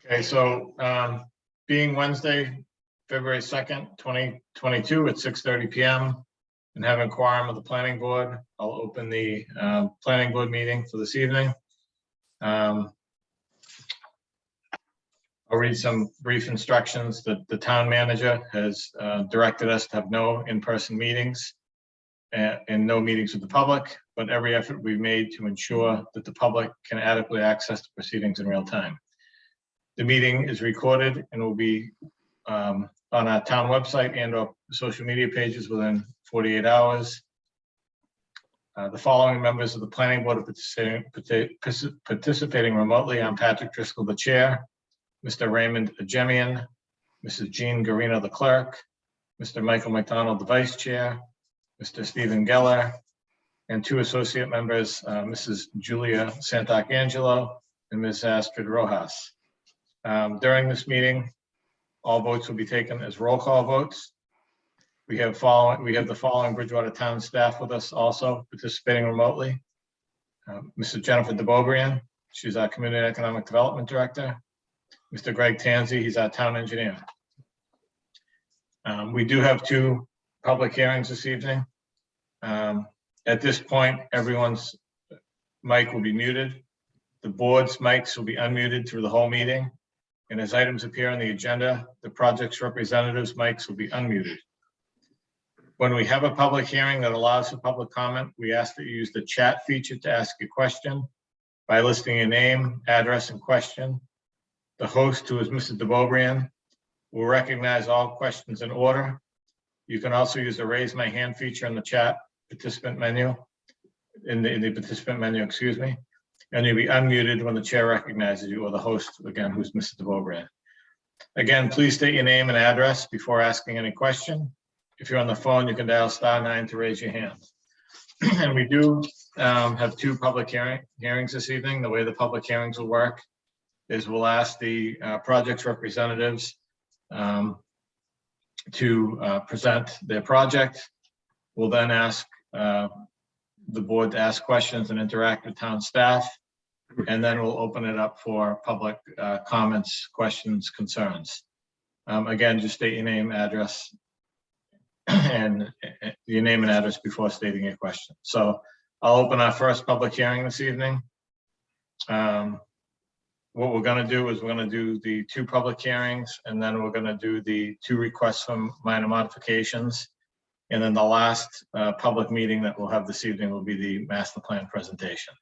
Okay, so being Wednesday, February 2nd, 2022 at 6:30 p.m. and having quorum of the planning board, I'll open the planning board meeting for this evening. I'll read some brief instructions that the town manager has directed us to have no in-person meetings and no meetings with the public, but every effort we've made to ensure that the public can adequately access the proceedings in real time. The meeting is recorded and will be on our town website and our social media pages within 48 hours. The following members of the planning board are participating remotely. I'm Patrick Driscoll, the chair, Mr. Raymond Ajemian, Mrs. Jean Garino, the clerk, Mr. Michael McDonald, the vice chair, Mr. Stephen Geller, and two associate members, Mrs. Julia Sant'Angelo and Ms. Astrid Rojas. During this meeting, all votes will be taken as roll call votes. We have the following Bridgewater town staff with us also participating remotely. Mrs. Jennifer DeBobrian, she's our Community Economic Development Director. Mr. Greg Tanzi, he's our town engineer. We do have two public hearings this evening. At this point, everyone's mic will be muted. The board's mics will be unmuted through the whole meeting. And as items appear on the agenda, the project's representatives' mics will be unmuted. When we have a public hearing that allows for public comment, we ask that you use the chat feature to ask a question by listing your name, address, and question. The host, who is Mr. DeBobrian, will recognize all questions in order. You can also use the raise my hand feature in the chat participant menu, in the participant menu, excuse me. And you'll be unmuted when the chair recognizes you, or the host, again, who's Mr. DeBobrian. Again, please state your name and address before asking any question. If you're on the phone, you can dial *9 to raise your hand. And we do have two public hearings this evening. The way the public hearings will work is we'll ask the project's representatives to present their project. We'll then ask the board to ask questions and interact with town staff, and then we'll open it up for public comments, questions, concerns. Again, just state your name, address, and your name and address before stating your question. So I'll open our first public hearing this evening. What we're going to do is we're going to do the two public hearings, and then we're going to do the two requests for minor modifications. And then the last public meeting that we'll have this evening will be the master plan presentation.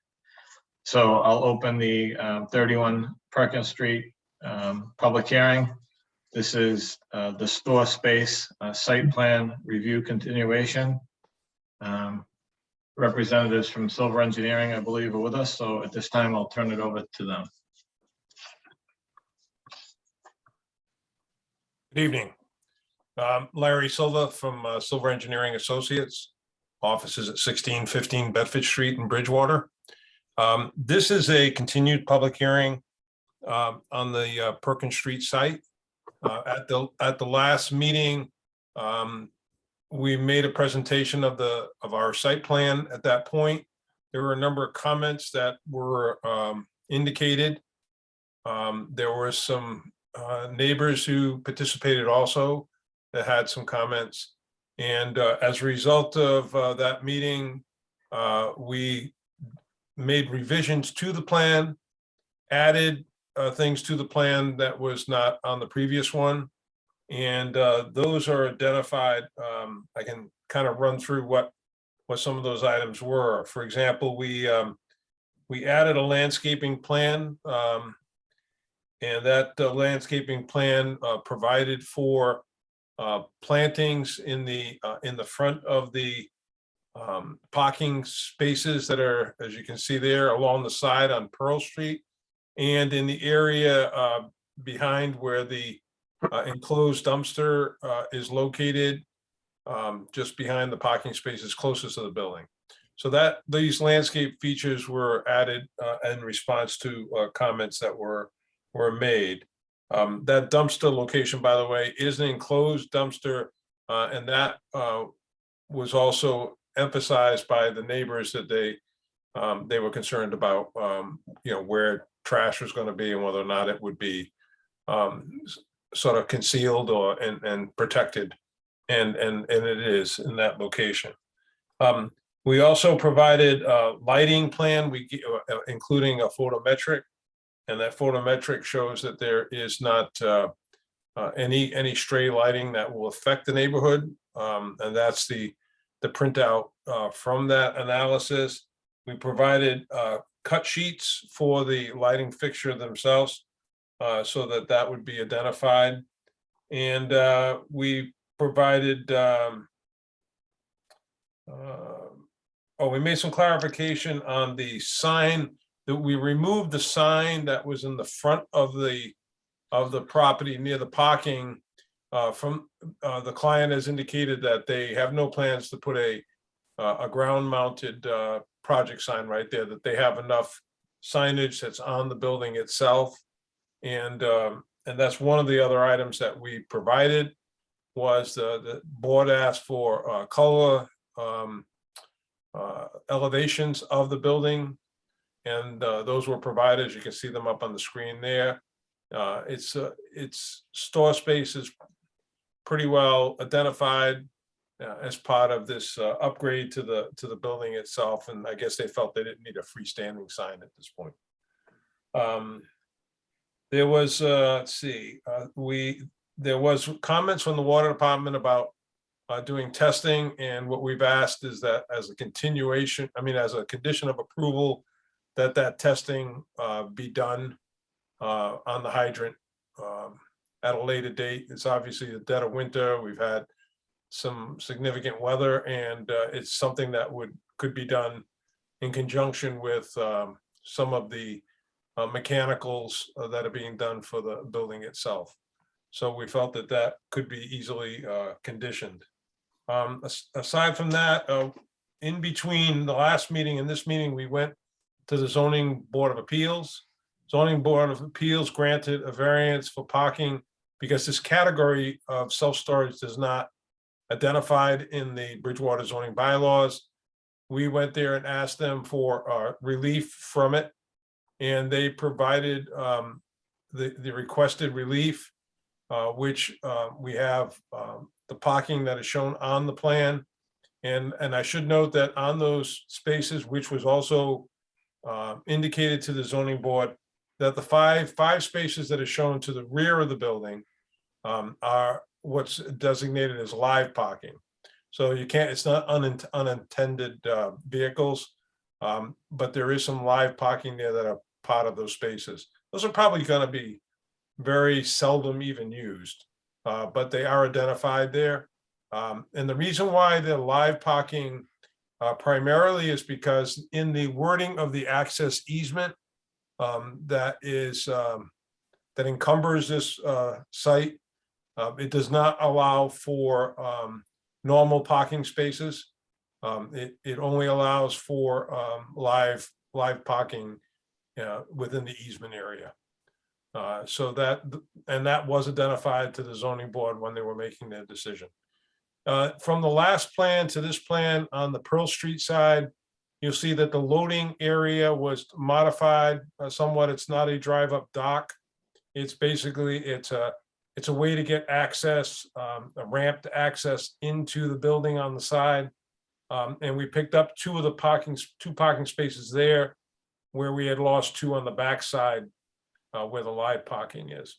So I'll open the 31 Perkins Street public hearing. This is the store space site plan review continuation. Representatives from Silver Engineering, I believe, are with us. So at this time, I'll turn it over to them. Good evening. Larry Silva from Silver Engineering Associates. Offices at 1615 Bedford Street in Bridgewater. This is a continued public hearing on the Perkins Street site. At the last meeting, we made a presentation of our site plan. At that point, there were a number of comments that were indicated. There were some neighbors who participated also that had some comments. And as a result of that meeting, we made revisions to the plan, added things to the plan that was not on the previous one. And those are identified. I can kind of run through what some of those items were. For example, we added a landscaping plan, and that landscaping plan provided for plantings in the front of the parking spaces that are, as you can see there, along the side on Pearl Street, and in the area behind where the enclosed dumpster is located, just behind the parking spaces closest to the building. So that these landscape features were added in response to comments that were made. That dumpster location, by the way, is an enclosed dumpster, and that was also emphasized by the neighbors that they were concerned about, where trash was going to be and whether or not it would be sort of concealed or and protected, and it is in that location. We also provided a lighting plan, including a photometric, and that photometric shows that there is not any stray lighting that will affect the neighborhood, and that's the printout from that analysis. We provided cut sheets for the lighting fixture themselves, so that would be identified, and we provided. We made some clarification on the sign, that we removed the sign that was in the front of the property near the parking. From the client has indicated that they have no plans to put a ground mounted project sign right there, that they have enough signage that's on the building itself. And that's one of the other items that we provided, was the board asked for color elevations of the building, and those were provided. As you can see them up on the screen there. Its store space is pretty well identified as part of this upgrade to the building itself, and I guess they felt they didn't need a freestanding sign at this point. There was there was comments from the water department about doing testing, and what we've asked is that as a continuation, as a condition of approval, that testing be done on the hydrant at a later date. It's obviously the dead of winter. We've had some significant weather, and it's something that could be done in conjunction with some of the mechanicals that are being done for the building itself. So we felt that could be easily conditioned. Aside from that, in between the last meeting and this meeting, we went to the zoning board of appeals. Zoning board of appeals granted a variance for parking because this category of self-storage is not identified in the Bridgewater zoning bylaws. We went there and asked them for relief from it, and they provided the requested relief, which we have the parking that is shown on the plan. And I should note that on those spaces, which was also indicated to the zoning board, that the five spaces that are shown to the rear of the building are what's designated as live parking. So you can't, it's not unintended vehicles, but there is some live parking there that are part of those spaces. Those are probably going to be very seldom even used, but they are identified there. And the reason why they're live parking primarily is because in the wording of the access easement that encumbers this site, it does not allow for normal parking spaces. It only allows for live parking within the easement area. So that was identified to the zoning board when they were making their decision. From the last plan to this plan on the Pearl Street side, you'll see that the loading area was modified somewhat. It's not a drive-up dock. It's basically, it's a way to get access, a ramp to access into the building on the side. And we picked up two parking spaces there, where we had lost two on the back side, where the live parking is.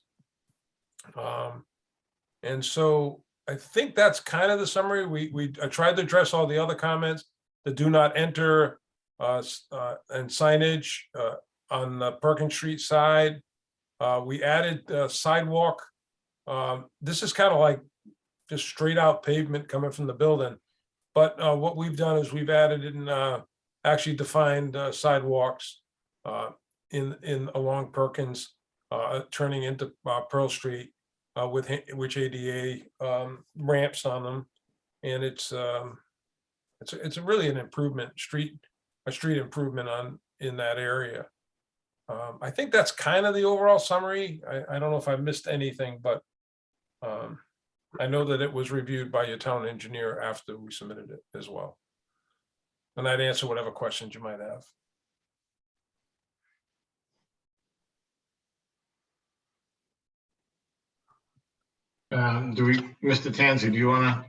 And so I think that's kind of the summary. We tried to address all the other comments. The do not enter and signage on the Perkins Street side. We added sidewalk. This is kind of like just straight out pavement coming from the building. But what we've done is we've added in actually defined sidewalks in along Perkins, turning into Pearl Street with which ADA ramps on them, and it's really an improvement, a street improvement in that area. I think that's kind of the overall summary. I don't know if I missed anything, but I know that it was reviewed by your town engineer after we submitted it as well. And I'd answer whatever questions you might have. Mr. Tanzi, do you want to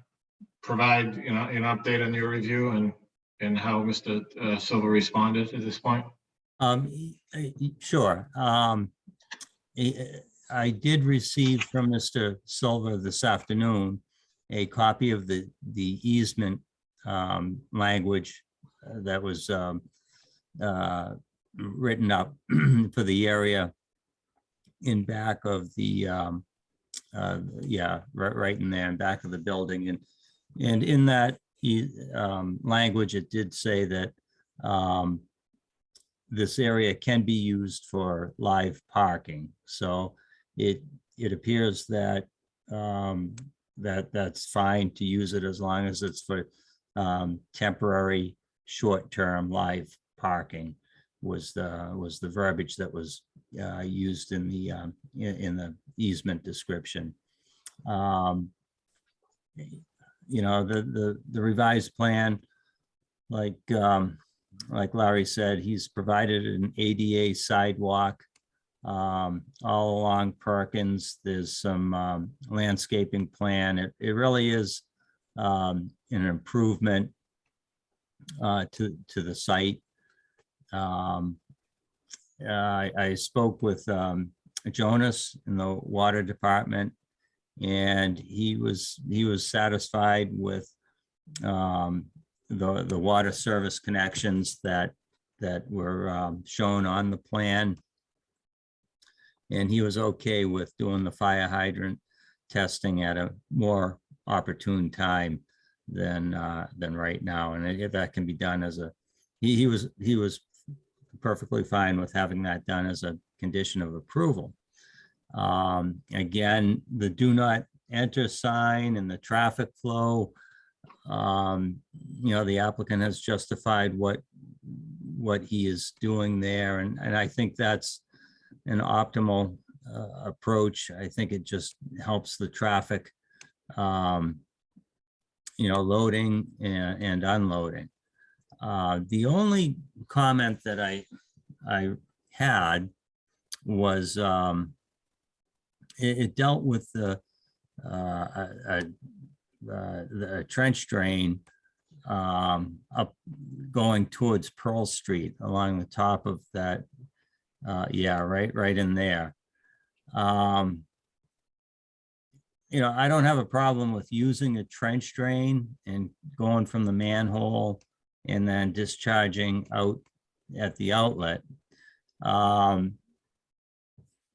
provide, an update on your review and how Mr. Silva responded at this point? Sure. I did receive from Mr. Silva this afternoon a copy of the easement language that was written up for the area in back of the right in there in back of the building, and in that language it did say that this area can be used for live parking. So it appears that that's fine to use it as long as it's for temporary short-term live parking was the verbiage that was used in the easement description. The revised plan, like Larry said, he's provided an ADA sidewalk all along Perkins. There's some landscaping plan. It really is an improvement to the site. I spoke with Jonas in the water department, and he was satisfied with the water service connections that were shown on the plan. And he was okay with doing the fire hydrant testing at a more opportune time than right now. And that can be done as he was perfectly fine with having that done as a condition of approval. Again, the do not enter sign and the traffic flow, the applicant has justified what he is doing there. And I think that's an optimal approach. I think it just helps the traffic, loading and unloading. The only comment that I had was it dealt with the trench drain up going towards Pearl Street along the top of that. Right in there. I don't have a problem with using a trench drain and going from the manhole and then discharging out at the outlet.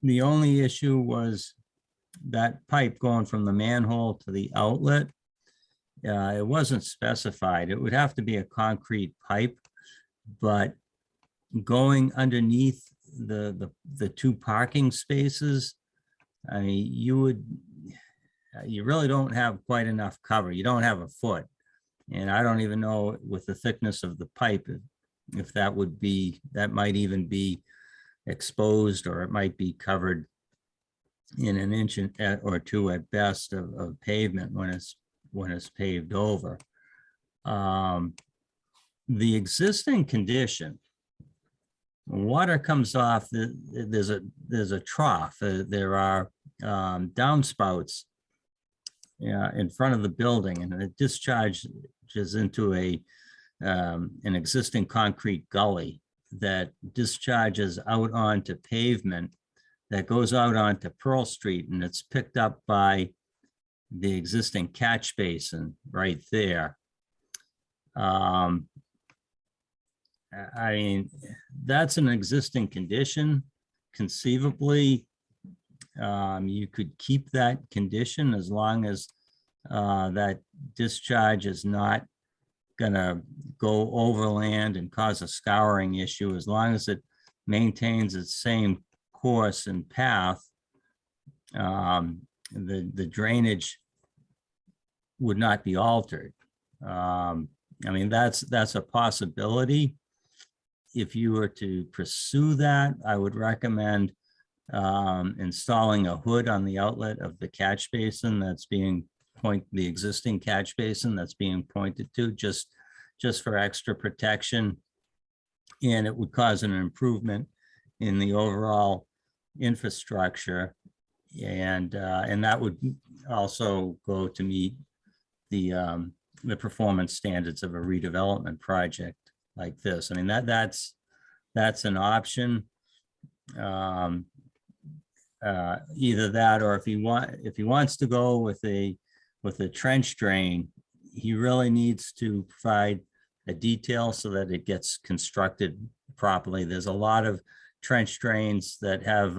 The only issue was that pipe going from the manhole to the outlet. It wasn't specified. It would have to be a concrete pipe, but going underneath the two parking spaces, I mean, you really don't have quite enough cover. You don't have a foot. And I don't even know with the thickness of the pipe, if that might even be exposed, or it might be covered in an inch or two at best of pavement when it's paved over. The existing condition, water comes off, there's a trough. There are downspouts in front of the building, and it discharges into an existing concrete gully that discharges out onto pavement that goes out onto Pearl Street, and it's picked up by the existing catch basin right there. I mean, that's an existing condition. Conceivably, you could keep that condition as long as that discharge is not gonna go overland and cause a scouring issue. As long as it maintains its same course and path, the drainage would not be altered. I mean, that's a possibility. If you were to pursue that, I would recommend installing a hood on the outlet of the catch basin that's being the existing catch basin that's being pointed to, just for extra protection. And it would cause an improvement in the overall infrastructure. and that would also go to meet the performance standards of a redevelopment project like this. I mean, that's an option. Either that, or if he wants to go with a trench drain, he really needs to provide a detail so that it gets constructed properly. There's a lot of trench drains that have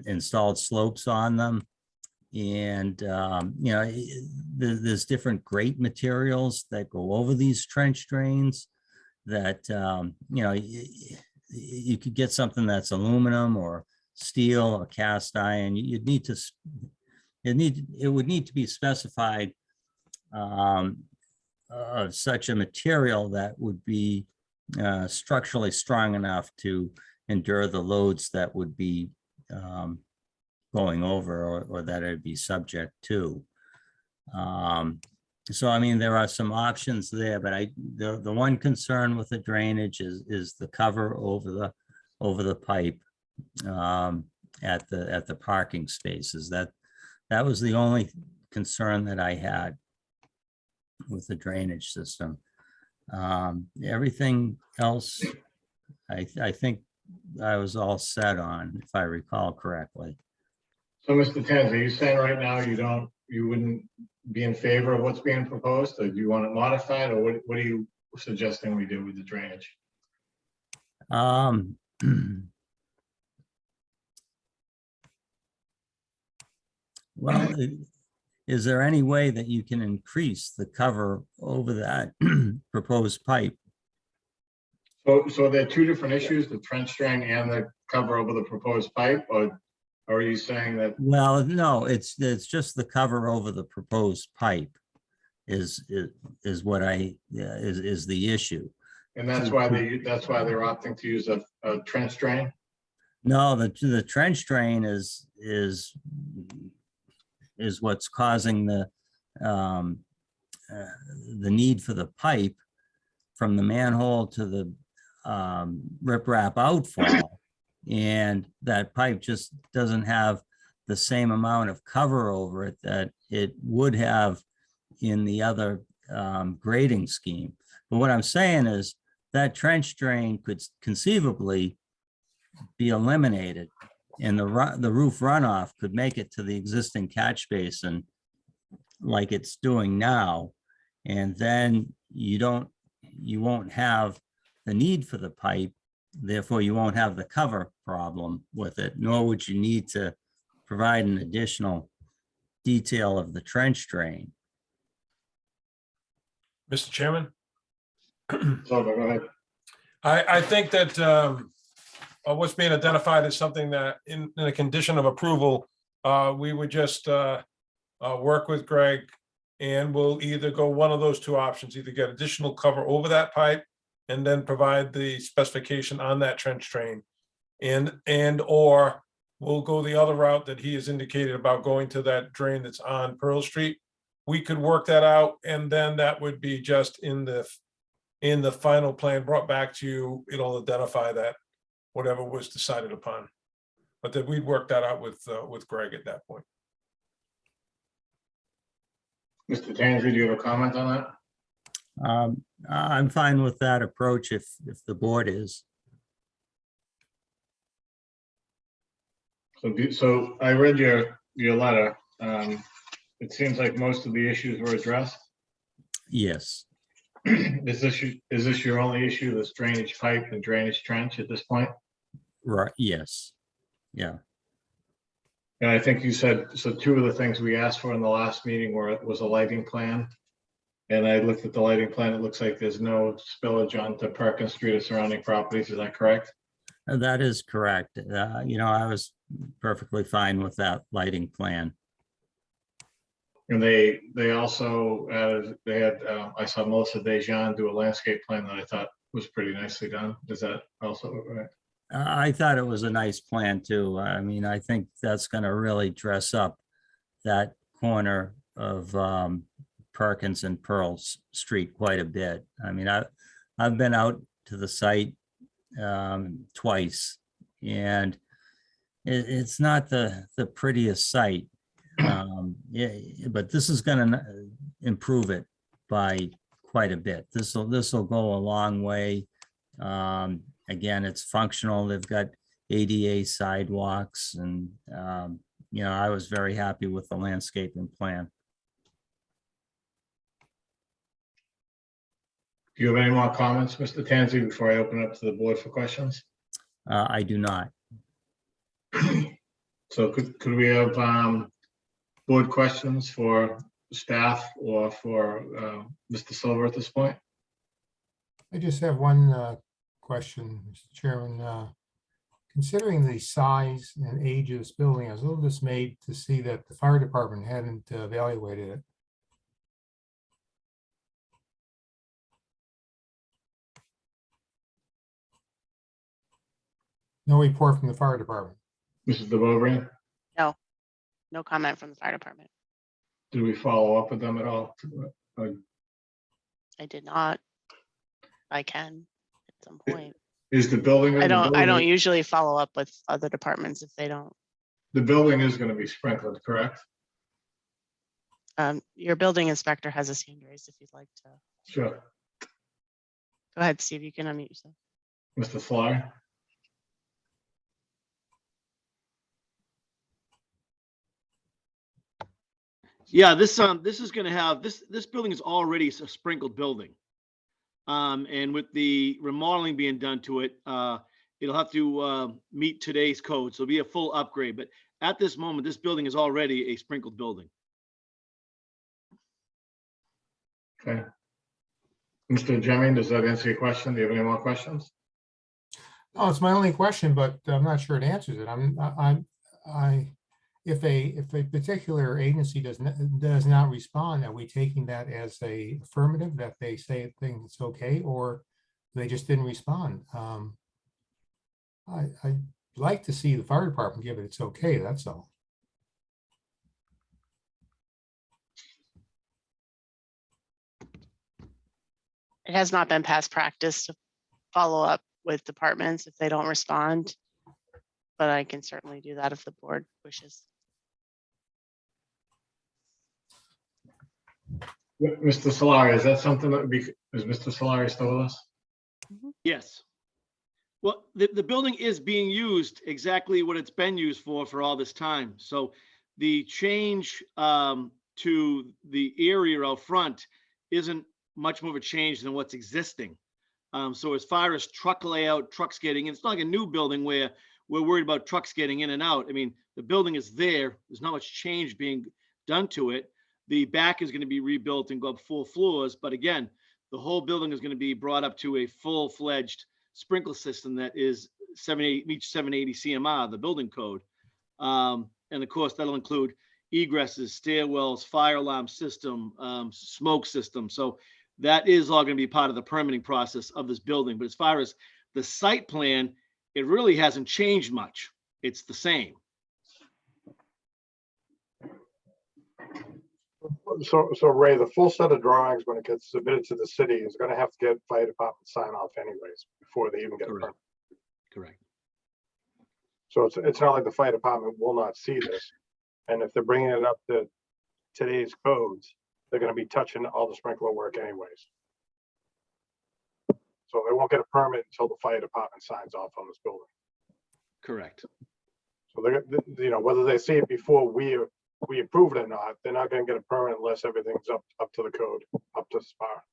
installed slopes on them. And, there's different grate materials that go over these trench drains that, you could get something that's aluminum or steel or cast iron. It would need to be specified of such a material that would be structurally strong enough to endure the loads that would be going over, or that it'd be subject to. So, I mean, there are some options there, but the one concern with the drainage is the cover over the pipe at the parking spaces. That was the only concern that I had with the drainage system. Everything else, I think I was all set on, if I recall correctly. So, Mr. Tenz, are you saying right now you wouldn't be in favor of what's being proposed, or do you want it modified, or what are you suggesting we do with the drainage? Well, is there any way that you can increase the cover over that proposed pipe? So there are two different issues, the trench drain and the cover over the proposed pipe, or are you saying that? Well, no, it's just the cover over the proposed pipe is what is the issue. And that's why they're opting to use a trench drain? No, the trench drain is what's causing the need for the pipe from the manhole to the riprap outfall. And that pipe just doesn't have the same amount of cover over it that it would have in the other grading scheme. But what I'm saying is that trench drain could conceivably be eliminated, and the roof runoff could make it to the existing catch basin like it's doing now. And then you won't have the need for the pipe. Therefore, you won't have the cover problem with it, nor would you need to provide an additional detail of the trench drain. Mr. Chairman? So, go ahead. I think that what's being identified is something that in a condition of approval, we would just work with Greg, and we'll either go one of those two options, either get additional cover over that pipe and then provide the specification on that trench drain, or we'll go the other route that he has indicated about going to that drain that's on Pearl Street. We could work that out, and then that would be just in the final plan brought back to you. It'll identify that whatever was decided upon, but that we'd work that out with Greg at that point. Mr. Tanzer, do you have a comment on that? I'm fine with that approach if the board is. So I read your letter. It seems like most of the issues were addressed. Yes. Is this your only issue, this drainage pipe and drainage trench at this point? Right. Yes. Yeah. And I think you said, so two of the things we asked for in the last meeting was a lighting plan. And I looked at the lighting plan. It looks like there's no spillage onto Perkins Street or surrounding properties. Is that correct? That is correct. I was perfectly fine with that lighting plan. And they also had I saw Melissa Dejean do a landscape plan that I thought was pretty nicely done. Is that also right? I thought it was a nice plan too. I mean, I think that's going to really dress up that corner of Perkins and Pearl Street quite a bit. I mean, I've been out to the site twice, and it's not the prettiest sight. Yeah, but this is gonna improve it by quite a bit. This'll go a long way. Again, it's functional. They've got ADA sidewalks and, you know, I was very happy with the landscaping plan. Do you have any more comments, Mr. Tansey, before I open it up to the board for questions? I do not. So could we have board questions for staff or for Mr. Silver at this point? I just have one question, Mr. Chairman. Considering the size and age of this building, I was a little dismayed to see that the fire department hadn't evaluated it. No report from the fire department. Mrs. DeBoer, No comment from the fire department. did we follow up with them at all? I did not. I can at some point. Is the building? I don't usually follow up with other departments if they don't. The building is going to be sprinkled, correct? Your building inspector has his hand raised if you'd like to. Sure. Go ahead, Steve, you can unmute yourself. Mr. Sly? Yeah, this is going to have this building is already a sprinkled building. And with the remodeling being done to it, it'll have to meet today's code. So it'll be a full upgrade. But at this moment, this building is already a sprinkled building. Okay. Mr. Jemming, does that answer your question? Do you have any more questions? No, it's my only question, but I'm not sure it answers it. If a particular agency does not respond, are we taking that as a affirmative that they say things it's okay, or they just didn't respond? I'd like to see the fire department give it it's okay, that's all. It has not been past practice to follow up with departments if they don't respond, but I can certainly do that if the board wishes. Mr. Solari, is that something that would be, is Mr. Solari still with us? Yes. Well, the building is being used exactly what it's been used for all this time. So the change to the area out front isn't much more of a change than what's existing. So as far as truck layout, trucks getting in, it's not like a new building where we're worried about trucks getting in and out. I mean, the building is there. There's not much change being done to it. The back is going to be rebuilt and go up 4 floors. But again, the whole building is going to be brought up to a full-fledged sprinkler system that is meets 780 CMR, the building code. And of course, that'll include egresses, stairwells, fire alarm system, smoke system. So that is all going to be part of the permitting process of this building. But as far as the site plan, it really hasn't changed much. It's the same. So Ray, the full set of drawings, when it gets submitted to the city, is going to have to get fire department sign off anyways before they even get a permit. Correct. So it's not like the fire department will not see this. And if they're bringing it up to today's codes, they're going to be touching all the sprinkler work anyways. So they won't get a permit until the fire department signs off on this building. Correct. So they're, you know, whether they see it before we approve it or not, they're not going to get a permit unless everything's up to the code, up to SPAR.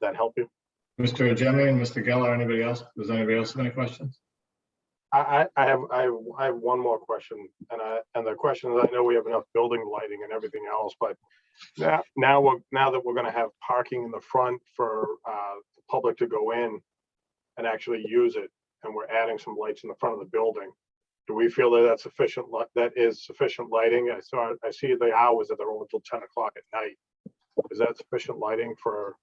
That help you? Mr. Jemming, Mr. Geller, anybody else? Does anybody else have any questions? I have one more question, and the question is, I know we have enough building lighting and everything else, but now that we're going to have parking in the front for the public to go in and actually use it, and we're adding some lights in the front of the building, do we feel that that's sufficient? That is sufficient lighting? I see the hours that they're only until 10 o'clock at night. Is that sufficient lighting for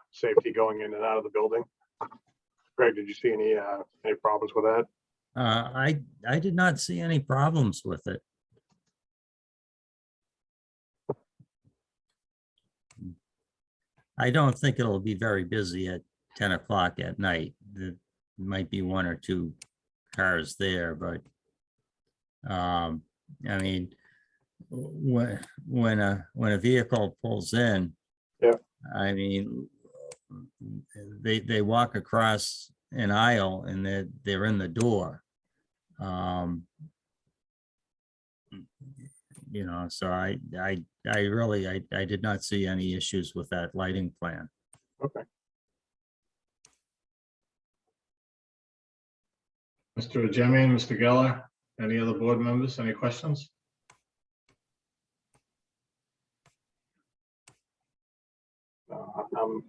safety going in and out of the building? Greg, did you see any problems with that? I did not see any problems with it. I don't think it'll be very busy at 10 o'clock at night. There might be one or two cars there, but I mean, when a vehicle pulls in, Yeah. I mean, they walk across an aisle and they're in the door. You know, so I really, I did not see any issues with that lighting plan. Okay. Mr. Jemian, Mr. Geller, any other board members, any questions?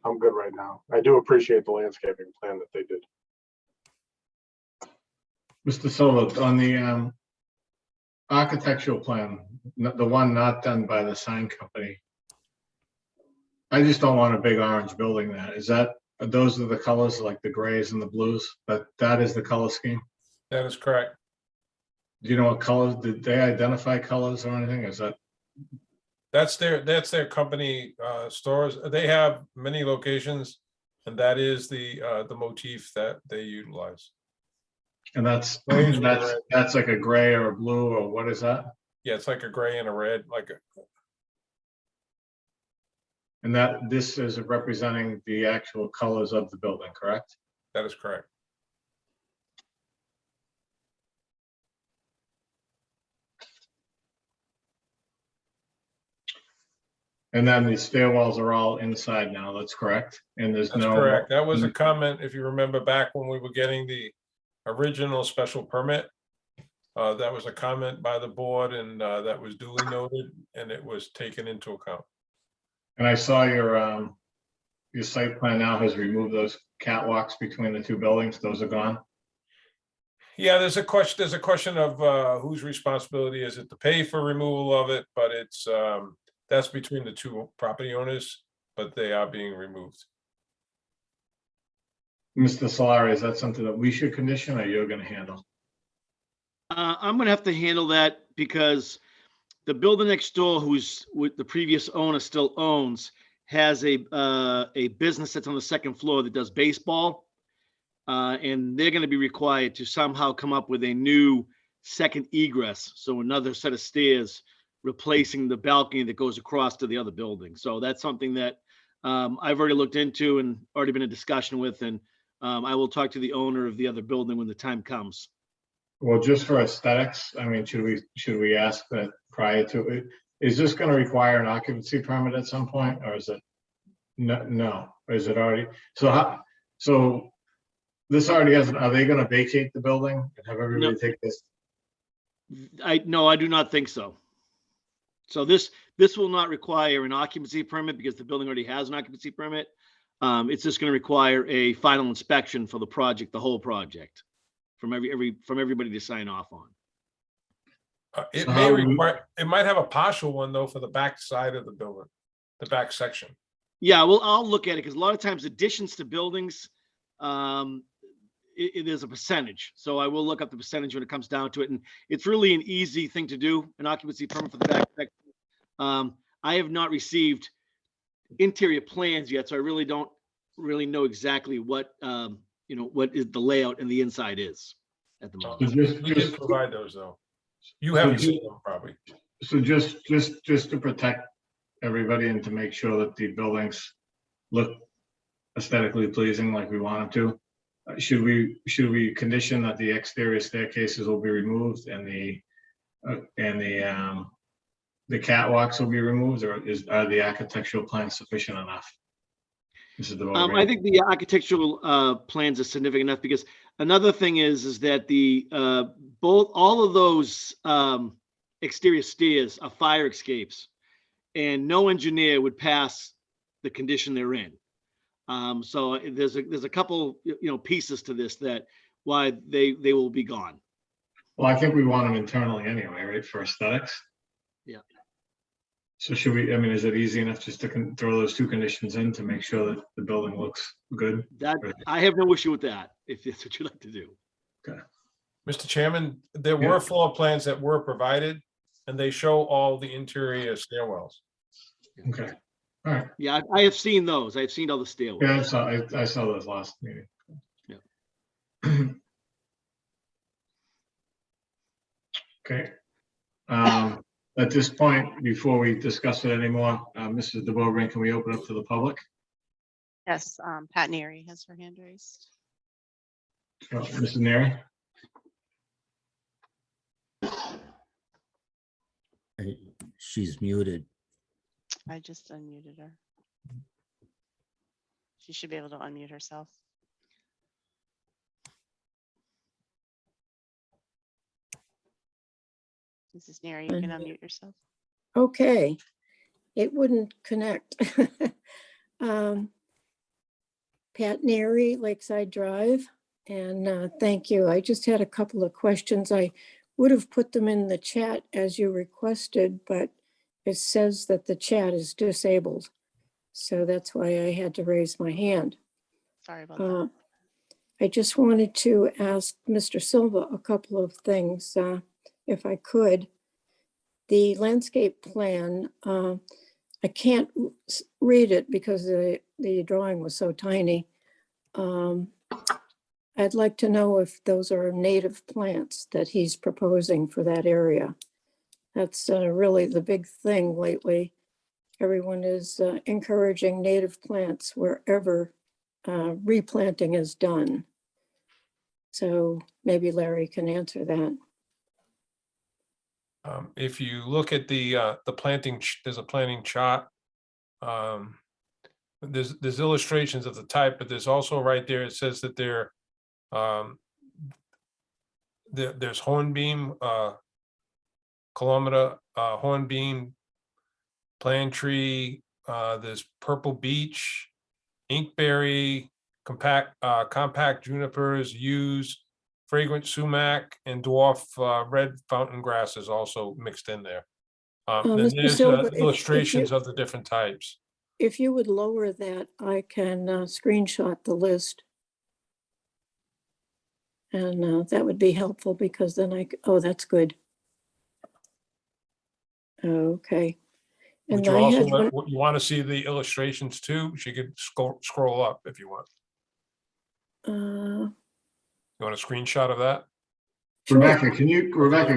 I'm good right now. I do appreciate the landscaping plan that they did. Mr. Silva, on the architectural plan, the one not done by the sign company, I just don't want a big orange building there. Is that, those are the colors, like the grays and the blues, but that is the color scheme? That is correct. Do you know what colors, did they identify colors or anything? Is that, That's their company stores. They have many locations, and that is the motif that they utilize. and that's, Grays with that's like a gray or a blue, or what is that? Yeah, it's like a gray and a red, like a, And that, this is representing the actual colors of the building, correct? that is correct. And then the stairwells are all inside now, that's correct? And there's That's no. correct. That was a comment, if you remember back when we were getting the original special permit. That was a comment by the board, and that was duly noted, and it was taken into account. And I saw your site plan now has removed those catwalks between the two buildings, those are gone? Yeah, there's a question of whose responsibility is it to pay for removal of it, but it's that's between the two property owners, but they are being removed. Mr. Solari, is that something that we should condition or you're gonna handle? I'm gonna have to handle that because the building next door, who's with the previous owner still owns, has a business that's on the second floor that does baseball. And they're gonna be required to somehow come up with a new second egress, so another set of stairs replacing the balcony that goes across to the other building. So that's something that I've already looked into and already been in discussion with, and I will talk to the owner of the other building when the time comes. Well, just for aesthetics, I mean, should we ask that prior to it? Is this gonna require an occupancy permit at some point, or is it? No, or is it already, so this already has, are they gonna vacate the building and have everybody take this? No, I do not think so. So this will not require an occupancy permit because the building already has an occupancy permit. It's just going to require a final inspection for the project, the whole project, from everybody to sign off on. It So may how would we- require, it might have a partial one though for the back side of the building, the back section. Yeah, well, I'll look at it because a lot of times additions to buildings, it is a percentage. So I will look up the percentage when it comes down to it. And it's really an easy thing to do, an occupancy permit for the back section. I have not received interior plans yet, so I really don't really know exactly what, what is the layout and the inside is at the So moment. We did provide those though. You haven't seen them probably. So just to protect everybody and to make sure that the buildings look aesthetically pleasing like we want them to, should we condition that the exterior staircases will be removed and the catwalks will be removed, or are the architectural plans sufficient enough? This is the I think the architectural plans are significant enough because another thing is that all of those exterior stairs are fire escapes, and no engineer would pass the condition they're in. So there's a couple pieces to this that why they will be gone. Well, I think we want them internally anyway, right, for aesthetics? Yeah. So should we, I mean, is it easy enough just to throw those two conditions in to make sure that the building looks good? That I have no issue with that, if that's what you'd like to do. Mr. Chairman, there Yeah. were floor plans that were provided and they show all the interior stairwells. Okay, All right. Yeah, I have seen those. I've seen all the stairways. Yeah, I saw those last meeting. Yeah. Okay. At this point, before we discuss it anymore, Mrs. DeBoer, can we open up to the public? Yes, Pat Neary has her hand raised. Mrs. Neri? She's muted. I just unmuted her. She should be able to unmute herself. Mrs. Neary, you can unmute yourself. Okay, it wouldn't connect. Pat Neary, Lakeside Drive, and thank you. I just had a couple of questions. I would have put them in the chat as you requested, but it says that the chat is disabled. So that's why I had to raise my hand. Sorry about that. I just wanted to ask Mr. Silva a couple of things, if I could. The landscape plan, I can't read it because the drawing was so tiny. I'd like to know if those are native plants that he's proposing for that area. That's really the big thing lately. Everyone is encouraging native plants wherever replanting is done. So maybe Larry can answer that. If you look at the planting, there's a planting chart. There's illustrations of the type, but there's also right there, it says that there's hornbeam, kilometer, hornbeam, plant tree, there's purple beech, inkberry, compact junipers, yews, fragrant sumac, and dwarf red fountain grass is also mixed in there. Then Mr. there's Silva, if illustrations you- of the different types. If you would lower that, I can screenshot the list. And that would be helpful because then oh, that's good. Okay. Would And you I also, had one, you want to see the illustrations too? She could scroll up if you want. You want a screenshot of that? sure. Rebecca,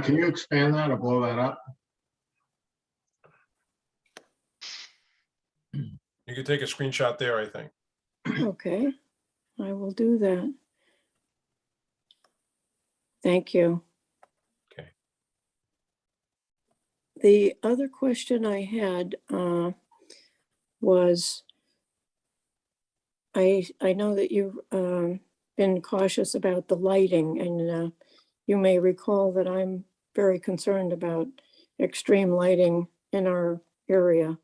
can you expand that or blow that up? You could take a screenshot there, I think. Okay, I will do that. Thank you. Okay. The other question I had was, I know that you've been cautious about the lighting, and you may recall that I'm very concerned about extreme lighting in our area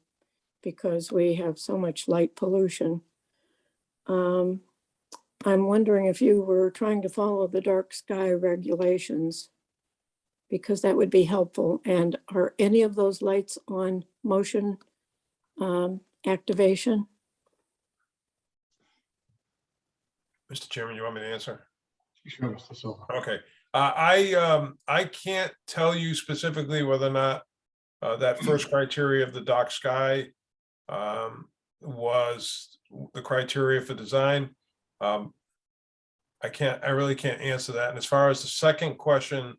because we have so much light pollution. I'm wondering if you were trying to follow the dark sky regulations, because that would be helpful. And are any of those lights on motion activation? Mr. Chairman, you want me to answer? Sure, Mr. Silva. Okay. I can't tell you specifically whether or not that first criteria of the dark sky was the criteria for design. I really can't answer that. And as far as the second question,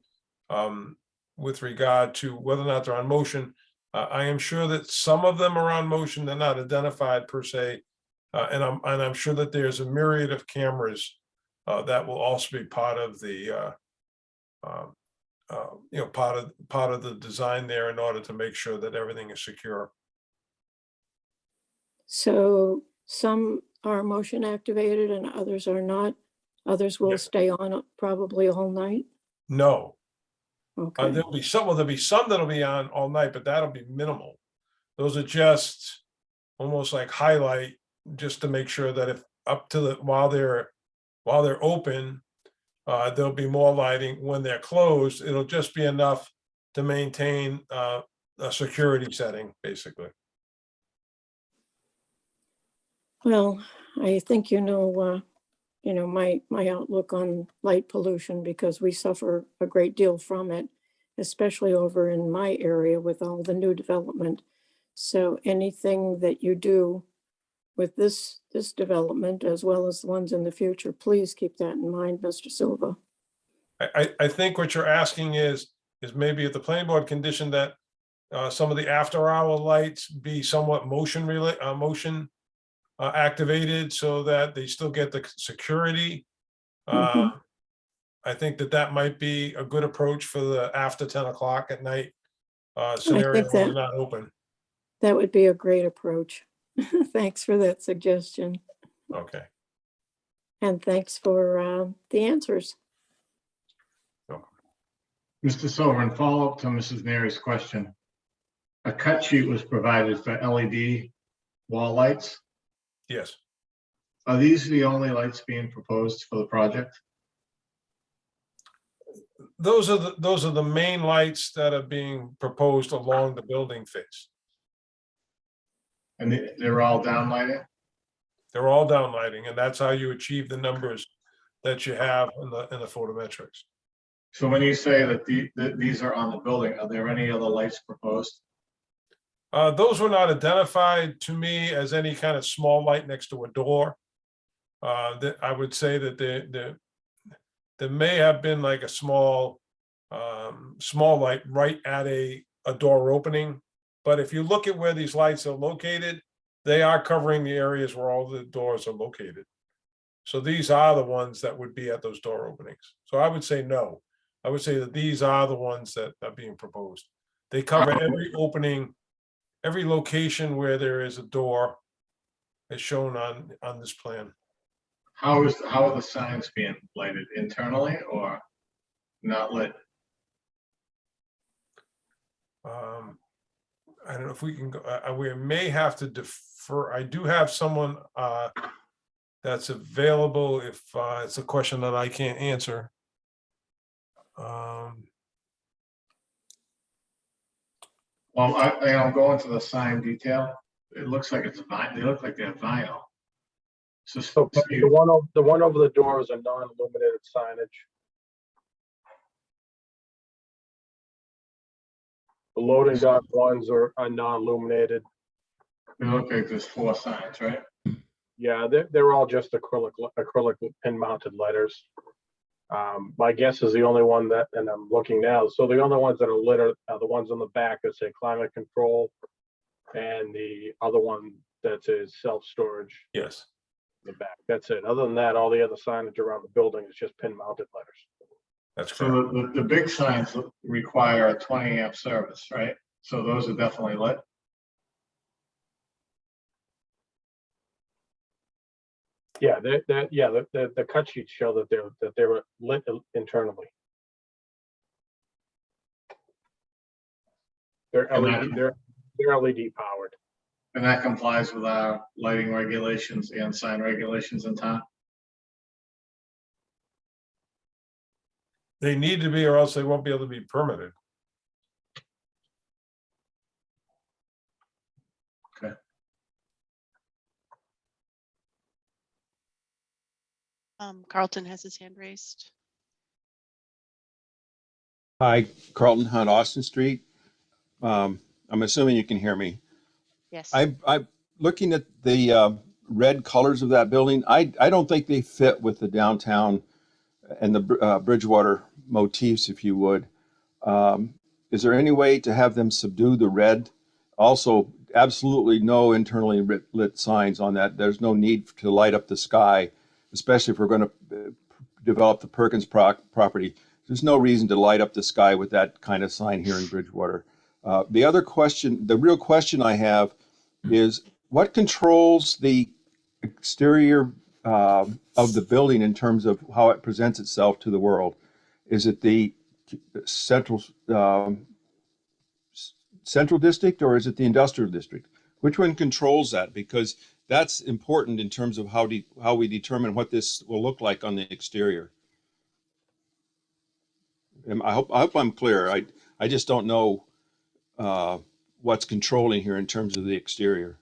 with regard to whether or not they're on motion, I am sure that some of them are on motion. They're not identified per se. And I'm sure that there's a myriad of cameras that will also be part of the part of the design there in order to make sure that everything is secure. So some are motion activated and others are not. Others will Yeah. stay on probably all night. No, Okay, there'll be some that'll be on all night, but that'll be minimal. Those are just almost like highlight, just to make sure that if up to while they're open, there'll be more lighting. When they're closed, it'll just be enough to maintain a security setting, basically. well, I think my outlook on light pollution, because we suffer a great deal from it, especially over in my area with all the new development. So anything that you do with this development, as well as the ones in the future, please keep that in mind, Mr. Silva. I think what you're asking is maybe if the planning board conditioned that some of the after hour lights be somewhat motion activated so that they still get the security. Mhm. I think that might be a good approach for the after 10 o'clock at night scenario when they're not open. That would be a great approach. Thanks for that suggestion. Okay. And thanks for the answers. Mr. Silver, in follow-up to Mrs. Neary's question, a cut sheet was provided for LED wall lights. Yes. Are these the only lights being proposed for the project? Those are the main lights that are being proposed along the building face. And they're all downlighting? They're all downlighting, and that's how you achieve the numbers that you have in the photometrics. So when you say that these are on the building, are there any other lights proposed? Those were not identified to me as any kind of small light next to a door. That I would say that there may have been like a small light right at a door opening. But if you look at where these lights are located, they are covering the areas where all the doors are located. So these are the ones that would be at those door openings. So I would say no. I would say that these are the ones that are being proposed. They cover every opening, every location where there is a door as shown on this plan. How are the signs being lighted internally or not lit? I don't know if we can go, we may have to defer. I do have someone that's available if it's a question that I can't answer. Well, I'll go into the sign detail. It looks like it's vinyl. They look like they're vinyl. So The one over the door is a non-illuminated signage. The loading dock ones are non-illuminated. they look like there's 4 signs, right? Yeah, they're all just acrylic pin mounted letters. My guess is the only one that, and I'm looking now, so the only ones that are lit are the ones on the back that say climate control, and the other one that says self-storage Yes. in the back. That's it. Other than that, all the other signage around the building is just pin mounted letters. That's correct. So the big signs require a 20 amp service, right? So those are definitely lit. Yeah, the cut sheets show that they were lit internally. They're LED powered. And that complies with our lighting regulations and sign regulations in town. They need to be, or else they won't be able to be permitted. Carlton has his hand raised. Hi, Carlton Hunt, Austin Street. I'm assuming you can hear me. Yes. I'm looking at the red colors of that building. I don't think they fit with the downtown and the Bridgewater motifs, if you would. Is there any way to have them subdue the red? Also, absolutely no internally lit signs on that. There's no need to light up the sky, especially if we're going to develop the Perkins property. There's no reason to light up the sky with that kind of sign here in Bridgewater. The real question I have is what controls the exterior of the building in terms of how it presents itself to the world? Is it the central district or is it the industrial district? Which one controls that? Because that's important in terms of how we determine what this will look like on the exterior. And I hope I'm clear. I just don't know what's controlling here in terms of the exterior.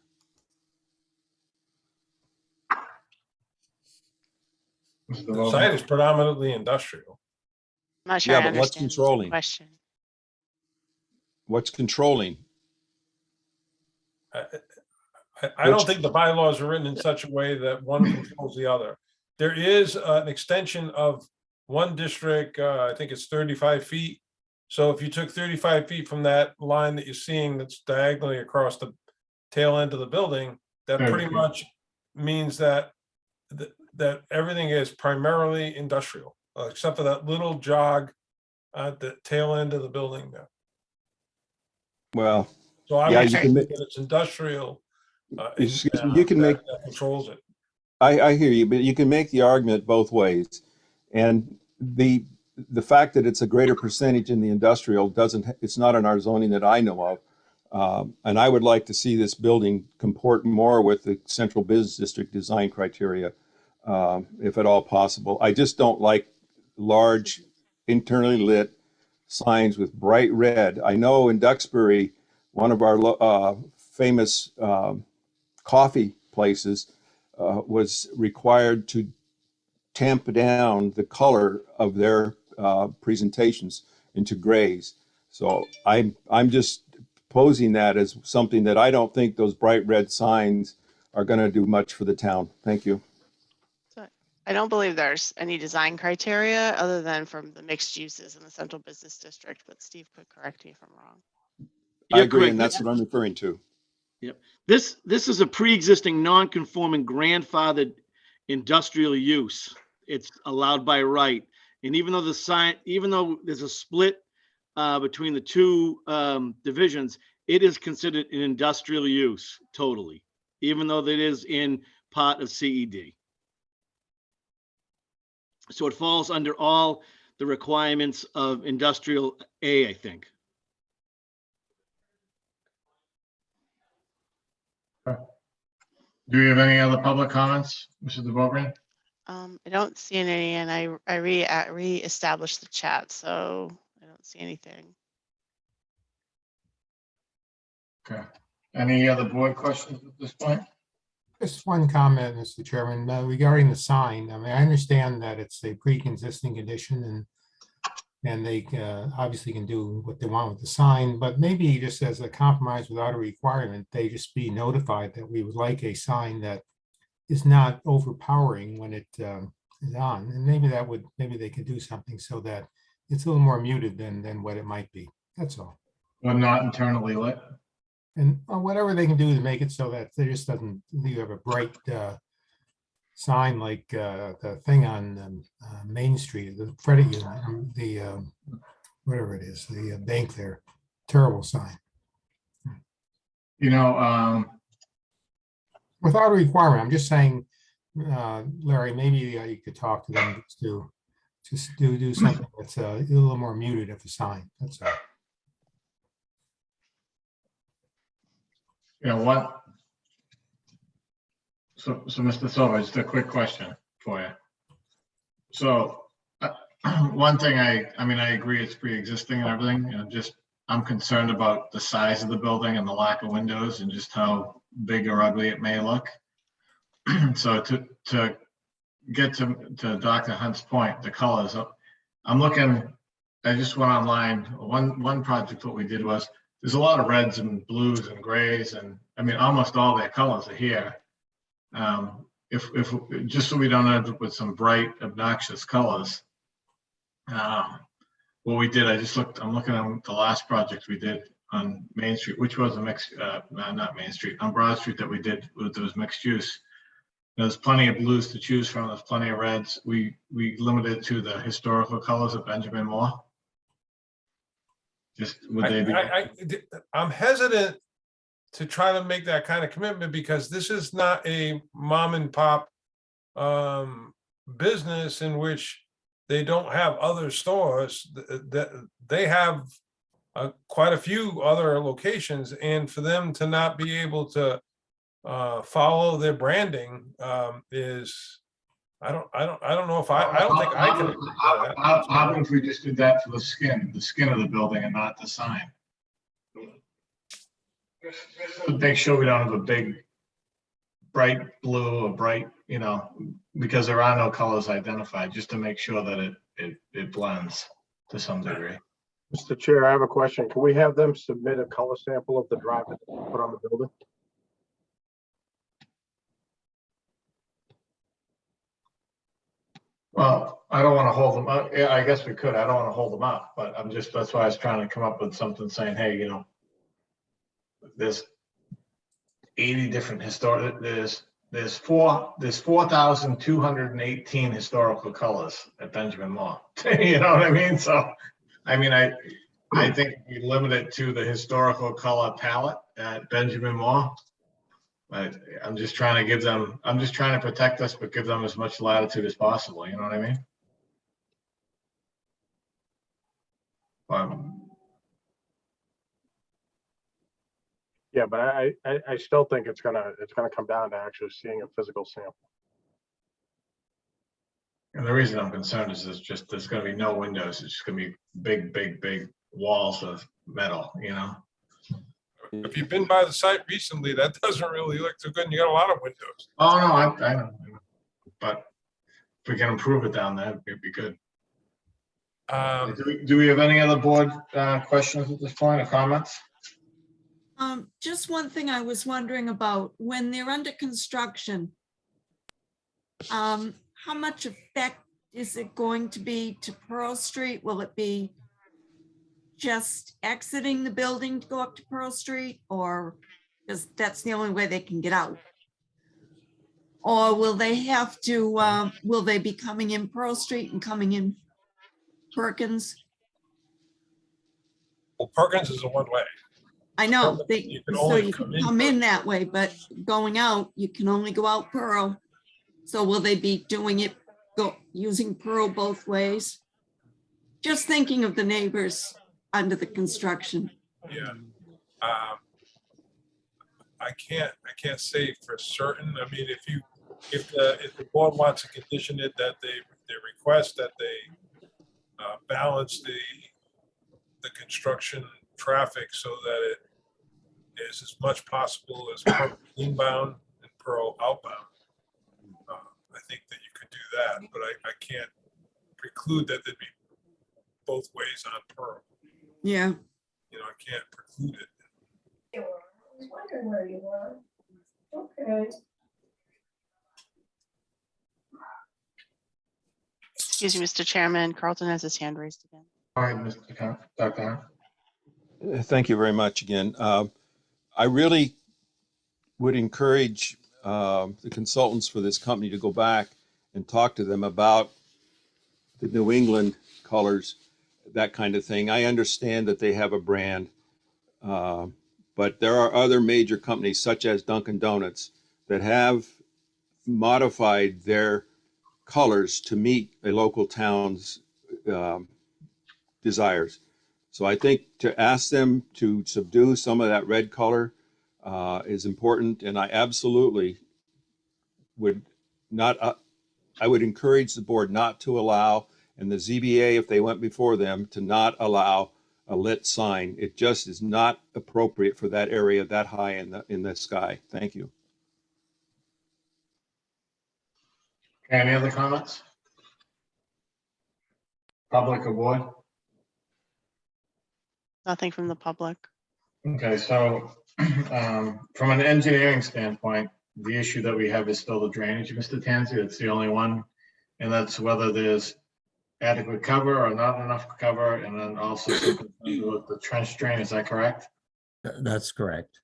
The site is predominantly industrial. I'm not sure Yeah, I but what's understand the controlling? question. What's controlling? I don't think the bylaws are written in such a way that one controls the other. There is an extension of one district, I think it's 35 feet. So if you took 35 feet from that line that you're seeing that's diagonally across the tail end of the building, that pretty 30 feet. much means that that everything is primarily industrial, except for that little jog at the tail end of the building there. Well, So I yeah, would you say can make, that it's industrial. excuse me, you can make, That controls it. I hear you, but you can make the argument both ways. And the fact that it's a greater percentage in the industrial it's not in our zoning that I know of. And I would like to see this building comport more with the central business district design criteria, if at all possible. I just don't like large internally lit signs with bright red. I know in Duxbury, one of our famous coffee places was required to tamp down the color of their presentations into grays. So I'm just posing that as something that I don't think those bright red signs are going to do much for the town. Thank you. So I don't believe there's any design criteria other than from the mixed uses in the central business district, but Steve could correct me if I'm wrong. I You're agree, correct. and that's what I'm referring to. Yep. This is a pre-existing non-conforming grandfathered industrial use. It's allowed by right. And even though there's a split between the two divisions, it is considered an industrial use totally, even though that is in part of CED. So it falls under all the requirements of industrial A, I think. Do we have any other public comments, Mr. DeBoer? I don't see any, and I re-established the chat, so I don't see anything. Okay. Any other board questions at this point? Just one comment, Mr. Chairman, regarding the sign. I mean, I understand that it's a pre-existing condition and they obviously can do what they want with the sign, but maybe just as a compromise without a requirement, they just be notified that we would like a sign that is not overpowering when it is on. And maybe they could do something so that it's a little more muted than what it might be. That's all. We're not internally lit. And whatever they can do to make it so that there just doesn't, you have a bright sign like the thing on Main Street, the credit union, whatever it is, the bank there, terrible sign. You know, Without a requirement, I'm just saying, Larry, maybe you could talk to them to just do something that's a little more muted of a sign, that's all. you know what? So Mr. Silver, just a quick question for you. So one thing I mean, I agree it's pre-existing and everything, and I'm concerned about the size of the building and the lack of windows and just how big or ugly it may look. So to get to Dr. Hunt's point, the colors, I'm looking, I just went online. One project, what we did was, there's a lot of reds and blues and grays, and I mean, almost all their colors are here. If just so we don't end up with some bright, obnoxious colors. What we did, I'm looking at the last project we did on Main Street, which was a mixed, not Main Street, on Broad Street that we did with those mixed use. There's plenty of blues to choose from. There's plenty of reds. We limited to the historical colors of Benjamin Moore. Just would they be? I'm hesitant to try to make that kind of commitment because this is not a mom and pop business in which they don't have other stores. That they have quite a few other locations, and for them to not be able to follow their branding is, I don't know if I don't think I can. How about if we just did that for the skin of the building and not the sign? Just to make sure we don't have a big bright blue or bright, because there are no colors identified, just to make sure that it blends to some degree. Mr. Chair, I have a question. Can we have them submit a color sample of the drive that they put on the building? Well, I don't want to hold them up. Yeah, I guess we could. I don't want to hold them up, but that's why I was trying to come up with something saying, hey, there's 80 different historic, there's 4,218 historical colors at Benjamin Moore. You know what I mean? So, I mean, I think we limit it to the historical color palette at Benjamin Moore. I'm just trying to protect us, but give them as much latitude as possible. You know what I mean? Yeah, but I still think it's gonna come down to actually seeing a physical sample. And the reason I'm concerned is there's going to be no windows. It's just going to be big walls of metal, If you've been by the site recently, that doesn't really look too good. And you got a lot of windows. Oh, no, I know. But if we can improve it down there, it'd be good. Do we have any other board questions at this point or comments? Just one thing I was wondering about, when they're under construction, how much effect is it going to be to Pearl Street? Will it be just exiting the building to go up to Pearl Street, or because that's the only way they can get out? Or will they have to, will they be coming in Pearl Street and coming in Perkins? Well, Perkins is a one-way. I know, You can so only you come can in come in that way, but going out, you can only go out Pearl. So will they be doing it, using Pearl both ways? Just thinking of the neighbors under the construction. Yeah. I can't say for certain. I mean, if the board wants to condition it that they request that they balance the construction traffic so that it is as much possible as Pearl inbound and Pearl outbound. I think that you could do that, but I can't preclude that there'd be both ways on Pearl. Yeah. I can't preclude it. I was wondering where you were. Okay. Excuse me, Mr. Chairman, Carlton has his hand raised again. All right, Dr. Hunt. Thank you very much again. I really would encourage the consultants for this company to go back and talk to them about the New England colors, that kind of thing. I understand that they have a brand, but there are other major companies such as Dunkin' Donuts that have modified their colors to meet a local town's desires. So I think to ask them to subdue some of that red color is important, and I absolutely would not. I would encourage the board not to allow, and the ZBA, if they went before them, to not allow a lit sign. It just is not appropriate for that area that high in the sky. Thank you. Any other comments? Public or board? Nothing from the public. Okay, so from an engineering standpoint, the issue that we have is still the drainage, Mr. Tansey. It's the only one. And that's whether there's adequate cover or not enough cover. And then also something with the trench drain. Is that correct? That's correct.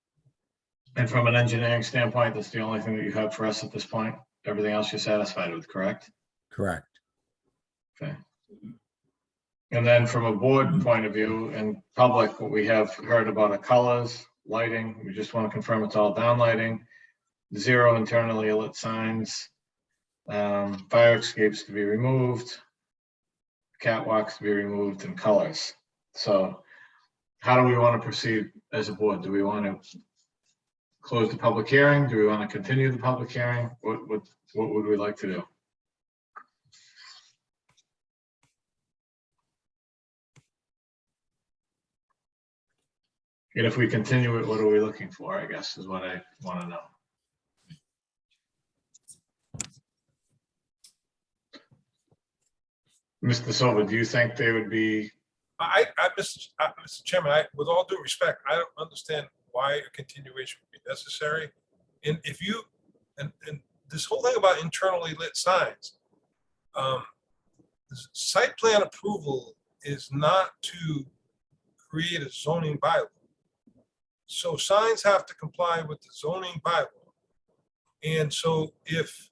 And from an engineering standpoint, that's the only thing that you have for us at this point. Everything else you're satisfied with, correct? Correct. Okay. And then from a board point of view and public, what we have heard about are colors, lighting. We just want to confirm it's all down lighting, 0 internally lit signs, fire escapes to be removed, catwalks to be removed, and colors. So how do we want to proceed as a board? Do we want to close the public hearing? Do we want to continue the public hearing? What would we like to do? And if we continue it, what are we looking for, I guess, is what I want to know. Mr. Silva, do you think they would be? Mr. Chairman, with all due respect, I don't understand why a continuation would be necessary. And if you, and this whole thing about internally lit signs, site plan approval is not to create a zoning bylaw. So signs have to comply with the zoning bylaw. And so if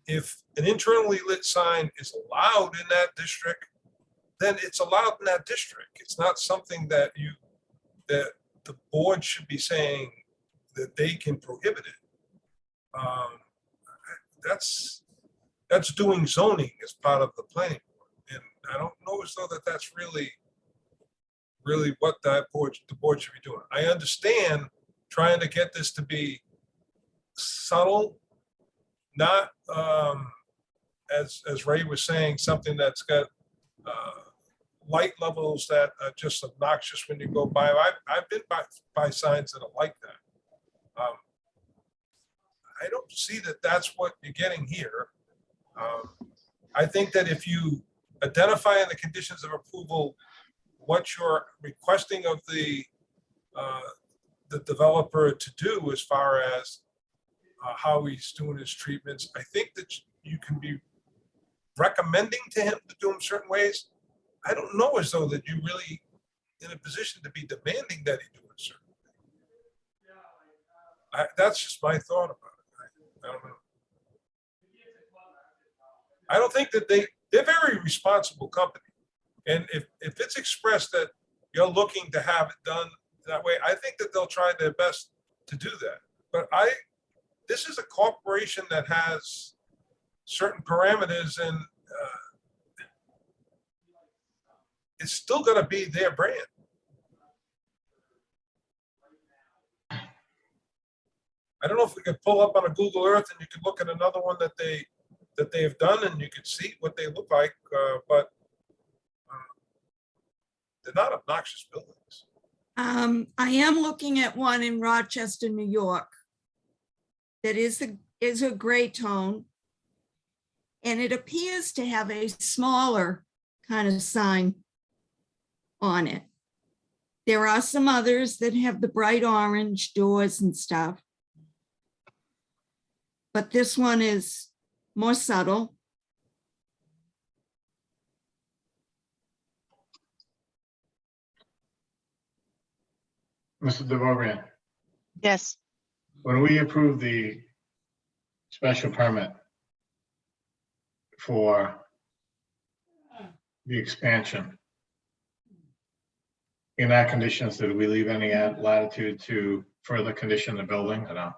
an internally lit sign is allowed in that district, then it's allowed in that district. It's not something that that the board should be saying that they can prohibit it. That's doing zoning as part of the planning board. And I don't know as though that's really what the board should be doing. I understand trying to get this to be subtle, not as Ray was saying, something that's got light levels that are just obnoxious when you go by. I've been by signs that are like that. I don't see that that's what you're getting here. I think that if you identify in the conditions of approval what you're requesting of the developer to do as far as how he's doing his treatments, I think that you can be recommending to him to do them certain ways. I don't know as though that you really in a position to be demanding that he do a certain thing. That's just my thought about it. I don't know. I don't think that they're very responsible company. And if it's expressed that you're looking to have it done that way, I think that they'll try their best to do that. But this is a corporation that has certain parameters, and it's still going to be their brand. I don't know if we could pull up on a Google Earth and you could look at another one that they have done, and you could see what they look like, but they're not obnoxious buildings. I am looking at one in Rochester, New York. That is a gray tone. And it appears to have a smaller kind of sign on it. There are some others that have the bright orange doors and stuff. But this one is more subtle. Mr. DeVorio, Yes, when we approve the special permit for the expansion, in our conditions, did we leave any latitude to further condition the building or not?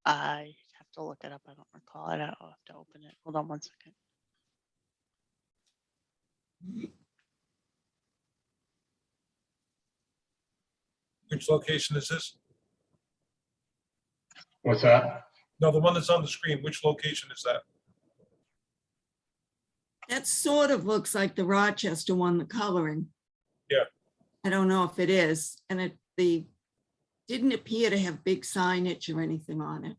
I have to look it up. I don't recall it. I'll have to open it. Hold on one second. Which location is this? What's that? No, the one that's on the screen. Which location is that? That sort of looks like the Rochester one, the coloring. Yeah. I don't know if it is. And the didn't appear to have big signage or anything on it.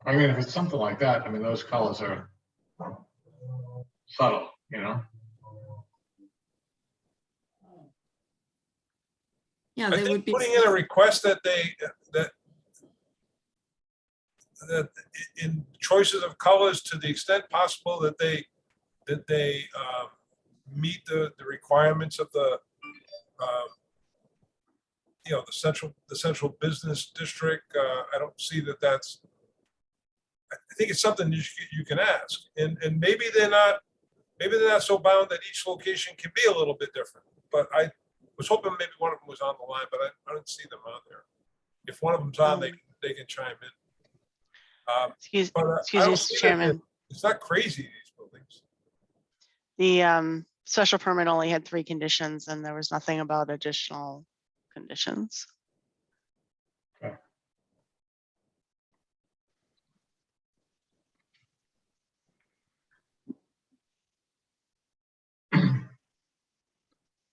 I mean, if it's something like that, I mean, those colors are subtle, you know? Yeah, I they think would be. putting in a request that in choices of colors to the extent possible that they meet the requirements of the the central business district. I don't see that that's. I think it's something you can ask, and maybe they're not so bound that each location can be a little bit different. But I was hoping maybe one of them was on the line, but I didn't see them on there. If one of them's on, they can chime in. Excuse But, me, Mr. Chairman. It's not crazy, these buildings. The special permit only had 3 conditions, and there was nothing about additional conditions. Okay.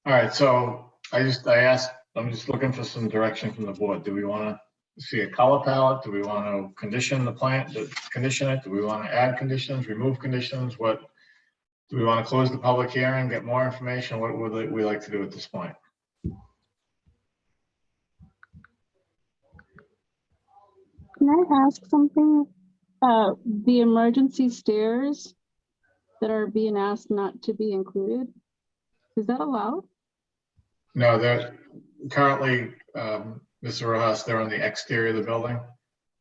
All right, so I'm just looking for some direction from the board. Do we want to see a color palette? Do we want to condition the plant, condition it? Do we want to add conditions, remove conditions? What, do we want to close the public hearing, get more information? What would we like to do at this point? Can I ask something? The emergency stairs, that are being asked not to be included? Is that allowed? No, they're currently, Mr. Rojas, they're on the exterior of the building.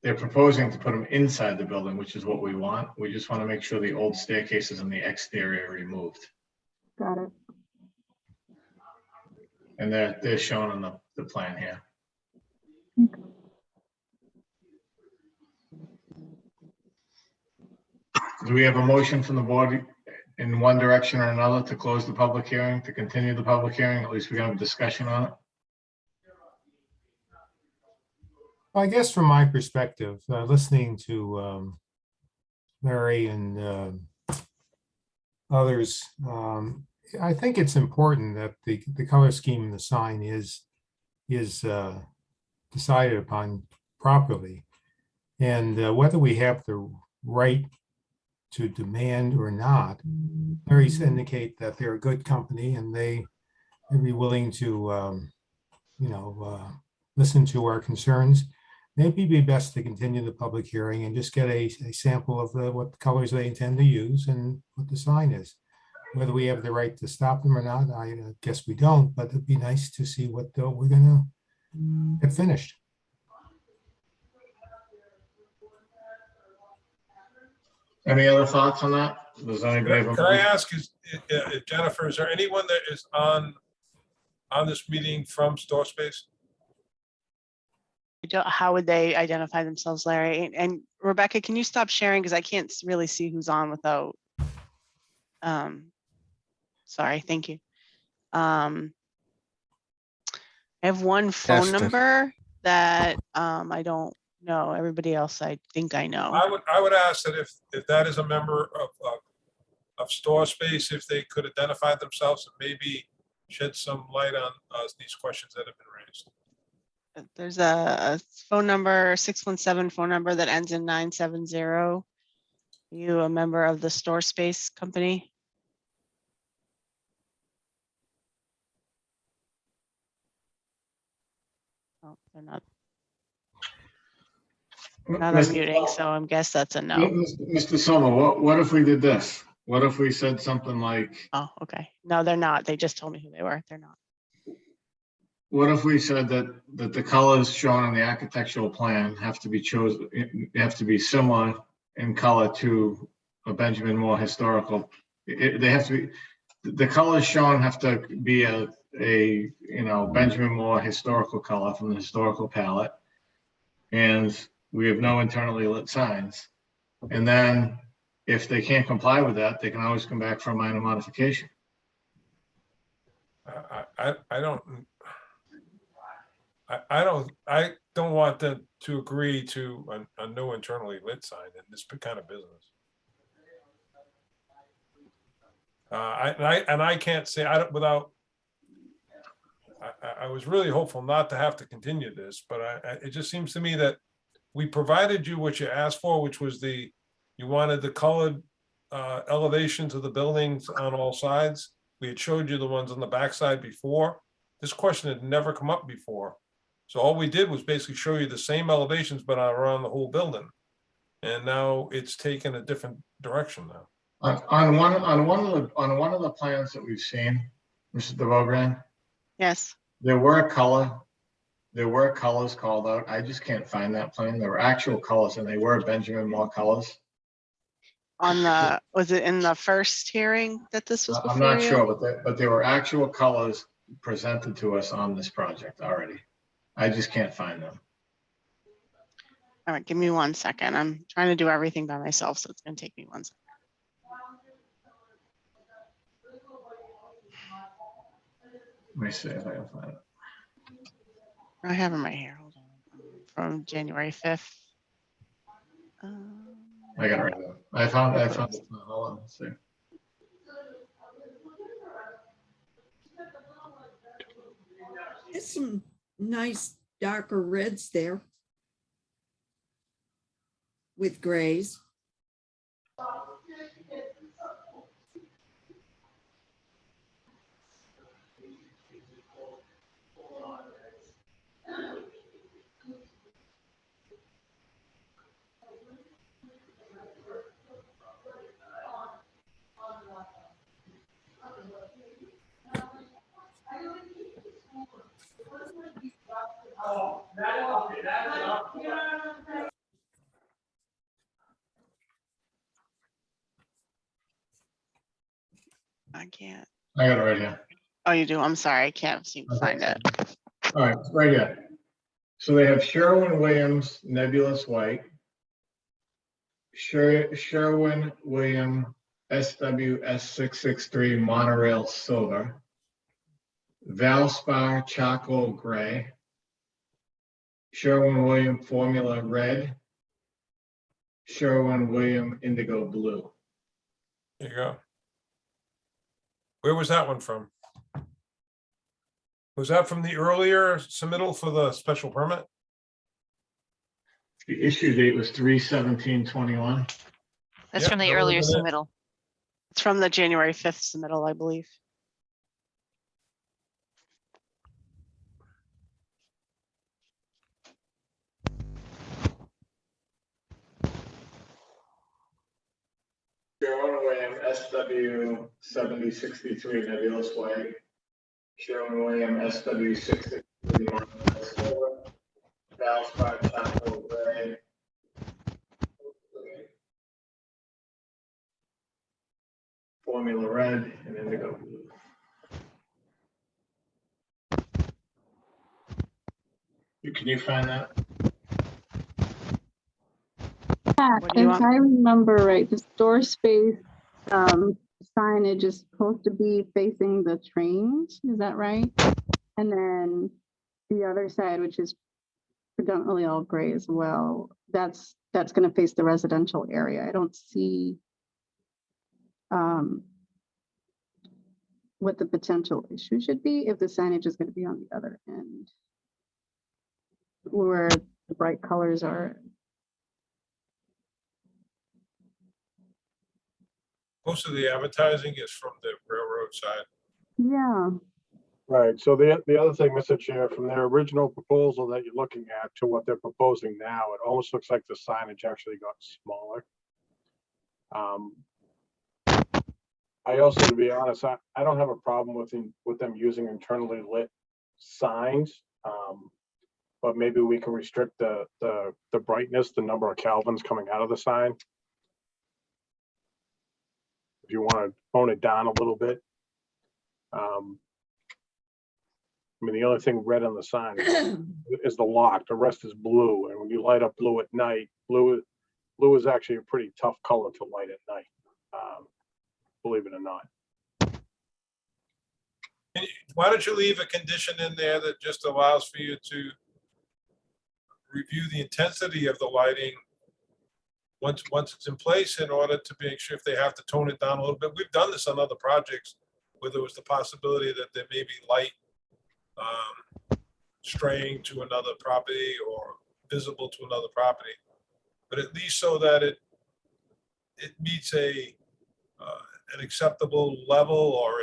They're proposing to put them inside the building, which is what we want. We just want to make sure the old staircases on the exterior are removed. Got it. And they're shown on the plan here. Do we have a motion from the board in one direction or another to close the public hearing, to continue the public hearing? At least we have a discussion on it. I guess from my perspective, listening to Larry and others, I think it's important that the color scheme in the sign is decided upon properly. And whether we have the right to demand or not, Larry's indicate that they're a good company and they'd be willing to, listen to our concerns. Maybe it'd be best to continue the public hearing and just get a sample of what colors they intend to use and what the sign is. Whether we have the right to stop them or not, I guess we don't, but it'd be nice to see what we're gonna get finished. Any other thoughts on that? Does anybody have a Can I ask, Jennifer, is there anyone that is on this meeting from Store Space? How would they identify themselves, Larry? And Rebecca, can you stop sharing? Because I can't really see who's on without. Sorry, thank you. I have one phone Esther. number that I don't know. Everybody else I think I know. I would ask that if that is a member of Store Space, if they could identify themselves and maybe shed some light on these questions that have been raised. There's a phone number, 617 phone number that ends in 970. Are you a member of the Store Space company? Oh, they're not unmuting, so I guess that's a no. Mr. Sommer, what if we did this? What if we said something like, Oh, okay. No, they're not. They just told me who they were. They're not. what if we said that the colors shown on the architectural plan have to be chosen, have to be similar in color to a Benjamin Moore historical? They have to be, the colors shown have to be a Benjamin Moore historical color from the historical palette. And we have no internally lit signs. And then if they can't comply with that, they can always come back for a minor modification. I don't want them to agree to a no internally lit sign in this kind of business. I can't say without. I was really hopeful not to have to continue this, but it just seems to me that we provided you what you asked for, which was you wanted the colored elevations of the buildings on all sides. We had showed you the ones on the backside before. This question had never come up before. So all we did was basically show you the same elevations, but around the whole building. And now it's taken a different direction now. On one of the plans that we've seen, Mr. DeVogran, Yes. there were colors called out. I just can't find that plan. There were actual colors and they were Benjamin Moore colors. Was it in the first hearing that this was before I'm not you? sure, but there were actual colors presented to us on this project already. I just can't find them. All right, give me 1 second. I'm trying to do everything by myself, so it's going to take me 1 second. Let me see if I can find it. I have them right here. Hold on. From January 5th. I got it right there. I found it. Hold on, let's see. There's some nice darker reds there with grays. you do. I'm sorry. I can't seem to find it. All right, right here. So they have Sherwin-Williams Nebulous White, Sherwin-Williams SWS 663 Monorail Silver, Valspar Charcoal Gray, Sherwin-Williams Formula Red, Sherwin-Williams Indigo Blue. There you go. Where was that one from? Was that from the earlier submittal for the special permit? The issue date was 3/17/21. That's Yep, from the that would've earlier been it. submittal. It's from the January 5th submittal, I believe. Sherwin-Williams SW 7063 Nebulous White, Sherwin-Williams SW 663 Monorail Silver, Valspar Charcoal Gray, Formula Red, and Indigo Blue. Can you find that? Yeah, What do you if want? I remember right, the store space signage is supposed to be facing the trains, is that right? And then the other side, which is predominantly all gray as well, that's going to face the residential area. I don't see what the potential issue should be if the signage is going to be on the other end, where the bright colors are. Most of the advertising is from the railroad side. Yeah. Right, so the other thing, Mr. Chair, from their original proposal that you're looking at to what they're proposing now, it almost looks like the signage actually got smaller. I also, to be honest, I don't have a problem with them using internally lit signs. But maybe we can restrict the brightness, the number of Kelvins coming out of the sign. If you want to tone it down a little bit. I mean, the only thing red on the sign is the lock. The rest is blue. And when you light up blue at night, blue is actually a pretty tough color to light at night. Believe it or not. Why don't you leave a condition in there that just allows for you to review the intensity of the lighting once it's in place, in order to make sure if they have to tone it down a little bit. We've done this on other projects where there was the possibility that there may be light straying to another property or visible to another property, but at least so that it meets an acceptable level, or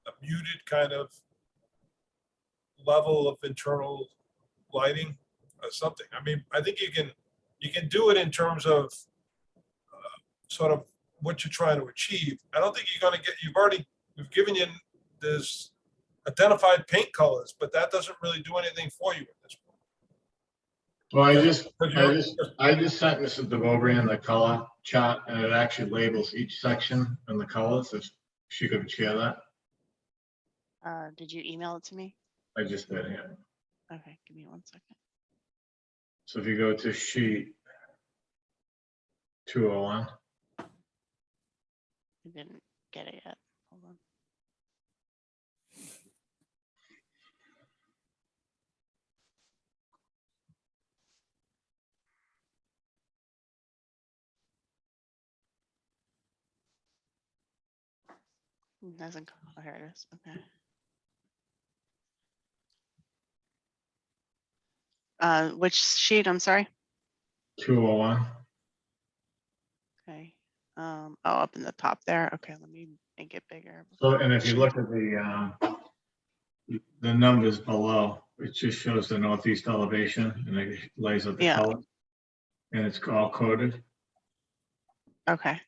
a muted kind of level of internal lighting or something. I mean, I think you can do it in terms of sort of what you're trying to achieve. I don't think you're going to get, we've given you this identified paint colors, but that doesn't really do anything for you at this point. Well, I just sent Mrs. DeVobrian the color chart, and it actually labels each section and the colors. If she could share that. Did you email it to me? I just did, yeah. Okay, give me 1 second. So if you go to sheet 201. I didn't get it yet. Hold on. It doesn't come. Oh, here it is. Okay. Which sheet? I'm sorry. 201. Okay. Oh, up in the top there. Okay, let me make it bigger. So, and if you look at the numbers below, it just shows the northeast elevation, and it lays out the color, and it's all coded. Okay.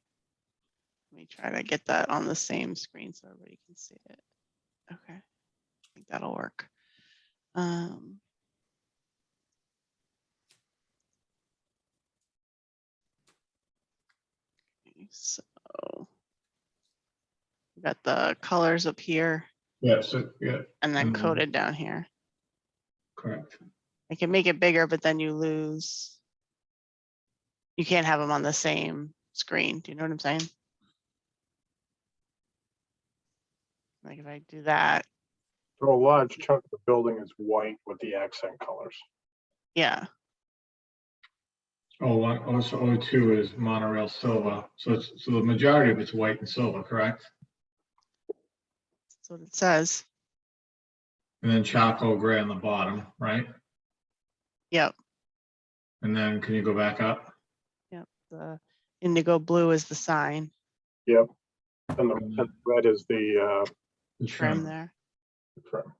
Let me try to get that on the same screen so everybody can see it. Okay. I think that'll work. So we got the colors up here. Yeah, so, yeah, and then Mhm. coated down here. correct. I can make it bigger, but then you lose. You can't have them on the same screen. Do you know what I'm saying? Like if I do that, So a large chunk of the building is white with the accent colors. yeah, Also O2 is monorail silver. So the majority of it's white and silver, correct? that's what it says. And then charcoal gray on the bottom, right? Yep, And then can you go back up? yep. The indigo blue is the sign Yep. And the red is the The trim there. trim.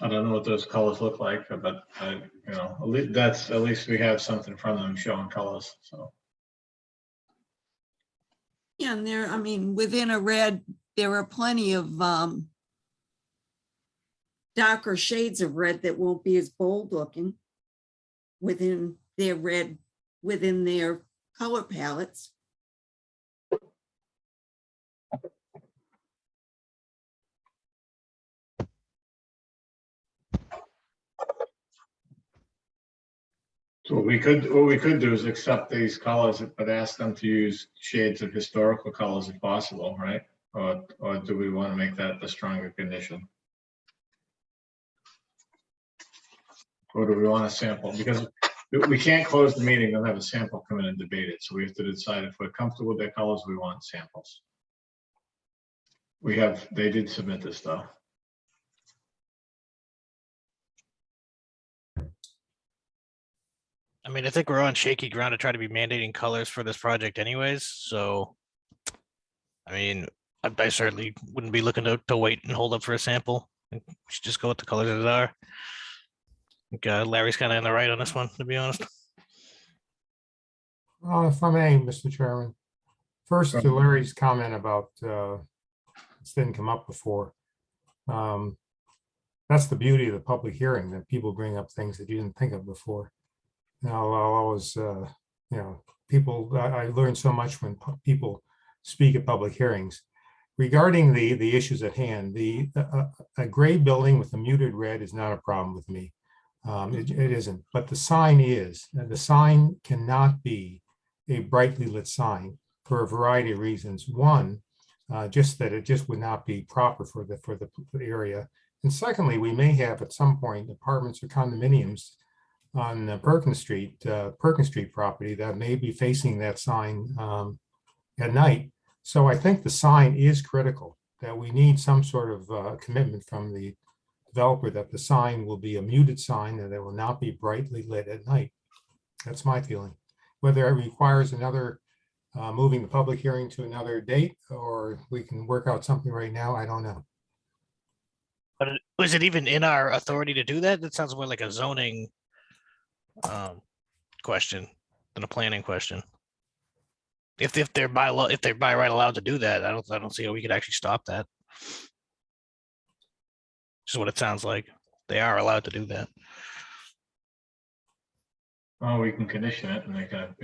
I don't know what those colors look like, but at least we have something from them showing colors, so. Yeah, and there, I mean, within a red, there are plenty of darker shades of red that won't be as bold looking within their red, within their color palettes. So what we could do is accept these colors, but ask them to use shades of historical colors if possible, right? Or do we want to make that the stronger condition? Or do we want to sample? Because we can't close the meeting and have a sample come in and debate it. So we have to decide if we're comfortable with their colors, we want samples. They did submit this though. I mean, I think we're on shaky ground to try to be mandating colors for this project anyways, so. I mean, I certainly wouldn't be looking to wait and hold up for a sample. We should just go with the colors that are. I think Larry's kind of in the right on this one, to be honest. If I may, Mr. Chairman, first to Larry's comment about this didn't come up before. That's the beauty of the public hearing, that people bring up things that you didn't think of before. Now, I'll always, I learn so much when people speak at public hearings. Regarding the issues at hand, a gray building with a muted red is not a problem with me. It isn't, but the sign is. The sign cannot be a brightly lit sign for a variety of reasons. One, just that it just would not be proper for the area. And secondly, we may have at some point apartments or condominiums on Perkins Street property that may be facing that sign at night. So I think the sign is critical, that we need some sort of commitment from the developer that the sign will be a muted sign and it will not be brightly lit at night. That's my feeling. Whether it requires another moving the public hearing to another date, or we can work out something right now, I don't know. But was it even in our authority to do that? That sounds more like a zoning question than a planning question. If they're by law, if they're by right allowed to do that, I don't see how we could actually stop that. Just what it sounds like. They are allowed to do that. Oh, we can condition it and they can,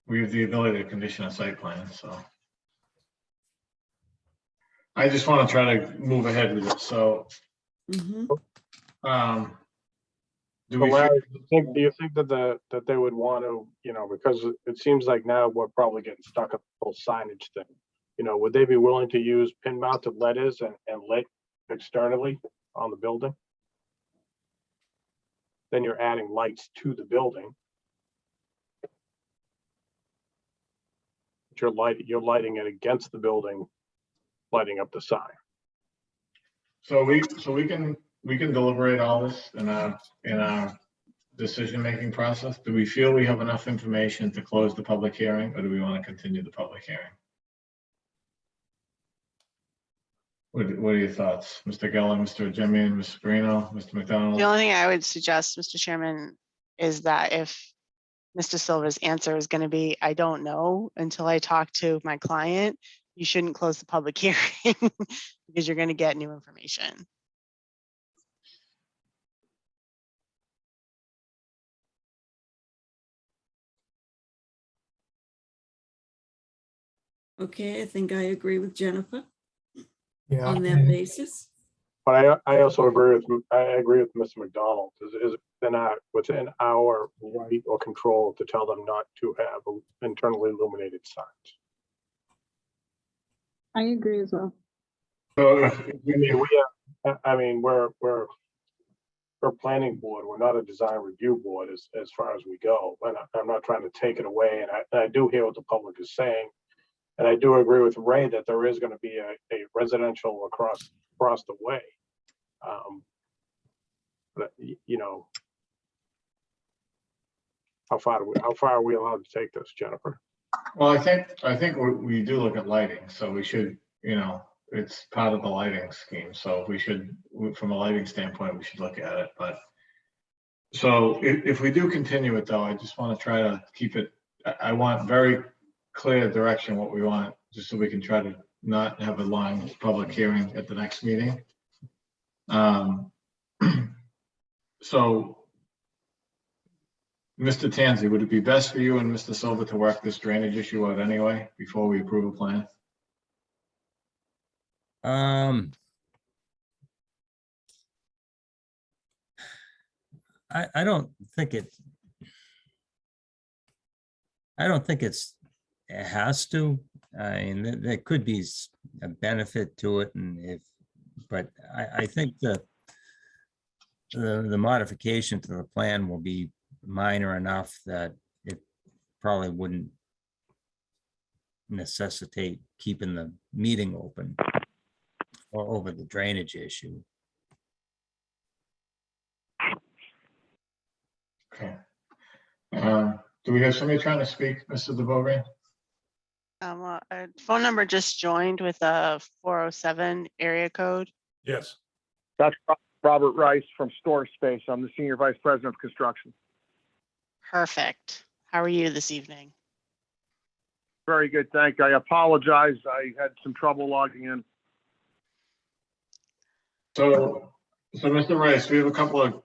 we have the ability to condition a site plan, so. I just want to try to move ahead with it, so. Mhm. Do So we, Larry, do you think that they would want to, because it seems like now we're probably getting stuck at the whole signage thing. Would they be willing to use pin mounted letters and lit externally on the building? Then you're adding lights to the building. But you're lighting it against the building, lighting up the sign. so we can deliberate all this in our decision-making process. Do we feel we have enough information to close the public hearing, or do we want to continue the public hearing? What are your thoughts, Mr. Geller, Mr. Jimmy, Ms. Brino, Mr. The McDonald? only thing I would suggest, Mr. Chairman, is that if Mr. Silva's answer is going to be, I don't know until I talk to my client, you shouldn't close the public hearing because you're going to get new information. Okay, I think I agree with Jennifer Yeah, on that basis. But I also agree with, Mr. McDonald. Is within our right or control to tell them not to have internally illuminated signs. I agree as well. So, we're a planning board. We're not a design review board as far as we go. And I'm not trying to take it away. And I do hear what the public is saying. And I do agree with Ray that there is going to be a residential across the way. But you know, how far are we allowed to take this, Jennifer? Well, I think we do look at lighting, so we should, you know, it's part of the lighting scheme. So we should, from a lighting standpoint, we should look at it. But so if we do continue it though, I just want to try to keep it, I want very clear direction what we want, just so we can try to not have a long public hearing at the next meeting. So, Mr. Tansey, would it be best for you and Mr. Silva to work this drainage issue out anyway before we approve a plan? I don't think it has to. I mean, there could be a benefit to it, but I think the modification to the plan will be minor enough that it probably wouldn't necessitate keeping the meeting open or over the drainage issue. Okay. Do we have somebody trying to speak, Mr. DeVoe? A phone number just joined with a 407 area code. Yes. That's Robert Rice from Store Space. I'm the Senior Vice President of Construction. Perfect. How are you this evening? Very good, thank you. I apologize. I had some trouble logging in. So Mr. Rice, we have a couple of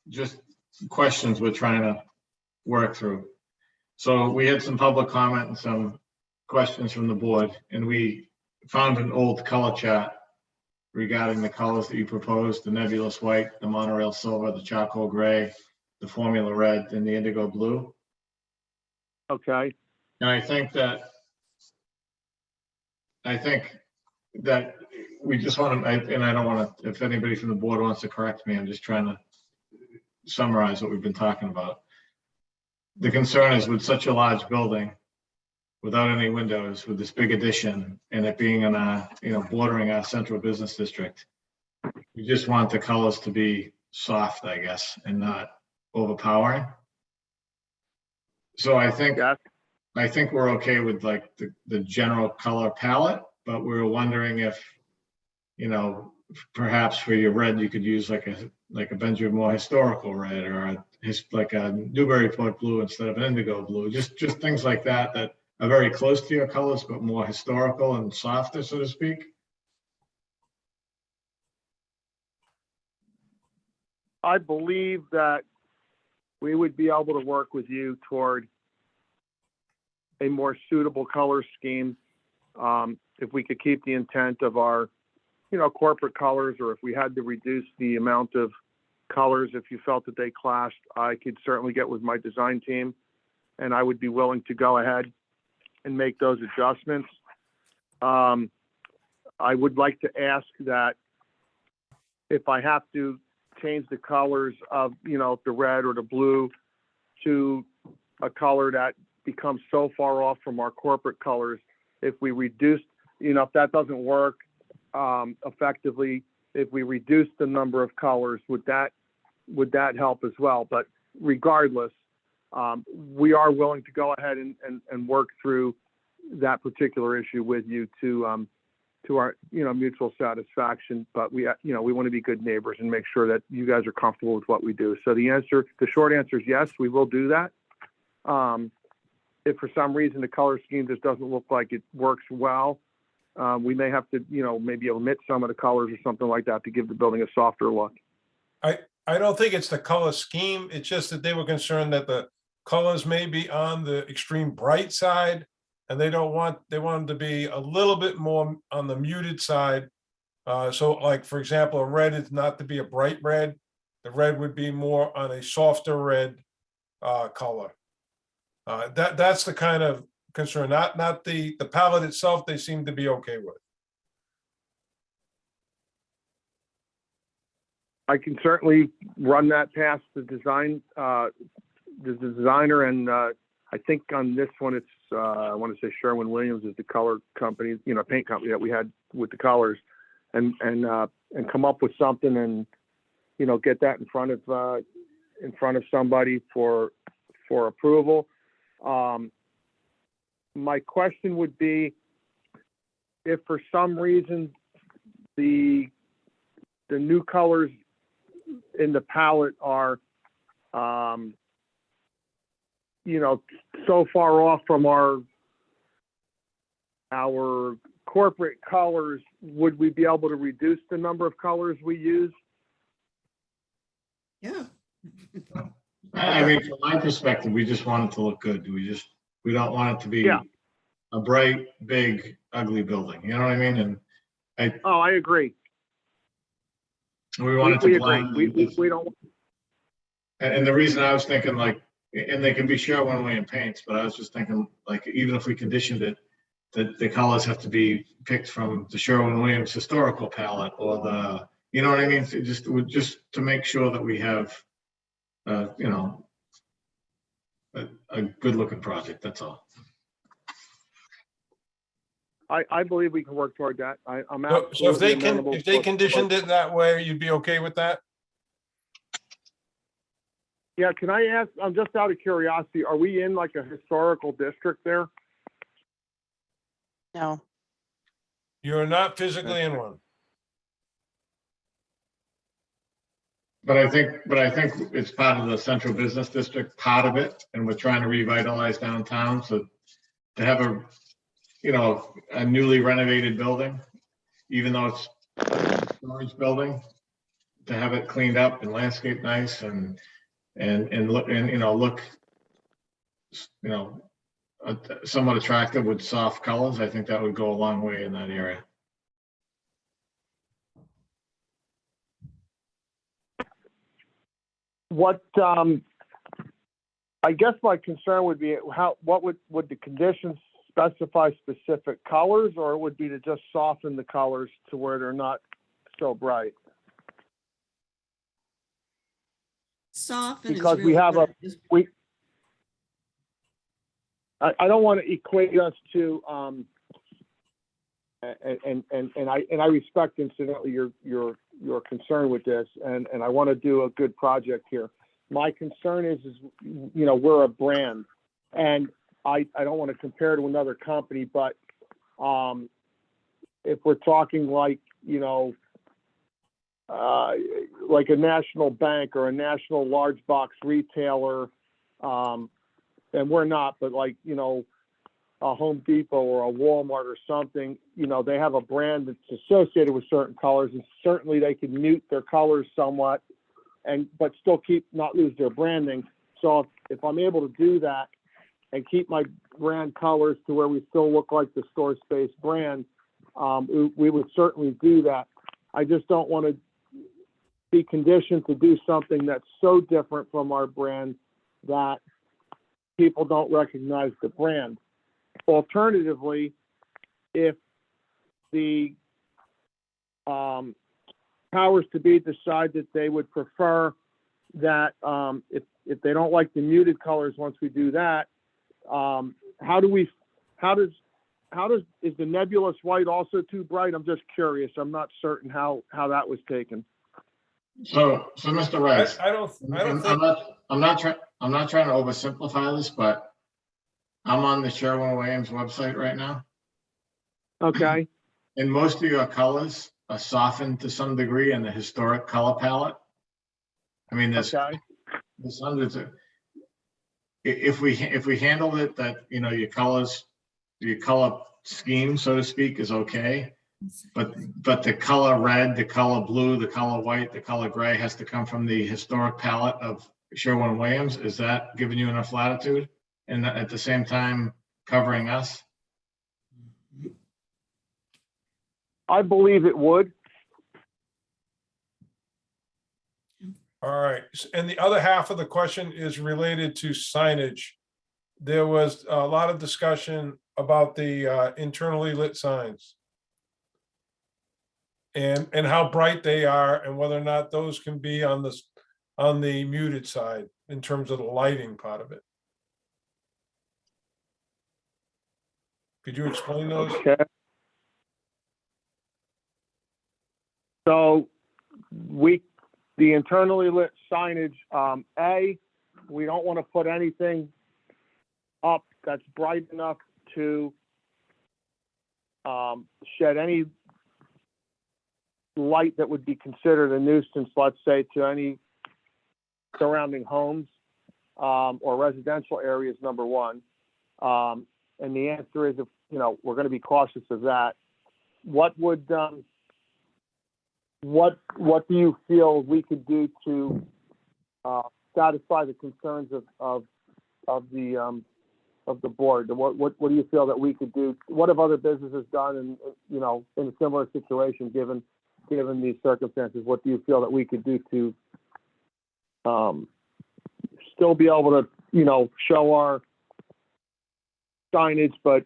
just questions we're trying to work through. So we had some public comment and some questions from the board, and we found an old color chart regarding the colors that you proposed: the nebulous white, the monorail silver, the charcoal gray, the formula red, and the indigo blue. Okay. And I think that we just want to, and I don't want to, if anybody from the board wants to correct me, I'm just trying to summarize what we've been talking about. The concern is with such a large building, without any windows, with this big addition, and it being on a, bordering our central business district, we just want the colors to be soft, I guess, and not overpowering. So I think we're okay with like the general color palette, but we were wondering if, perhaps for your red, you could use like a Benjamin Moore historical red, or like a Newburyport blue instead of an indigo blue, just things like that are very close to your colors, but more historical and softer, so to speak. I believe that we would be able to work with you toward a more suitable color scheme. If we could keep the intent of our, corporate colors, or if we had to reduce the amount of colors, if you felt that they clashed, I could certainly get with my design team, and I would be willing to go ahead and make those adjustments. I would like to ask that if I have to change the colors of, the red or the blue to a color that becomes so far off from our corporate colors, if we reduce, if that doesn't work effectively, if we reduce the number of colors, would that help as well? But regardless, we are willing to go ahead and work through that particular issue with you to our, mutual satisfaction. But we want to be good neighbors and make sure that you guys are comfortable with what we do. So the short answer is yes, we will do that. If for some reason the color scheme just doesn't look like it works well, we may have to, maybe omit some of the colors or something like that to give the building a softer look. I don't think it's the color scheme. It's just that they were concerned that the colors may be on the extreme bright side. And they want them to be a little bit more on the muted side. So like, for example, a red is not to be a bright red. The red would be more on a softer red color. That's the kind of concern, not the palette itself, they seem to be okay with. I can certainly run that past the designer, and I think on this one, it's I want to say Sherwin-Williams is the color company, paint company that we had with the colors, and come up with something and get that in front of somebody for approval. My question would be, if for some reason the new colors in the palette are so far off from our corporate colors, would we be able to reduce the number of colors we use? Yeah. I mean, from my perspective, we just want it to look good. We don't want it to be Yeah. a bright, big, ugly building. You know what I mean? And I agree. we want it to We blend. agree. We don't. And the reason I was thinking and they can be Sherwin-Williams paints, but I was just thinking even if we conditioned it, that the colors have to be picked from the Sherwin-Williams historical palette or you know what I mean? Just to make sure that we have, a good looking project, that's all. I believe we can work toward that. I'm So if they amenable if they to- conditioned it that way, you'd be okay with that? Yeah, can I ask, I'm just out of curiosity, are we in like a historical district there? No, You're not physically in one. But I think it's part of the central business district, part of it, and we're trying to revitalize downtown. So to have a newly renovated building, even though it's a storage building, to have it cleaned up and landscaped nice and look somewhat attractive with soft colors, I think that would go a long way in that area. What, I guess my concern would be what would the conditions specify specific colors, or it would be to just soften the colors to where they're not so bright? Soften is Because we really have what it is. I don't want to equate us to, and I respect incidentally your concern with this, and I want to do a good project here. My concern is we're a brand, and I don't want to compare to another company, but if we're talking like a national bank or a national large box retailer, and we're not, but like, a Home Depot or a Walmart or something, they have a brand that's associated with certain colors, and certainly they can mute their colors somewhat but still not lose their branding. So if I'm able to do that and keep my brand colors to where we still look like the Store Space brand, we would certainly do that. I just don't want to be conditioned to do something that's so different from our brand that people don't recognize the brand. Alternatively, if the powers to be decide that they would prefer that if they don't like the muted colors once we do that, is the nebulous white also too bright? I'm just curious. I'm not certain how that was taken. So Mr. Rice, I don't think. I'm not trying to oversimplify this, but I'm on the Sherwin-Williams website right now. Okay. And most of your colors are softened to some degree in the historic color palette. I mean, there's hundreds of. If we handled it that your color scheme, so to speak, is okay. But the color red, the color blue, the color white, the color gray has to come from the historic palette of Sherwin-Williams. Is that giving you enough latitude? And at the same time covering us? I believe it would. All right, and the other half of the question is related to signage. There was a lot of discussion about the internally lit signs. And how bright they are and whether or not those can be on the muted side in terms of the lighting part of it. Could you explain those? Okay. So the internally lit signage, we don't want to put anything up that's bright enough to shed any light that would be considered a nuisance, let's say, to any surrounding homes or residential areas, number one. And the answer is, if we're going to be cautious of that. What do you feel we could do to satisfy the concerns of the board? What do you feel that we could do? What have other businesses done in a similar situation, given these circumstances? What do you feel that we could do to still be able to show our signage, but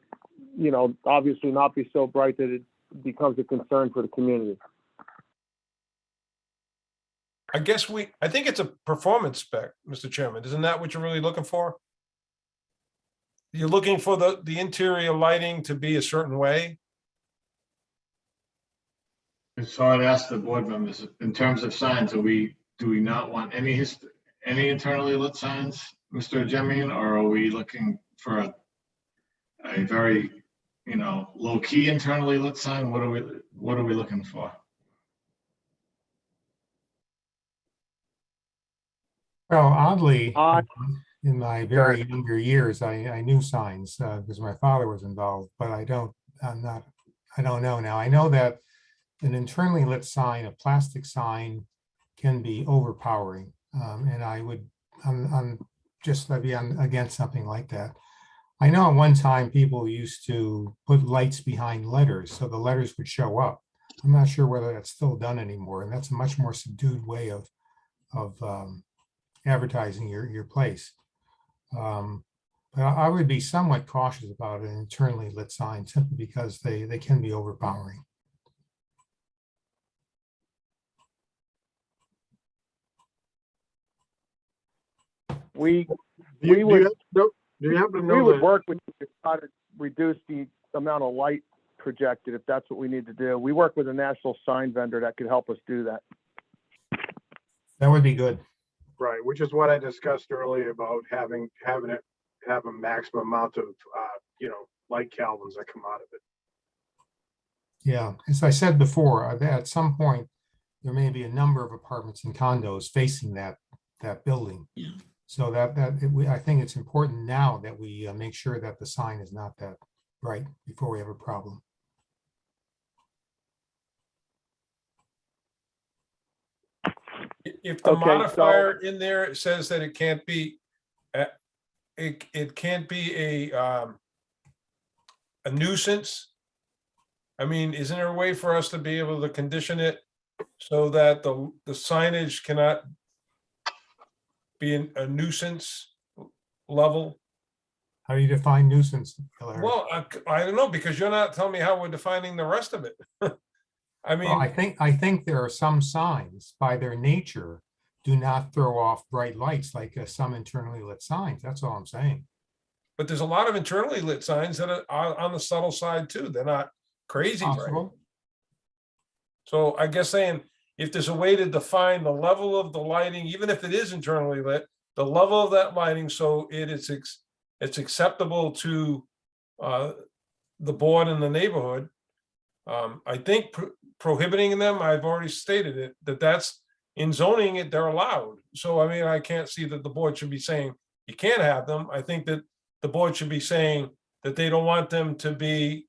obviously not be so bright that it becomes a concern for the community? I think it's a performance spec, Mr. Chairman. Isn't that what you're really looking for? You're looking for the interior lighting to be a certain way? So I'd ask the board members, in terms of signs, do we not want any internally lit signs, Mr. Jemian, or are we looking for a very, low key internally lit sign? What are we looking for? Well, oddly, in my very younger years, I knew signs because my father was involved, but I don't know now. I know that an internally lit sign, a plastic sign, can be overpowering. And I'm I'd be against something like that. I know at one time people used to put lights behind letters so the letters would show up. I'm not sure whether that's still done anymore. And that's a much more subdued way of advertising your place. But I would be somewhat cautious about an internally lit sign simply because they can be overpowering. We Do you would happen to know that? work with you to try to reduce the amount of light projected, if that's what we need to do. We work with a national sign vendor that could help us do that. That would be good. Right, which is what I discussed earlier about having a maximum amount of light kelvins that come out of it. Yeah, as I said before, at some point, there may be a number of apartments and condos facing that building. Yeah. So I think it's important now that we make sure that the sign is not that bright before we have a problem. If the Okay, modifier in there says that it can't be, it can't be a nuisance. I mean, isn't there a way for us to be able to condition it so that the signage cannot be a nuisance level? How do you define nuisance, Larry? Well, I don't know, because you're not telling me how we're defining the rest of it. I mean, Well, I think there are some signs by their nature do not throw off bright lights like some internally lit signs. That's all I'm saying. but there's a lot of internally lit signs that are on the subtle side too. They're not crazy bright. Possible. So I guess saying, if there's a way to define the level of the lighting, even if it is internally lit, the level of that lighting, so it's acceptable to the board and the neighborhood. I think prohibiting them, I've already stated it, that's in zoning it, they're allowed. So I mean, I can't see that the board should be saying you can't have them. I think that the board should be saying that they don't want them to be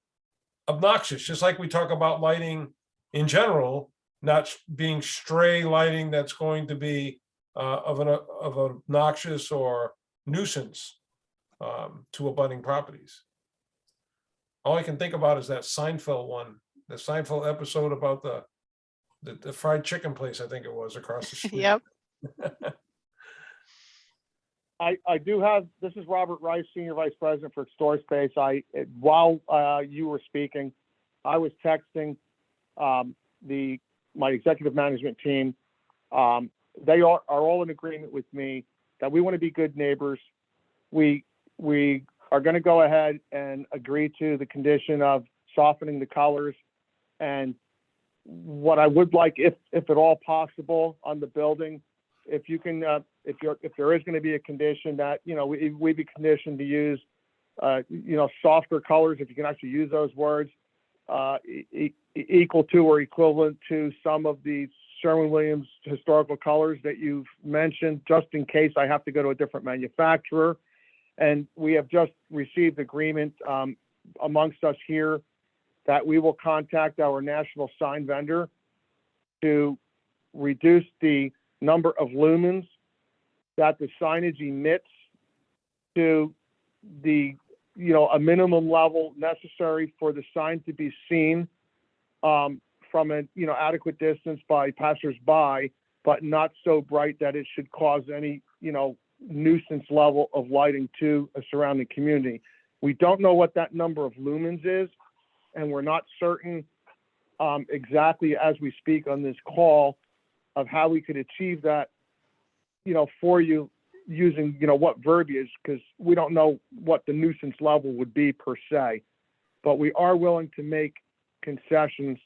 obnoxious, just like we talk about lighting in general, not being stray lighting that's going to be of obnoxious or nuisance to abutting properties. All I can think about is that Seinfeld one, the Seinfeld episode about the fried chicken place, I think it was, across the street. Yep. I do have, this is Robert Rice, Senior Vice President for Store Space. While you were speaking, I was texting my executive management team. They are all in agreement with me that we want to be good neighbors. We are going to go ahead and agree to the condition of softening the colors. And what I would like, if at all possible, on the building, if you can, if there is going to be a condition that, you know, we be conditioned to use, you know, softer colors, if you can actually use those words, equal to or equivalent to some of the Sherwin-Williams historical colors that you've mentioned, just in case I have to go to a different manufacturer. And we have just received agreement amongst us here that we will contact our national sign vendor to reduce the number of lumens that the signage emits to the, you know, a minimum level necessary for the sign to be seen from a, you know, adequate distance by passersby, but not so bright that it should cause any, you know, nuisance level of lighting to a surrounding community. We don't know what that number of lumens is, and we're not certain exactly as we speak on this call of how we could achieve that, you know, for you using, you know, what verbiage, because we don't know what the nuisance level would be per se. But we are willing to make concessions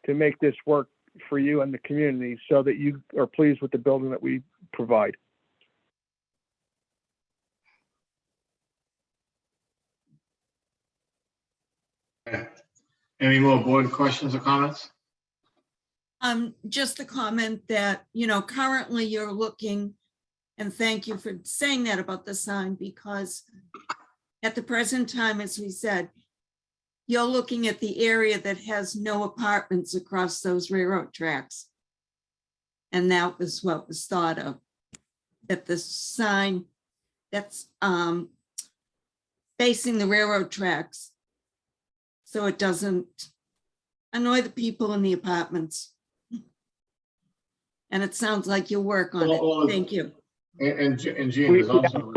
to make this work for you and the community so that you are pleased with the building that we provide. Okay. Any more board questions or comments? Just a comment that, you know, currently you're looking, and thank you for saying that about the sign, because at the present time, as we said, you're looking at the area that has no apartments across those railroad tracks. And that was what was thought of, that the sign that's facing the railroad tracks, so it doesn't annoy the people in the apartments. And it sounds like you'll work on it. Thank you. And Gene, there's also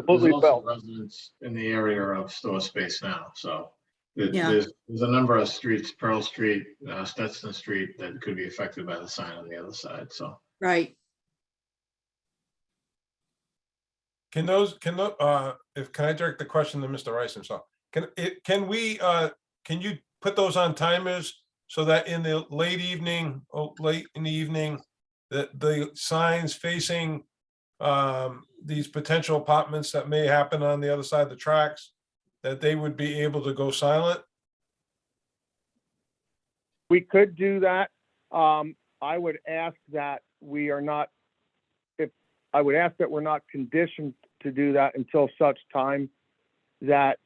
residents in the area of store space now, so there's a number of streets, Pearl Street, Stetson Street, that could be affected by the sign on the other side, so. Right. Can I direct the question to Mr. Rice himself? Can you put those on timers so that in the late in the evening, that the signs facing these potential apartments that may happen on the other side of the tracks, that they would be able to go silent? We could do that. I would ask that we're not conditioned to do that until such time that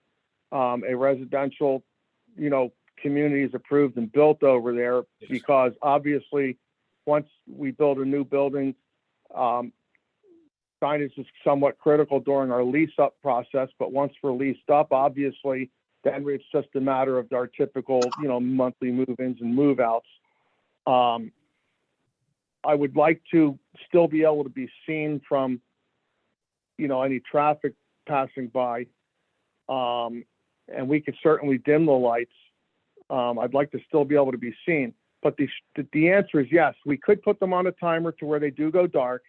a residential, you know, community is approved and built over there. Yes. Because obviously, once we build a new building, signage is somewhat critical during our lease up process. But once we're leased up, obviously, then it's just a matter of our typical, you know, monthly move-ins and move-outs. I would like to still be able to be seen from, you know, any traffic passing by, and we could certainly dim the lights. I'd like to still be able to be seen, but the answer is yes. We could put them on a timer to where they do go dark.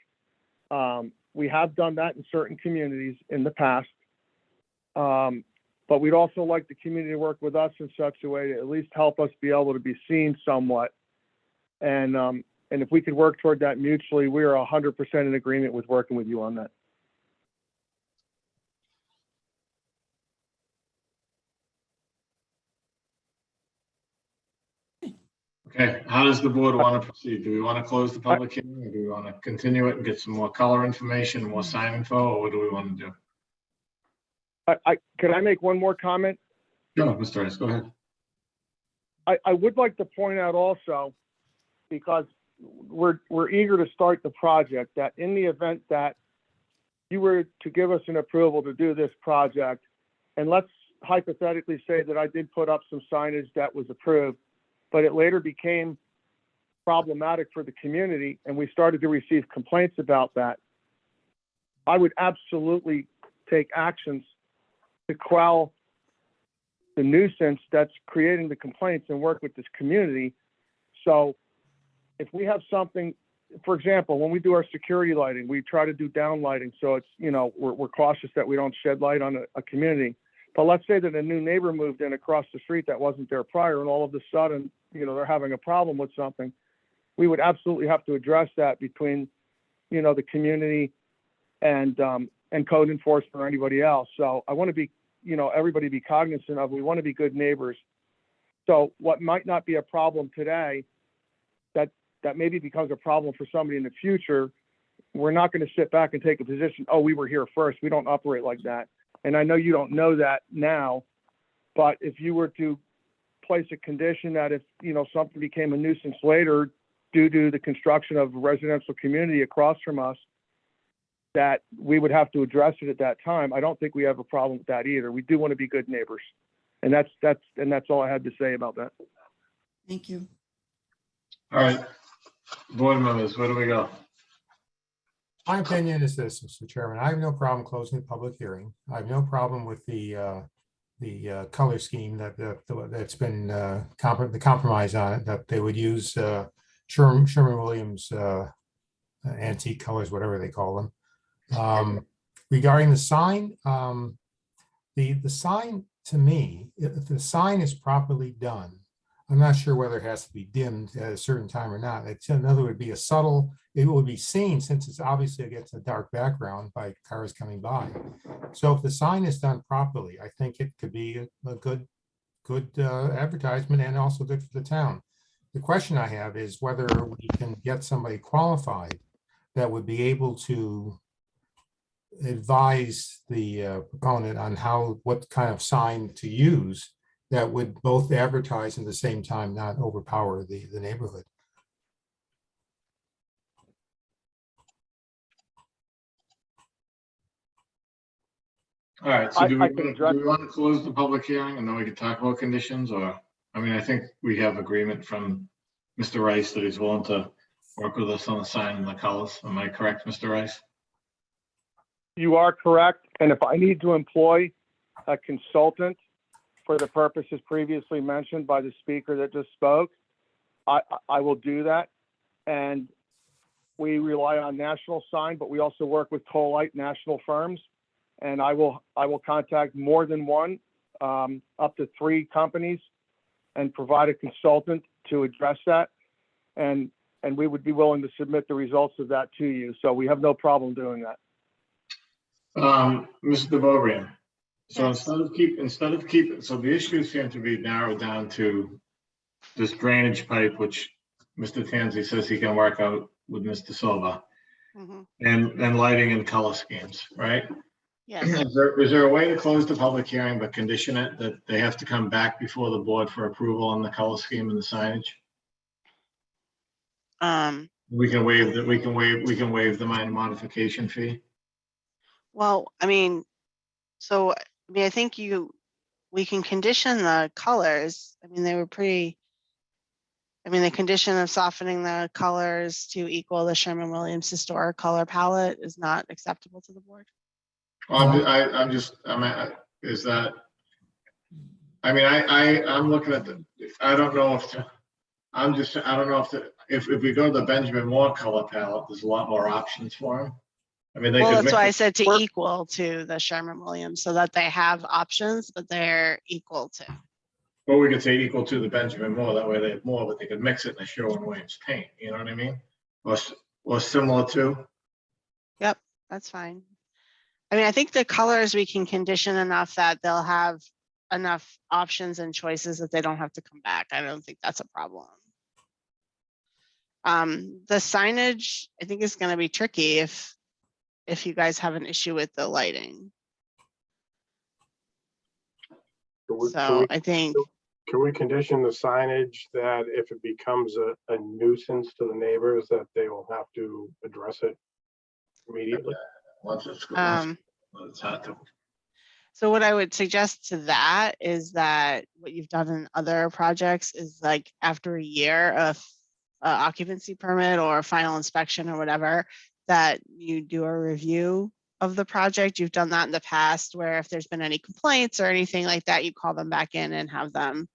We have done that in certain communities in the past, but we'd also like the community to work with us in such a way to at least help us be able to be seen somewhat. And if we could work toward that mutually, we are 100% in agreement with working with you on that. Okay, how does the board want to proceed? Do we want to close the public hearing, or do we want to continue it and get some more color information, more sign info, or what do we want to do? Can I make one more comment? No, Mr. Rice, go ahead. I would like to point out also, because we're eager to start the project, that in the event that you were to give us an approval to do this project, and let's hypothetically say that I did put up some signage that was approved, but it later became problematic for the community and we started to receive complaints about that, I would absolutely take actions to quell the nuisance that's creating the complaints and work with this community. So if we have something, for example, when we do our security lighting, we try to do down lighting. So it's, you know, we're cautious that we don't shed light on a community. But let's say that a new neighbor moved in across the street that wasn't there prior, and all of a sudden, you know, they're having a problem with something. We would absolutely have to address that between, you know, the community and code enforcement or anybody else. So I want to be, you know, everybody be cognizant of, we want to be good neighbors. So what might not be a problem today, that maybe becomes a problem for somebody in the future, we're not going to sit back and take a position, oh, we were here first. We don't operate like that. And I know you don't know that now, but if you were to place a condition that if, you know, something became a nuisance later due to the construction of a residential community across from us, that we would have to address it at that time. I don't think we have a problem with that either. We do want to be good neighbors. And that's all I had to say about that. Thank you. All right, board members, where do we go? My opinion is this, Mr. Chairman. I have no problem closing the public hearing. I have no problem with the color scheme that's been the compromise on it, that they would use Sherwin-Williams antique colors, whatever they call them. Regarding the sign, the sign, to me, if the sign is properly done, I'm not sure whether it has to be dimmed at a certain time or not. It's another would be a subtle, it would be seen since it's obviously against a dark background by cars coming by. So if the sign is done properly, I think it could be a good advertisement and also good for the town. The question I have is whether we can get somebody qualified that would be able to advise the proponent on what kind of sign to use that would both advertise at the same time, not overpower the neighborhood. All right, so do I can address- we want to close the public hearing and then we can talk about conditions, or, I mean, I think we have agreement from Mr. Rice that he's willing to work with us on the sign and the colors. Am I correct, Mr. Rice? You are correct. And if I need to employ a consultant for the purposes previously mentioned by the speaker that just spoke, I will do that. And we rely on National Sign, but we also work with Tolite national firms. And I will contact more than one, up to 3 companies, and provide a consultant to address that. And we would be willing to submit the results of that to you. So we have no problem doing that. Mr. DeBovian, so Yes. instead of keeping, so the issues seem to be narrowed down to this drainage pipe, which Mr. Tanzi says he can work out with Mr. Silva, Mhm. and lighting and color schemes, right? Yes. Is there a way to close the public hearing but condition it that they have to come back before the board for approval on the color scheme and the signage? We can waive the minor modification fee. Well, I mean, I think we can condition the colors. I mean, they were pretty, the condition of softening the colors to equal the Sherwin-Williams historic color palette is not acceptable to the board. Is that, I mean, I'm looking at I don't know if we go to the Benjamin Moore color palette, there's a lot more options for them. I mean, Well, that's why I said to equal to the Sherwin-Williams, so that they have options, but they're equal to. Well, we could say equal to the Benjamin Moore, that way they have more, but they could mix it in the Sherwin-Williams paint, you know what I mean? Or similar to. Yep, that's fine. I mean, I think the colors we can condition enough that they'll have enough options and choices that they don't have to come back. I don't think that's a problem. The signage, I think, is going to be tricky if you guys have an issue with the lighting. So I think can we condition the signage that if it becomes a nuisance to the neighbors, that they will have to address it immediately? Once it's, Um, it's hard to. So what I would suggest to that is that what you've done in other projects is like after a year of occupancy permit or final inspection or whatever, that you do a review of the project. You've done that in the past where if there's been any complaints or anything like that, you call them back in and have them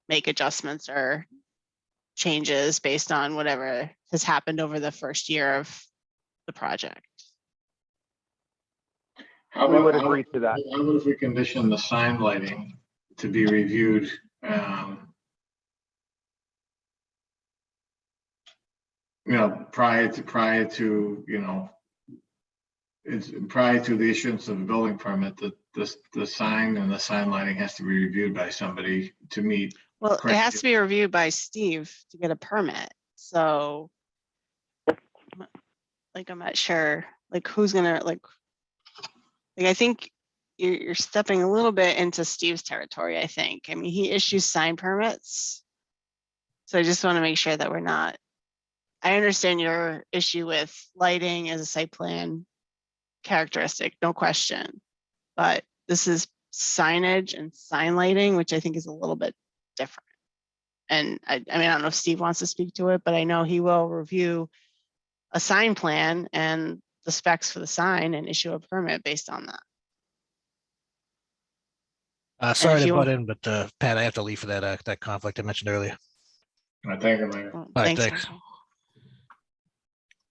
make adjustments or changes based on whatever has happened over the first year of the project. How We would about, agree to that. how about if we condition the sign lighting to be reviewed? You know, prior to, you know, it's prior to the issuance of a building permit, that the sign and the sign lighting has to be reviewed by somebody to meet. Well, it criteria. has to be reviewed by Steve to get a permit. So like, I'm not sure, like who's gonna like I think you're stepping a little bit into Steve's territory, I think. I mean, he issues sign permits. So I just want to make sure that we're not, I understand your issue with lighting as a site plan characteristic, no question. But this is signage and sign lighting, which I think is a little bit different. And I mean, I don't know if Steve wants to speak to it, but I know he will review a sign plan and the specs for the sign and issue a permit based on that. Sorry if to you butt want- in, but Pat, I have to leave for that conflict I mentioned earlier. I think I'm like, Well, All right, thanks, thanks. Michael.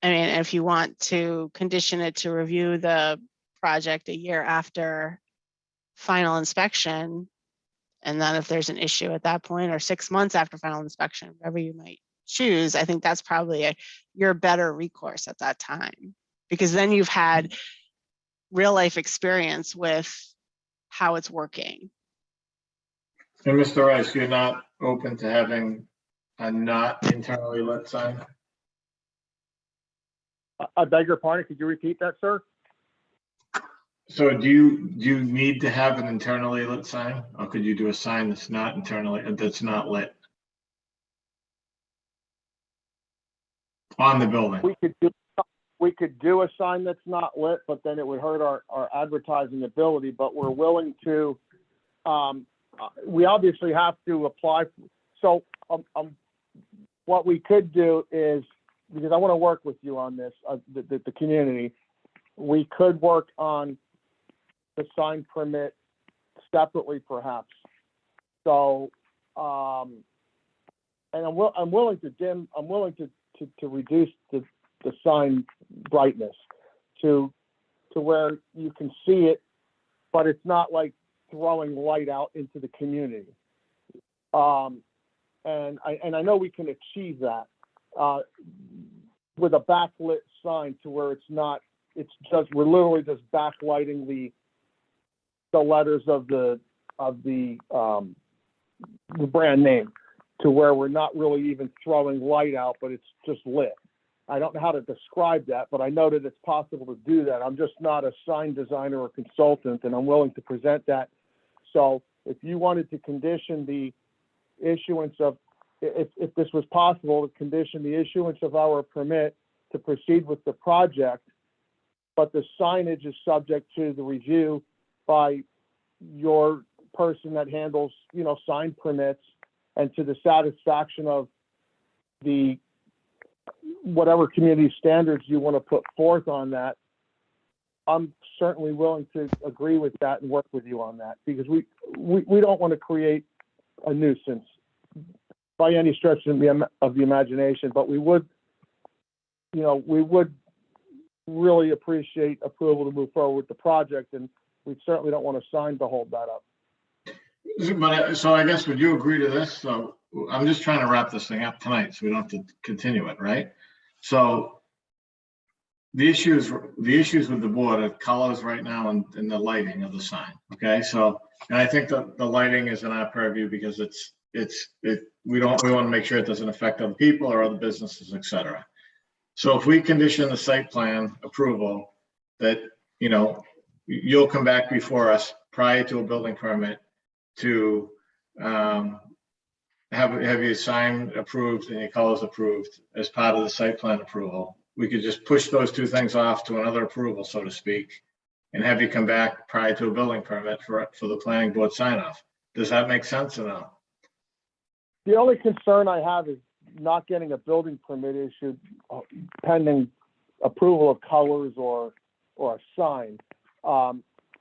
I mean, if you want to condition it to review the project a year after final inspection, and then if there's an issue at that point, or 6 months after final inspection, whatever you might choose, I think that's probably your better recourse at that time, because then you've had real life experience with how it's working. and Mr. Rice, you're not open to having a not internally lit sign? I beg your pardon, could you repeat that, sir? So do you need to have an internally lit sign, or could you do a sign that's not internally, that's not lit on the building? We could do a sign that's not lit, but then it would hurt our advertising ability, but we're willing to, we obviously have to apply. So what we could do is, because I want to work with you on this, the community, we could work on the sign permit separately perhaps. So, and I'm willing to reduce the sign brightness to where you can see it, but it's not like throwing light out into the community. And I know we can achieve that with a backlit sign to where it's not, it's just, we're literally just backlighting the letters of the brand name to where we're not really even throwing light out, but it's just lit. I don't know how to describe that, but I know that it's possible to do that. I'm just not a sign designer or consultant, and I'm willing to present that. So if you wanted to condition the issuance of, if this was possible, to condition the issuance of our permit to proceed with the project, but the signage is subject to the review by your person that handles, sign permits, and to the satisfaction of the whatever community standards you want to put forth on that, I'm certainly willing to agree with that and work with you on that, because we don't want to create a nuisance by any stretch of the imagination, but we would really appreciate approval to move forward with the project, and we certainly don't want a sign to hold that up. But so I guess, would you agree to this? So I'm just trying to wrap this thing up tonight, so we don't have to continue it, right? So the issues with the board are colors right now and the lighting of the sign. Okay, so, and I think that the lighting is in our purview because we want to make sure it doesn't affect other people or other businesses, et cetera. So if we condition the site plan approval that, you'll come back before us prior to a building permit to have your sign approved and your colors approved as part of the site plan approval. We could just push those two things off to another approval, so to speak, and have you come back prior to a building permit for the planning board sign off. Does that make sense or no? The only concern I have is not getting a building permit issued pending approval of colors or a sign.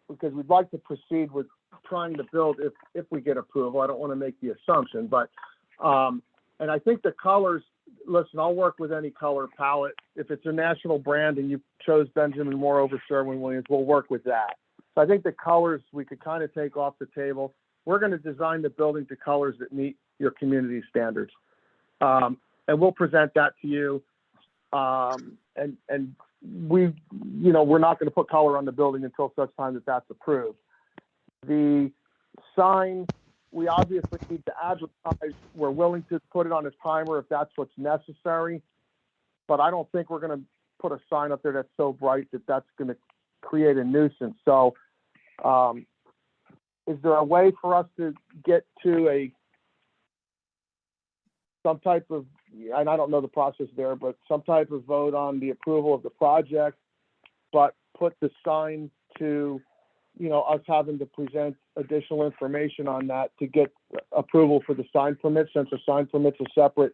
Because we'd like to proceed with trying to build if we get approval. I don't want to make the assumption, but, and I think the colors, listen, I'll work with any color palette. If it's a national brand and you chose Benjamin Moore over Sherwin-Williams, we'll work with that. So I think the colors we could kind of take off the table. We're going to design the building to colors that meet your community standards. And we'll present that to you. And we, we're not going to put color on the building until such time that that's approved. The sign, we obviously need to advertise. We're willing to put it on as primer if that's what's necessary. But I don't think we're going to put a sign up there that's so bright that that's going to create a nuisance. So is there a way for us to get to some type of, and I don't know the process there, but some type of vote on the approval of the project, but put the sign to, us having to present additional information on that to get approval for the sign permit, since a sign permit's a separate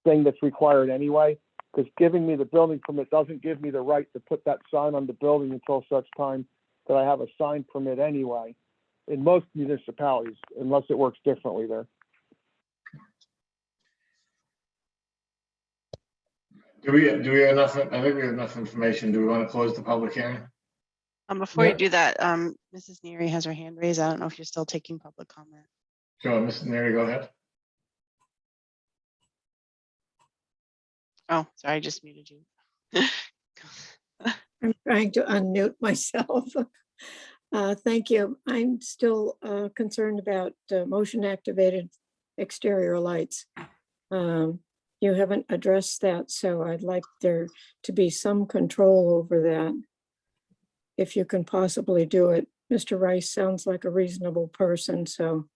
thing that's required anyway? Because giving me the building permit doesn't give me the right to put that sign on the building until such time that I have a sign permit anyway, in most municipalities, unless it works differently there. Do we have enough? I think we have enough information. Do we want to close the public hearing? Before you do that, Mrs. Neary has her hand raised. I don't know if you're still taking public comment. Sure, Mrs. Neary, go ahead. Oh, sorry, I just muted you. I'm trying to unmute myself. Thank you. I'm still concerned about motion activated exterior lights. You haven't addressed that, so I'd like there to be some control over that. If you can possibly do it. Mr. Rice sounds like a reasonable person, so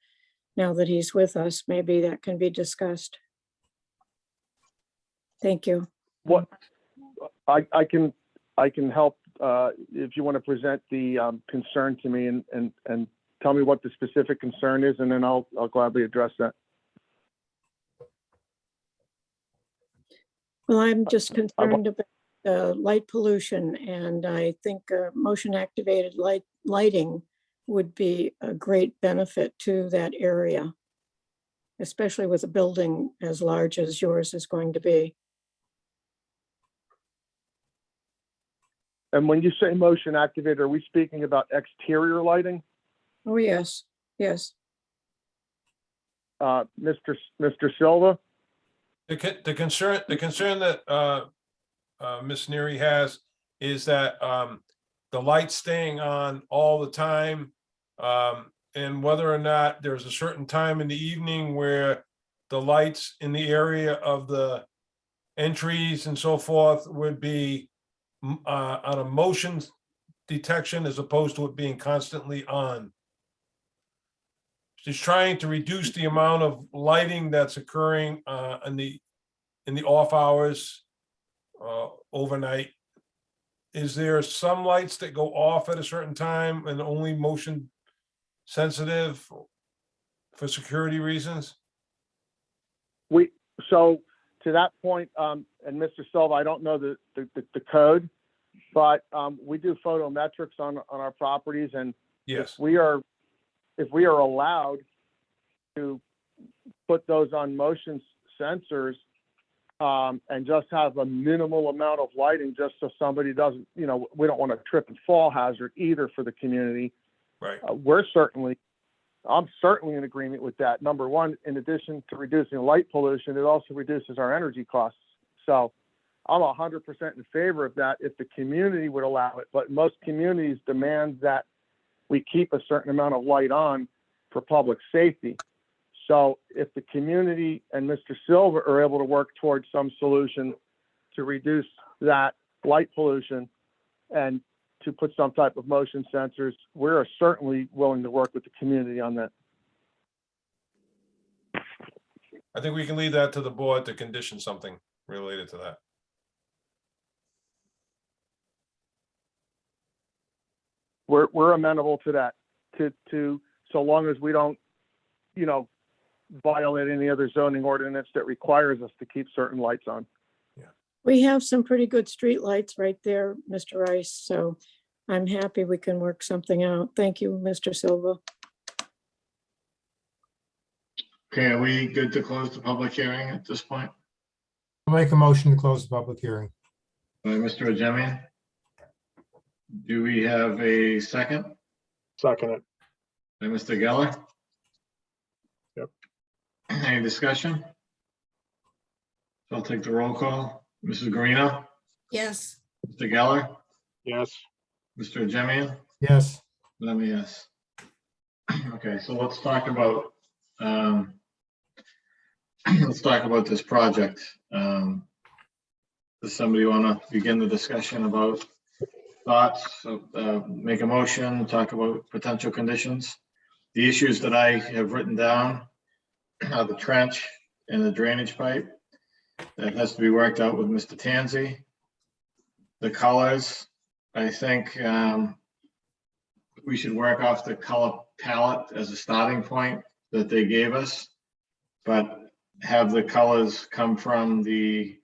now that he's with us, maybe that can be discussed. Thank you. What I can help if you want to present the concern to me and tell me what the specific concern is, and then I'll gladly address that. Well, I'm just concerned about light pollution, and I think motion activated lighting would be a great benefit to that area, especially with a building as large as yours is going to be. And when you say motion activated, are we speaking about exterior lighting? Oh, yes, yes. Mr. Silva? The concern that Ms. Neary has is that the lights staying on all the time, and whether or not there's a certain time in the evening where the lights in the area of the entries and so forth would be on a motion detection as opposed to it being constantly on. She's trying to reduce the amount of lighting that's occurring in the off hours overnight. Is there some lights that go off at a certain time and only motion sensitive for security reasons? So to that point, and Mr. Silva, I don't know the code, but we do photometrics on our properties, and yes, if we are allowed to put those on motion sensors and just have a minimal amount of lighting, just so somebody doesn't, we don't want a trip and fall hazard either for the community. right. I'm certainly in agreement with that. Number one, in addition to reducing light pollution, it also reduces our energy costs. So I'm 100% in favor of that if the community would allow it. But most communities demand that we keep a certain amount of light on for public safety. So if the community and Mr. Silva are able to work towards some solution to reduce that light pollution and to put some type of motion sensors, we're certainly willing to work with the community on that. I think we can leave that to the board to condition something related to that. We're amenable to that, to, so long as we don't, violate any other zoning ordinance that requires us to keep certain lights on. We have some pretty good street lights right there, Mr. Rice, so I'm happy we can work something out. Thank you, Mr. Silva. Okay, are we good to close the public hearing at this point? I'll make a motion to close the public hearing. By Mr. Ajemian? Do we have a second? Second it. By Mr. Geller? Yep. Any discussion? So I'll take the roll call. Mrs. Garino, Yes. Mr. Geller, Yes. Mr. Ajemian, Yes, let me yes. Okay, so let's talk about this project. Does somebody want to begin the discussion about thoughts? Make a motion, talk about potential conditions. The issues that I have written down are the trench and the drainage pipe. That has to be worked out with Mr. Tanzi. The colors, I think we should work off the color palette as a starting point that they gave us, but have the colors come from the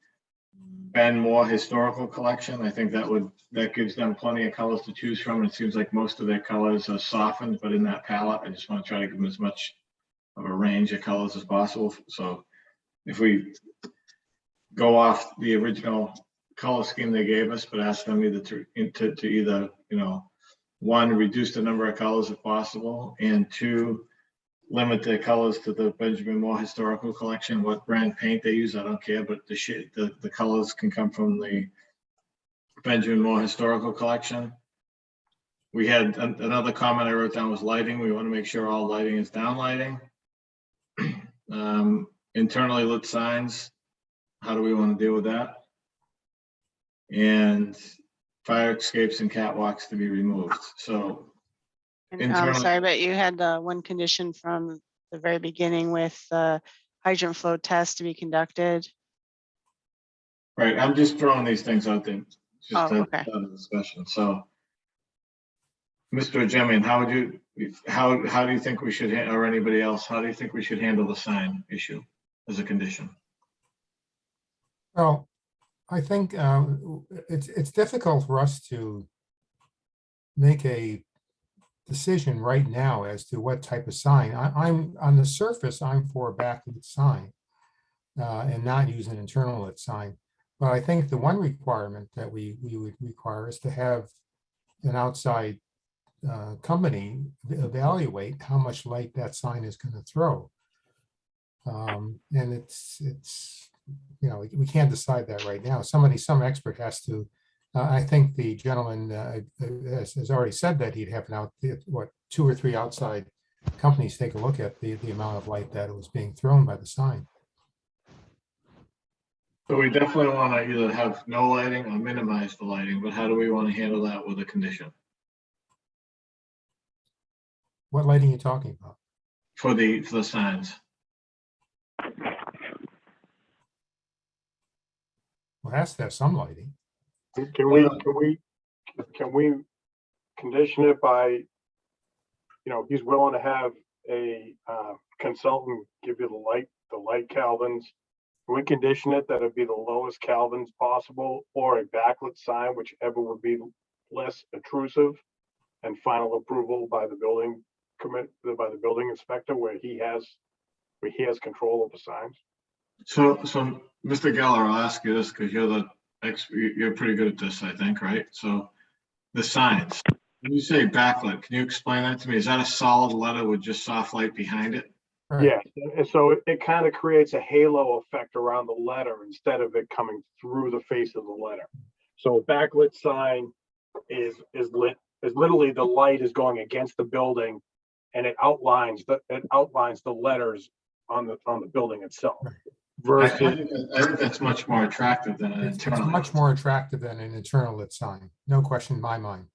Ben Moore Historical Collection. I think that gives them plenty of colors to choose from. It seems like most of their colors are softened, but in that palette, I just want to try to give them as much of a range of colors as possible. So if we go off the original color scheme they gave us, but ask them either to either, one, reduce the number of colors if possible, and two, limit their colors to the Benjamin Moore Historical Collection. What brand paint they use, I don't care, but the colors can come from the Benjamin Moore Historical Collection. We had another comment I wrote down was lighting. We want to make sure all lighting is down lighting. Internally lit signs. How do we want to deal with that? And fire escapes and catwalks to be removed. So And I'm internally- sorry, but you had one condition from the very beginning with the hydrant flow test to be conducted. right, I'm just throwing these things out there. Just to okay. have a discussion. So Mr. Ajemian, how do you think we should, or anybody else, how do you think we should handle the sign issue as a condition? well, I think it's difficult for us to make a decision right now as to what type of sign. I'm on the surface, I'm for a backlit sign and not use an internal lit sign. But I think the one requirement that we would require is to have an outside company evaluate how much light that sign is going to throw. And it's we can't decide that right now. Some expert has to. I think the gentleman has already said that he'd have 2 or 3 outside companies take a look at the amount of light that was being thrown by the sign. So we definitely want to either have no lighting or minimize the lighting, but how do we want to handle that with a condition? What lighting are you talking about? For the signs. Well, it has to have some lighting. Can we condition it by, he's willing to have a consultant give you the light Kelvins. Can we condition it that it'd be the lowest Kelvins possible, or a backlit sign, whichever would be less intrusive, and final approval by the building inspector, where he has control of the signs? So Mr. Geller, I'll ask you this because you're pretty good at this, I think, right? So the signs, when you say backlit, can you explain that to me? Is that a solid letter with just soft light behind it? Right. Yeah, and so it kind of creates a halo effect around the letter instead of it coming through the face of the letter. So a backlit sign is literally the light is going against the building, and it outlines the letters on the building itself. Right. Versus, I think that's much more attractive than an It's internal. much more attractive than an internal lit sign. No question in my mind.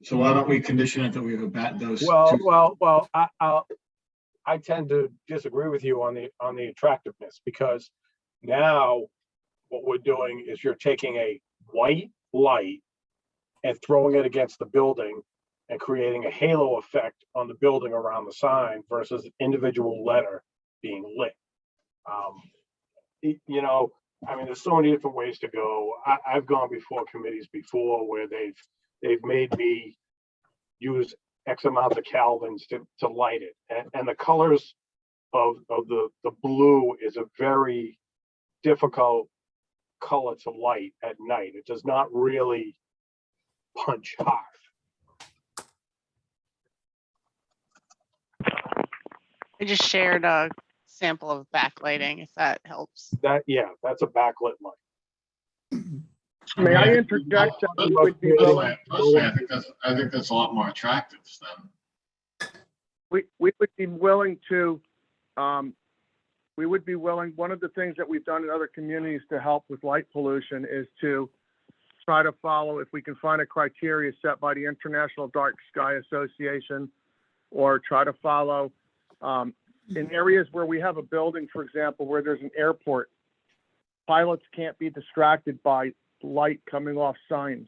So why don't we condition it that we have those? well, I tend to disagree with you on the attractiveness, because now what we're doing is you're taking a white light and throwing it against the building and creating a halo effect on the building around the sign versus an individual letter being lit. You know, I mean, there's so many different ways to go. I've gone before committees before where they've made me use X amount of Kelvins to light it. And the colors of the blue is a very difficult color to light at night. It does not really punch hard. I just shared a sample of backlighting, if that helps. That's a backlit light. May I interject? That we would be willing, Personally, I think that's a lot more attractive than. we would be willing to, one of the things that we've done in other communities to help with light pollution is to try to follow, if we can find a criteria set by the International Dark Sky Association, or try to follow in areas where we have a building, for example, where there's an airport, pilots can't be distracted by light coming off signs.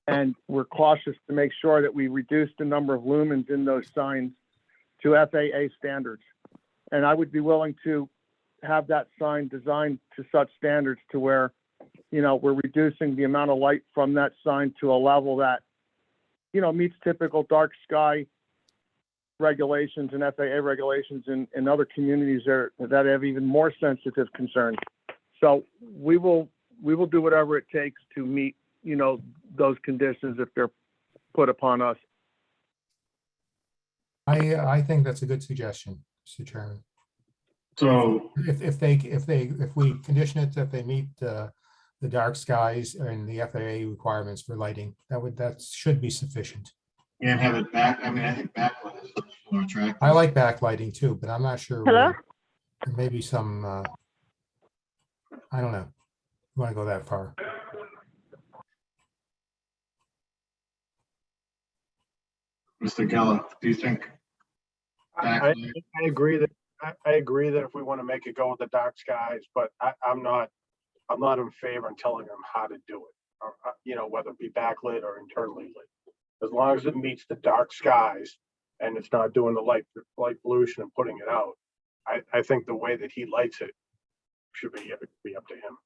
And we're cautious to make sure that we reduce the number of lumens in those signs to FAA standards. And I would be willing to have that sign designed to such standards to where, you know, we're reducing the amount of light from that sign to a level that, you know, meets typical dark sky regulations and FAA regulations in other communities that have even more sensitive concerns. So we will do whatever it takes to meet, you know, those conditions if they're put upon us. I think that's a good suggestion, Mr. Chairman. So If we condition it that they meet the dark skies and the FAA requirements for lighting, that should be sufficient. and have it back, I mean, I think backlit is much more attractive. I like backlighting too, but I'm not sure. Hello? There may be some, I don't know. You want to go that far? Mr. Geller, do you think? I agree that if we want to make it go with the dark skies, but I'm not in favor of telling them how to do it, or, you know, whether it be backlit or internally lit. As long as it meets the dark skies and it's not doing the light pollution and putting it out, I think the way that he lights it should be up to him.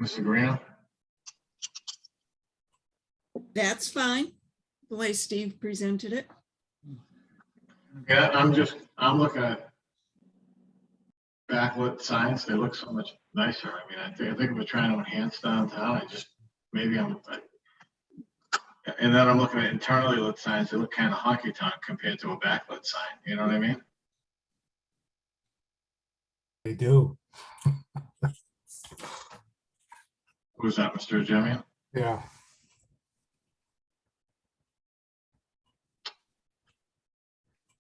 Mr. Guarino? That's fine, the way Steve presented it. Yeah, I'm looking at backlit signs. They look so much nicer. I mean, I think we're trying to enhance downtown. And then I'm looking at internally lit signs. They look kind of honky-tonk compared to a backlit sign. You know what I mean? They do. Who's that, Mr. Jemian? Yeah.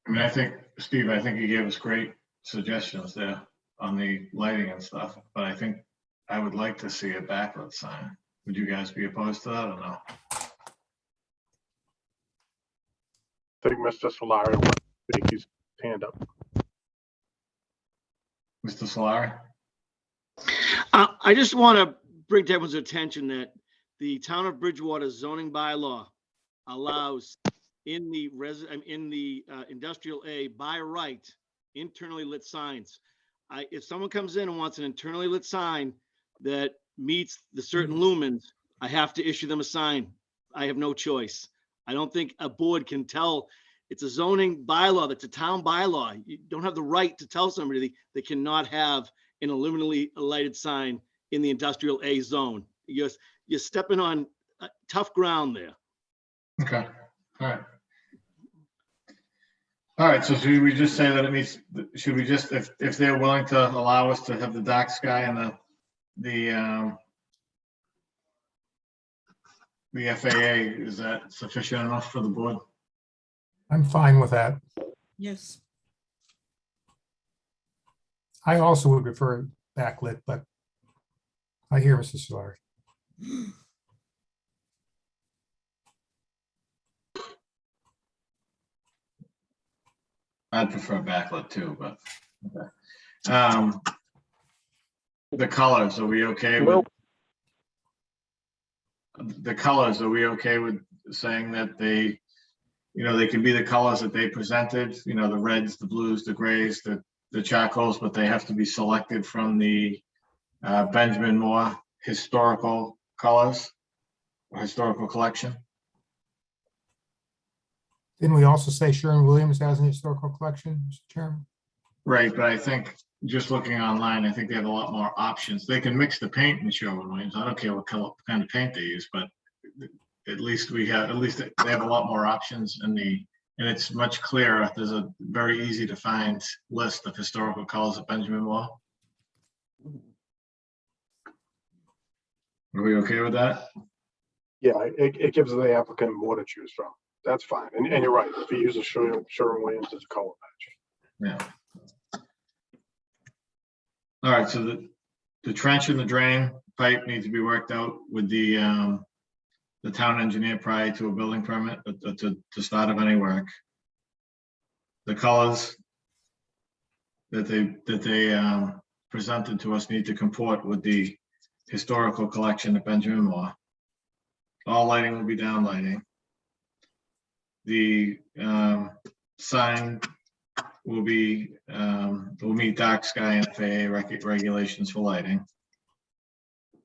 I mean, I think, Steve, you gave us great suggestions there on the lighting and stuff, but I think I would like to see a backlit sign. Would you guys be opposed to that or no? I think Mr. Solari wants to take his hand up. Mr. Solari? I just want to bring to everyone's attention that the town of Bridgewater zoning bylaw allows in the industrial A by right, internally lit signs. If someone comes in and wants an internally lit sign that meets the certain lumens, I have to issue them a sign. I have no choice. I don't think a board can tell. It's a zoning bylaw. That's a town bylaw. You don't have the right to tell somebody they cannot have an illuminally lighted sign in the industrial A zone. You're stepping on tough ground there. Okay, all right. All right, so should we just say that it means, should we just, if they're willing to allow us to have the dark sky and the FAA, is that sufficient enough for the board? I'm fine with that. Yes. I also would prefer backlit, but I hear Mr. Solari. I'd prefer backlit too, but. Okay. The colors, are we okay with? The colors, are we okay with saying that they, they can be the colors that they presented, the reds, the blues, the grays, the charcoals, but they have to be selected from the Benjamin Moore historical colors or historical collection? Didn't we also say Sherwin-Williams has an historical collection, Mr. Chairman? Right, but I think just looking online, I think they have a lot more options. They can mix the paint in Sherwin-Williams. I don't care what kind of paint they use, but at least they have a lot more options and it's much clearer. There's a very easy to find list of historical colors at Benjamin Moore. Are we okay with that? Yeah, it gives the applicant more to choose from. That's fine. And you're right. If he uses Sherwin-Williams as a color match. Yeah. All right, so the trench and the drain pipe need to be worked out with the town engineer prior to a building permit to start of any work. The colors that they presented to us need to comport with the historical collection at Benjamin Moore. All lighting will be down lighting. The sign will meet dark sky and FAA regulations for lighting.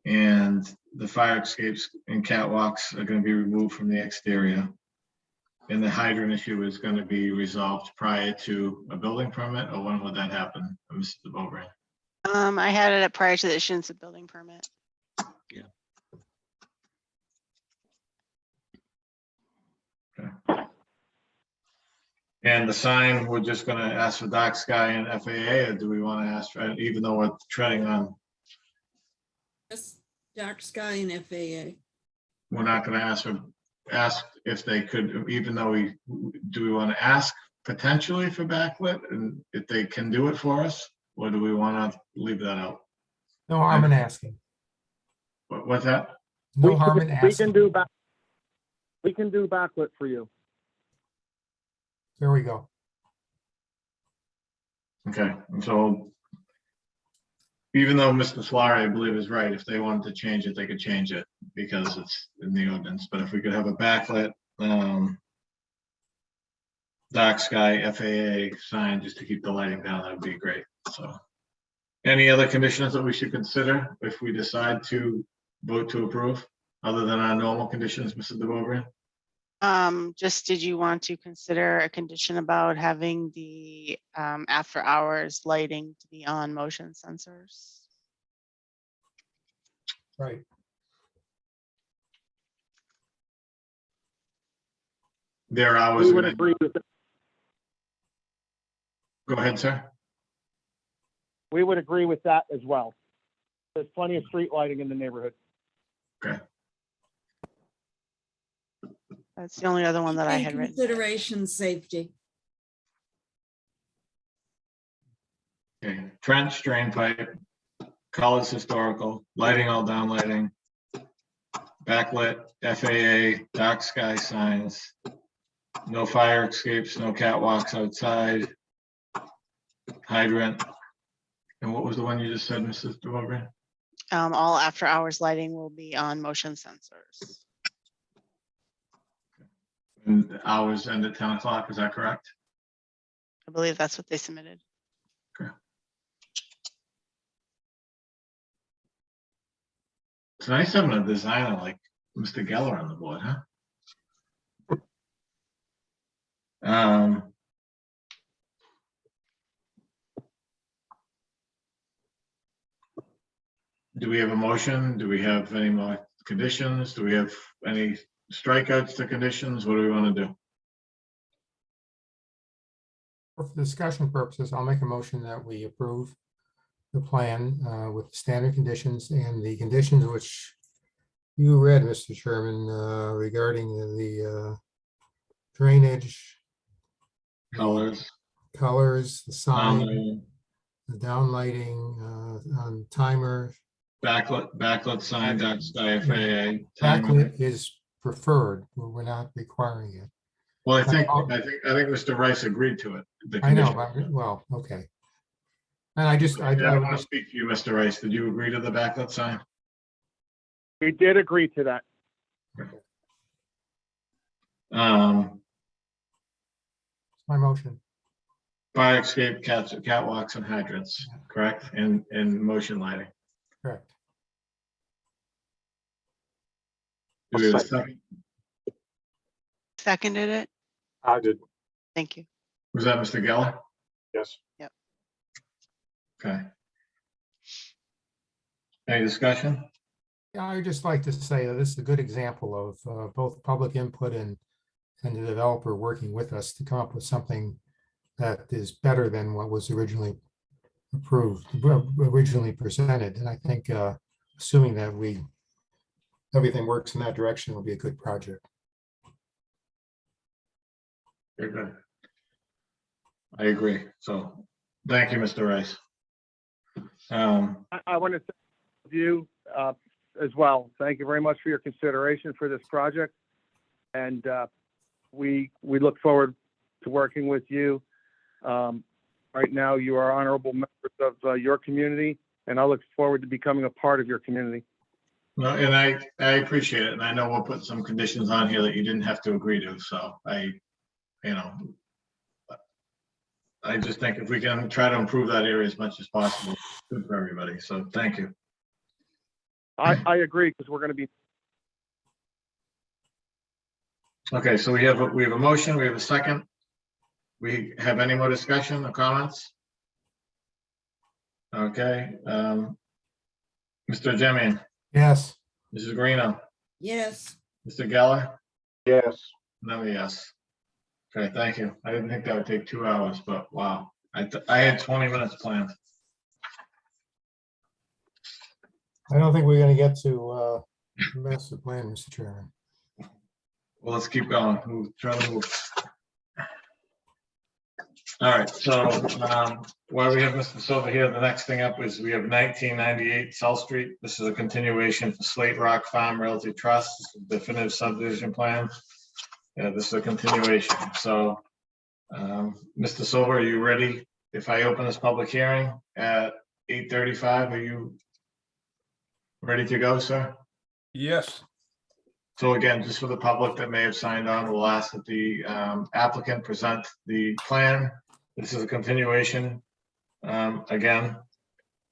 And the fire escapes and catwalks are going to be removed from the exterior. And the hydrant issue is going to be resolved prior to a building permit, or when would that happen, Mr. DeBoer? I had it prior to the issuance of building permit. Yeah. Okay. And the sign, we're just going to ask for dark sky and FAA, or do we want to ask for, even though we're treading on? Just dark sky and FAA. We're not going to ask if they could, even though we want to ask potentially for backlit and if they can do it for us, or do we want to leave that out? No harm in asking. What's that? No harm in We asking. can do backlit for you. There we go. Okay, and so even though Mr. Solari, I believe, is right, if they wanted to change it, they could change it because it's in the ordinance. But if we could have a backlit dark sky FAA sign just to keep the lighting down, that would be great. So any other conditions that we should consider if we decide to vote to approve, other than our normal conditions, Mr. DeBoer? Just did you want to consider a condition about having the after hours lighting to be on motion sensors? Right. Their hours. We would agree with that. Go ahead, sir. We would agree with that as well. There's plenty of street lighting in the neighborhood. Okay. That's the only other one that I And had written. consideration safety. Okay, trench, drain pipe, colors historical, lighting all down lighting, backlit, FAA, dark sky signs, no fire escapes, no catwalks outside, hydrant. And what was the one you just said, Mrs. DeBoer? All after hours lighting will be on motion sensors. And the hours end at 10 o'clock, is that correct? I believe that's what they submitted. It's nice having a designer like Mr. Geller on the board, huh? Do we have a motion? Do we have any more conditions? Do we have any strikeouts to conditions? What do we want to do? For discussion purposes, I'll make a motion that we approve the plan with the standard conditions and the conditions which you read, Mr. Chairman, regarding the drainage, Colors, colors, the sign, the the downlighting, on timer. backlit sign, dark sky, FAA. timer. Backlit is preferred, but we're not requiring it. Well, I think Mr. Rice agreed to it. The I know, condition. but, well, okay. And I just, I don't want to speak for you, Mr. Rice. Did you agree to the backlit sign? We did agree to that. my motion. Fire escape, catwalks and hydrants, correct? And motion lighting. Correct. Do we have a second? Seconded it. I did, Thank you. Was that Mr. Geller? yes. Okay. Any discussion? Yeah, I would just like to say that this is a good example of both public input and the developer working with us to come up with something that is better than what was originally approved, originally presented. And I think assuming that everything works in that direction will be a good project. Very good. I agree. So thank you, Mr. Rice. I want to thank you as well. Thank you very much for your consideration for this project. And we look forward to working with you. Right now, you are honorable members of your community, and I look forward to becoming a part of your community. No, and I appreciate it. And I know we'll put some conditions on here that you didn't have to agree to. So I just think if we can try to improve that area as much as possible, it's good for everybody. So thank you. I agree, because we're going to be. Okay, so we have a motion, we have a second. We have any more discussion or comments? Okay, Mr. Jemian, Yes. Mrs. Greeno, Yes. Mr. Geller? Yes. No, yes. Okay, thank you. I didn't think that would take 2 hours, but wow. I had 20 minutes planned. I don't think we're going to get to master plan, Mr. Chairman. Well, let's keep going. We'll try to move. All right, so while we have Mr. Silva here, the next thing up is we have 1998 South Street. This is a continuation for Slate Rock Farm Realty Trust, definitive subdivision plan. Yeah, this is a continuation. So, Mr. Silva, are you ready? If I open this public hearing at 8:35, are you ready to go, sir? Yes. So again, just for the public that may have signed on, we'll ask that the applicant present the plan. This is a continuation. Again,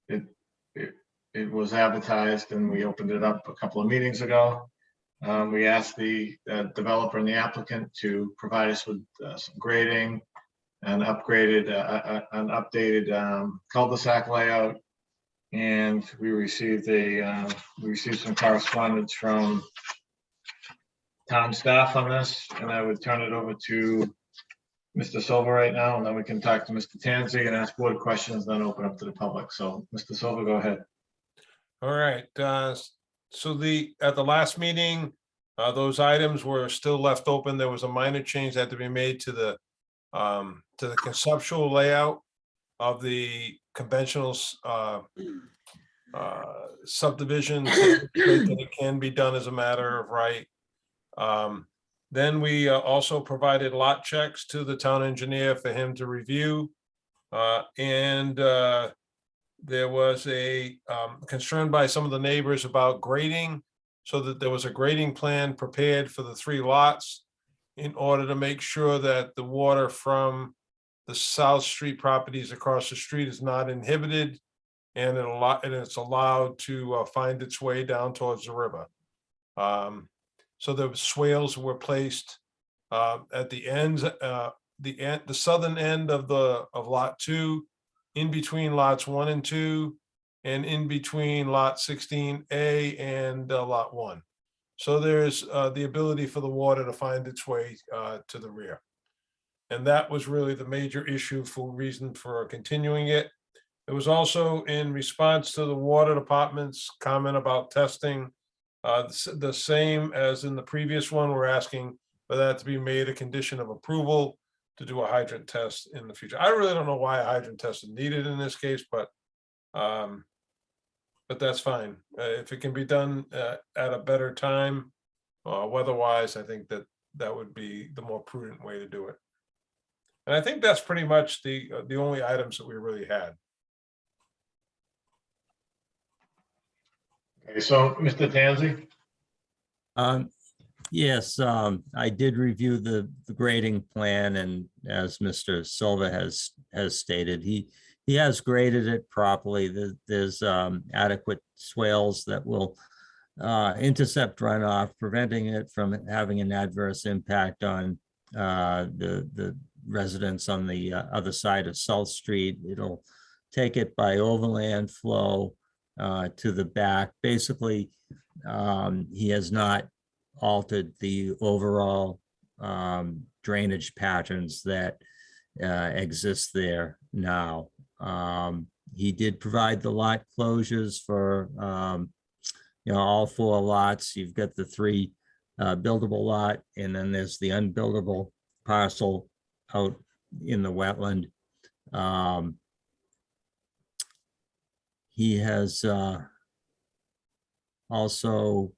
it was advertised and we opened it up a couple of meetings ago. We asked the developer and the applicant to provide us with some grading and updated cul-de-sac layout. And we received some correspondence from town staff on this, and I would turn it over to Mr. Silva right now, and then we can talk to Mr. Tanzi and ask board questions, then open up to the public. So, Mr. Silva, go ahead. All right. So at the last meeting, those items were still left open. There was a minor change that had to be made to the conceptual layout of the conventional subdivision, that it can be done as a matter of right. Then we also provided lot checks to the town engineer for him to review. And there was a concern by some of the neighbors about grading, so that there was a grading plan prepared for the 3 lots in order to make sure that the water from the South Street properties across the street is not inhibited, and it's allowed to find its way down towards the river. So the swales were placed at the ends, the southern end of lot 2, in between lots 1 and 2, and in between lot 16A and lot 1. So there's the ability for the water to find its way to the rear. And that was really the major issue reason for continuing it. It was also in response to the water department's comment about testing. The same as in the previous one, we're asking for that to be made a condition of approval to do a hydrant test in the future. I really don't know why a hydrant test is needed in this case, but that's fine. If it can be done at a better time, weather-wise, I think that that would be the more prudent way to do it. And I think that's pretty much the only items that we really had. Okay, so Mr. Tanzi? Yes, I did review the grading plan, and as Mr. Silva has stated, he has graded it properly. There's adequate swales that will intercept runoff, preventing it from having an adverse impact on the residents on the other side of South Street. It'll take it by overland flow to the back. Basically, he has not altered the overall drainage patterns that exist there now. He did provide the lot closures for all 4 lots. You've got the 3 buildable lot, and then there's the unbuildable parcel out in the wetland. He has also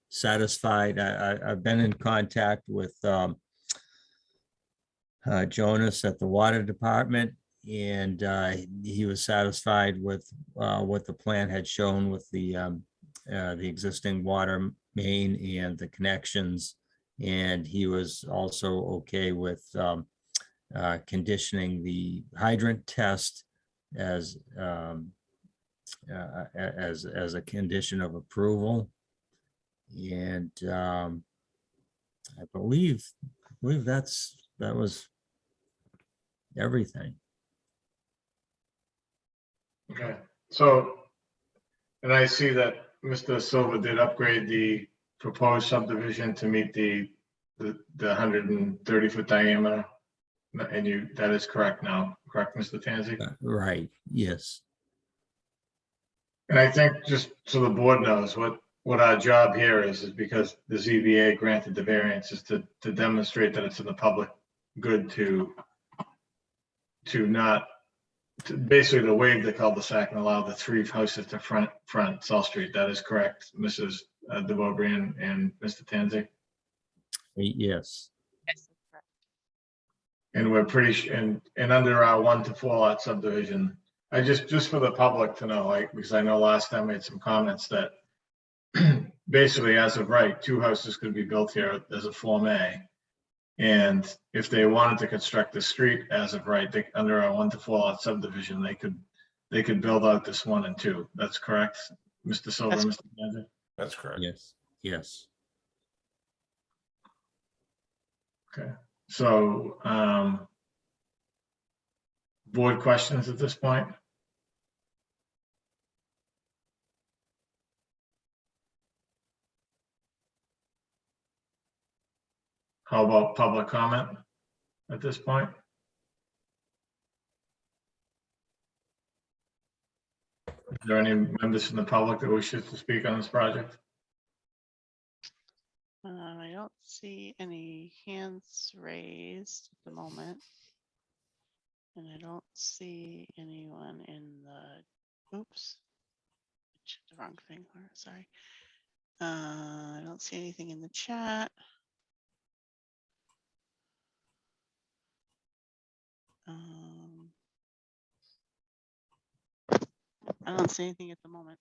satisfied. I've been in contact with Jonas at the water department, and he was satisfied with what the plan had shown with the existing water main and the connections. And he was also okay with conditioning the hydrant test as a condition of approval. And I believe that was everything. Okay, so, and I see that Mr. Silva did upgrade the proposed subdivision to meet the 130-foot diameter. And that is correct now, correct, Mr. Tanzi? Right, yes. And I think, just so the board knows, what our job here is because the ZBA granted the variance is to demonstrate that it's in the public good to basically to waive the cul-de-sac and allow the 3 houses to front South Street. That is correct, Mrs. DeVobrian and Mr. Tanzi? Yes. And we're and under our 1 to 4 lot subdivision, I just for the public to know, like, because I know last time I had some comments that basically, as of right, 2 houses could be built here as a Form A. And if they wanted to construct the street as of right, under our 1 to 4 lot subdivision, they could build out this 1 and 2. That's correct, Mr. Silver, Mr. Tanzi? That's correct. Yes. Yes. Okay, so board questions at this point? How about public comment at this point? Is there any members from the public that wishes to speak on this project? I don't see any hands raised at the moment. And I don't see anyone in the, oops, the wrong thing, sorry. I don't see anything in the chat. I don't see anything at the moment.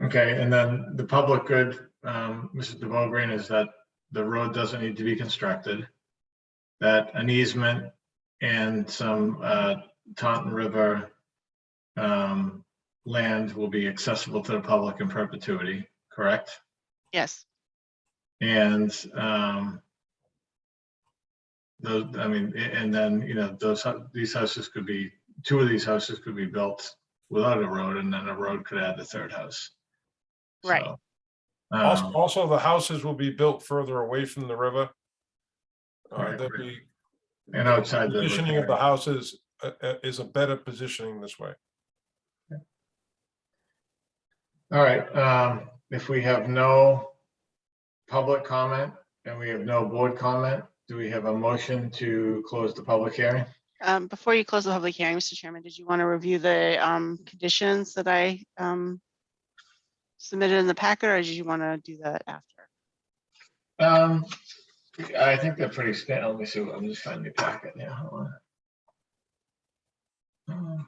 Okay, and then the public good, Mrs. DeVobrian, is that the road doesn't need to be constructed, that an easement and some Taunton River land will be accessible to the public in perpetuity, correct? Yes. And those, I mean, and then, these houses could be, 2 of these houses could be built without a road, and then a road could add the 3rd house. Right. So, Also, the houses will be built further away from the river. Right, There'll right. be And outside the positioning of the houses is a better positioning this way. All right, if we have no public comment and we have no board comment, do we have a motion to close the public hearing? Before you close the public hearing, Mr. Chairman, did you want to review the conditions that I submitted in the packet, or did you want to do that after? I think they're pretty standard. Let me see. I'm just finding the packet now. Hold on.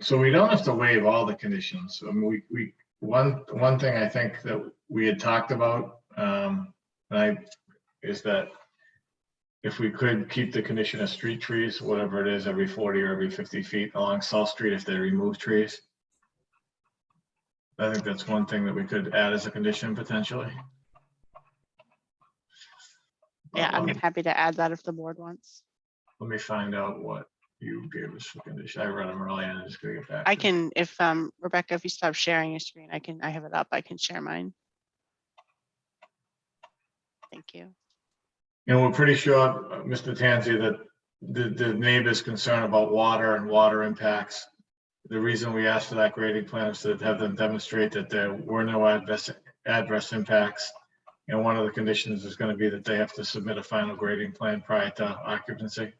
So we don't have to waive all the conditions. I mean, one thing I think that we had talked about, is that if we could keep the condition of street trees, whatever it is, every 40 or every 50 feet along South Street, if they remove trees. I think that's one thing that we could add as a condition potentially. Yeah, I'm happy to add that if the board wants. Let me find out what you gave us for condition. I read them earlier and I'm just gonna get back. I to you. can, if Rebecca, if you stop sharing your screen, I have it up. I can share mine. Thank you. And we're pretty sure, Mr. Tanzi, that the neighbor's concern about water and water impacts. The reason we asked for that grading plan is to have them demonstrate that there were no adverse impacts. And one of the conditions is going to be that they have to submit a final grading plan prior to occupancy.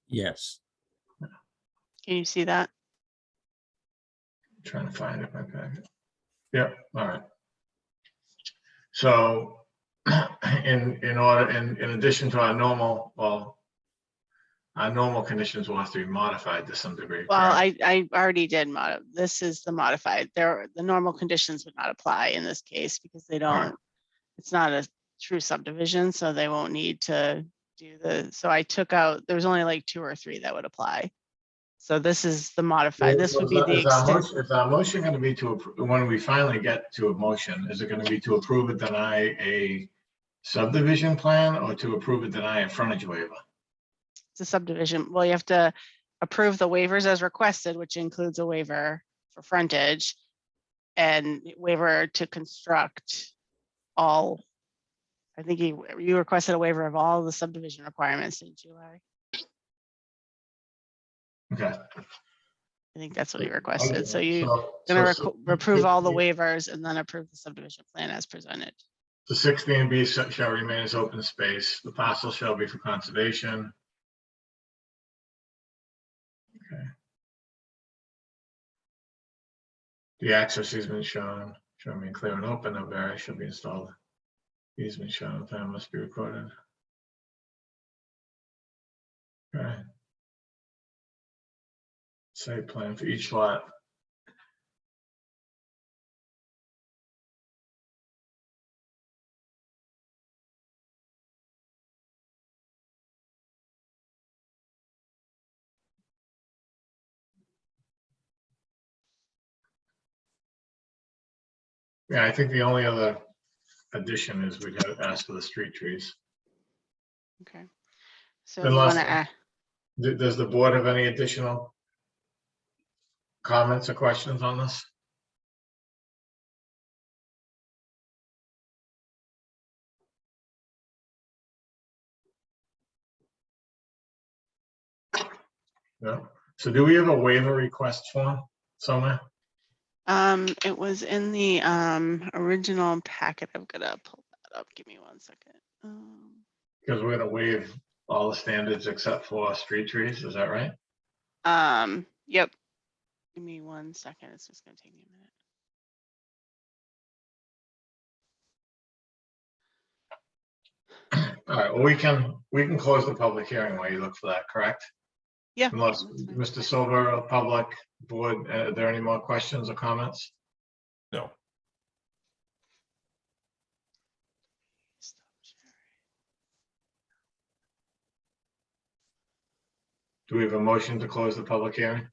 Yes. Can you see that? I'm trying to find it in my packet. Yep, all right. So in addition to our normal, our normal conditions will have to be modified to some degree. Well, correct? I already did this is the modified. The normal conditions would not apply in this case because they All right. don't, it's not a true subdivision, so they won't need to do so I took out, there's only like 2 or 3 that would apply. So this is the modified, this would be the extent. Is our motion going to be to, when we finally get to a motion, is it going to be to approve or deny a subdivision plan or to approve or deny a frontage waiver? It's a subdivision. Well, you have to approve the waivers as requested, which includes a waiver for frontage and waiver to construct all. I think you requested a waiver of all the subdivision requirements, didn't you, Larry? Okay. I think that's what you requested. So you're So going to approve all the waivers and then approve the subdivision plan as presented. the 16B shall remain as open space. The parcel shall be for conservation. Okay. The access easement shown shall remain clear and open. No barrier shall be installed. Easement shown, plan must be recorded. Okay. Site plan for each lot. Yeah, I think the only other addition is we'd have to ask for the street trees. Okay. So you Unless- want to add. Does the board have any additional comments or questions on this? No. So do we have a waiver request form somewhere? It was in the original packet. I'm gonna pull that up. Give me 1 second. Because we're gonna waive all the standards except for street trees, is that right? Yep. Give me 1 second. It's just gonna take me a minute. All right, well, we can close the public hearing while you look for that, correct? Yeah. Unless, that's fine. Mr. Silver, public board, are there any more questions or comments? No. Stop sharing. Do we have a motion to close the public hearing?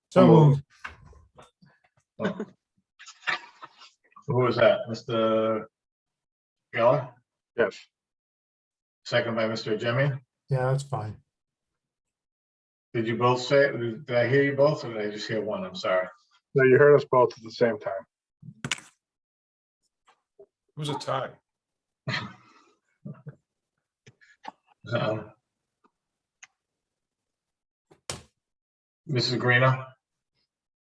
So moved. Oh. Who was that, Mr. Geller? Yes. Second by Mr. Jimmy. Yeah, that's fine. Did you both say, did I hear you both or did I just hear one? I'm sorry. No, you heard us both at the same time. It was a tie. Mrs. Greeno,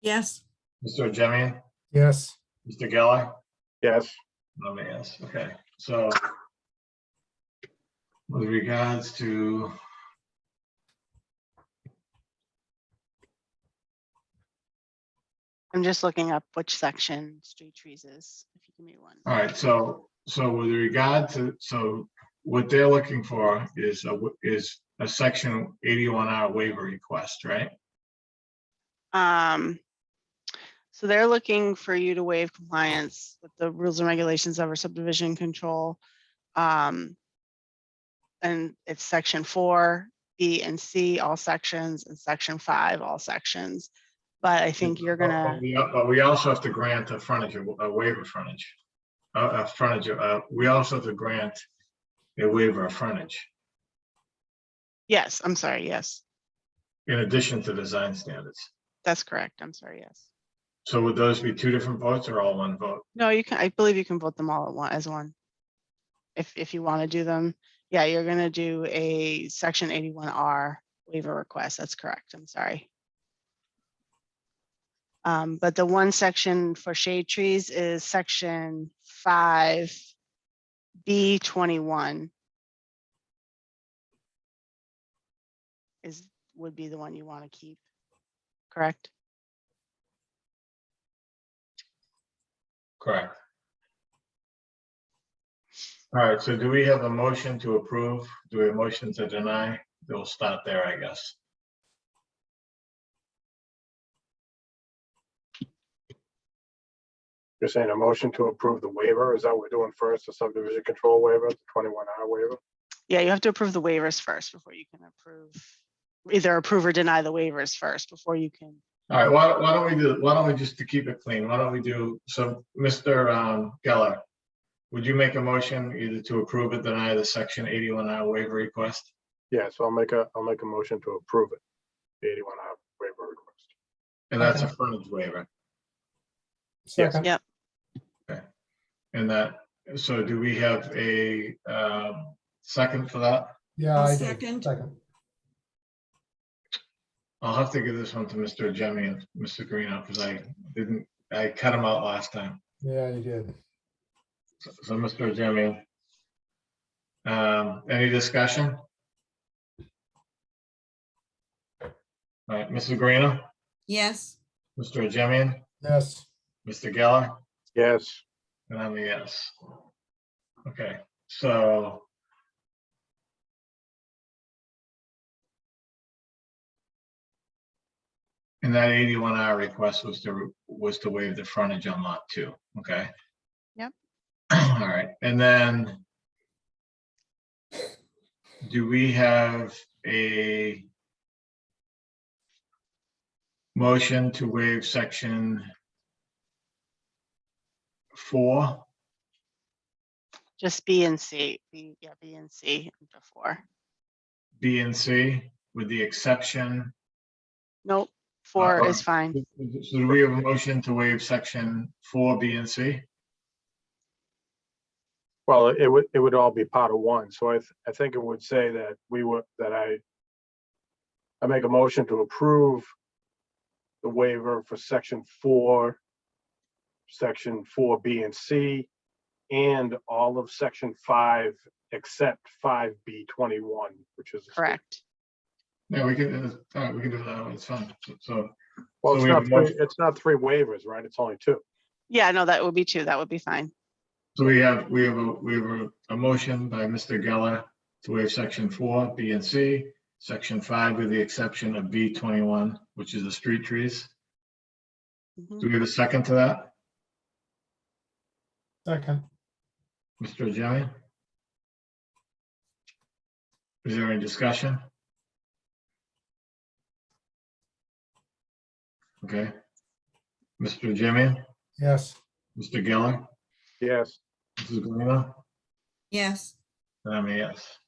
Yes. Mr. Jimmy, Yes. Mr. Geller? Yes. Oh, yes, okay, so with regards to I'm just looking up which section street trees is. If you give me one. All right, so with regard to, so what they're looking for is a section 81R waiver request, right? So they're looking for you to waive compliance with the rules and regulations of our subdivision control. And it's section 4, B and C, all sections, and section 5, all sections. But I think you're gonna, But we also have to grant a frontage, a waiver frontage. A frontage, we also have to grant a waiver of frontage yes, I'm sorry, yes, in addition to design standards. that's correct. I'm sorry, yes. So would those be two different votes or all one vote? No, you can, I believe you can vote them all at one as one. If you want to do them, yeah, you're gonna do a section 81R waiver request. That's correct. I'm sorry. But the one section for shade trees is section 5B21. Would be the one you want to keep, correct? Correct. All right, so do we have a motion to approve? Do we have a motion to deny? We'll start there, I guess. You're saying a motion to approve the waiver? Is that what we're doing first, the subdivision control waiver, the 21R waiver? Yeah, you have to approve the waivers first before you can either approve or deny the waivers first before you can. All right, why don't we just to keep it clean, why don't we do, so Mr. Geller, would you make a motion either to approve or deny the section 81R waiver request? Yeah, so I'll make a motion to approve it, the 81R waiver request. And that's a frontage waiver. Second. Yep. And that, so do we have a second for that? Yeah, I'll I did. second. Second. I'll have to give this one to Mr. Jemmy and Mr. Greeno because I cut him out last time. Yeah, you did. So Mr. Jemmy, any discussion? All right, Mrs. Greeno, Yes, Mr. Jemian, Yes. Mr. Geller, Yes, and I'm a yes. Okay, so and that 81R request was to waive the frontage on lot 2, okay? Yep. All right, and then do we have a motion to waive section 4? Just B and C. B and C before. B and C with the exception? Nope, 4 is fine. So do we have a motion to waive section 4, B and C? well, it would all be part of one, so I think it would say that I make a motion to approve the waiver for section 4, section 4B and C, and all of section 5 except 5B21, which is Correct. Yeah, we can, all right, we can do that, it's fine, so. well, so we have a motion- it's not 3 waivers, right? It's only 2. Yeah, no, that would be 2. That would be fine. So we have a motion by Mr. Geller to waive section 4, B and C, section 5 with the exception of B21, which is the street trees. Mhm. Do we have a second to that? Second. Mr. Jimmy? Is there any discussion? Okay. Mr. Jimmy, Yes. Mr. Geller, Yes, Mrs. Galena, yes, and I'm a yes.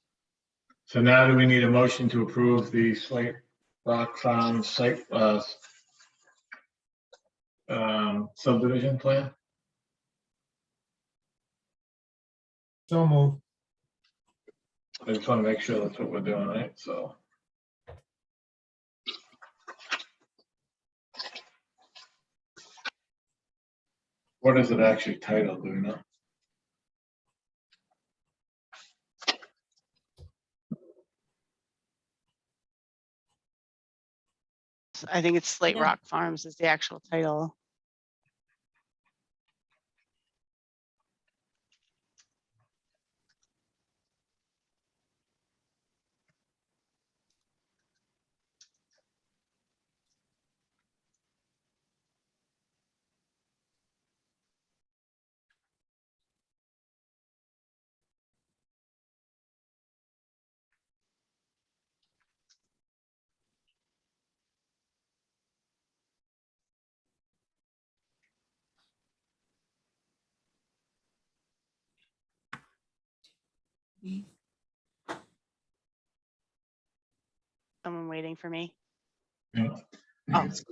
So now do we need a motion to approve the Slate Rock Farm site subdivision plan? So move. I just want to make sure that's what we're doing, right? So. What is it actually titled, do we know? I think it's Slate Yeah. Rock Farms is the actual title. Someone waiting for me. Yeah. Oh. So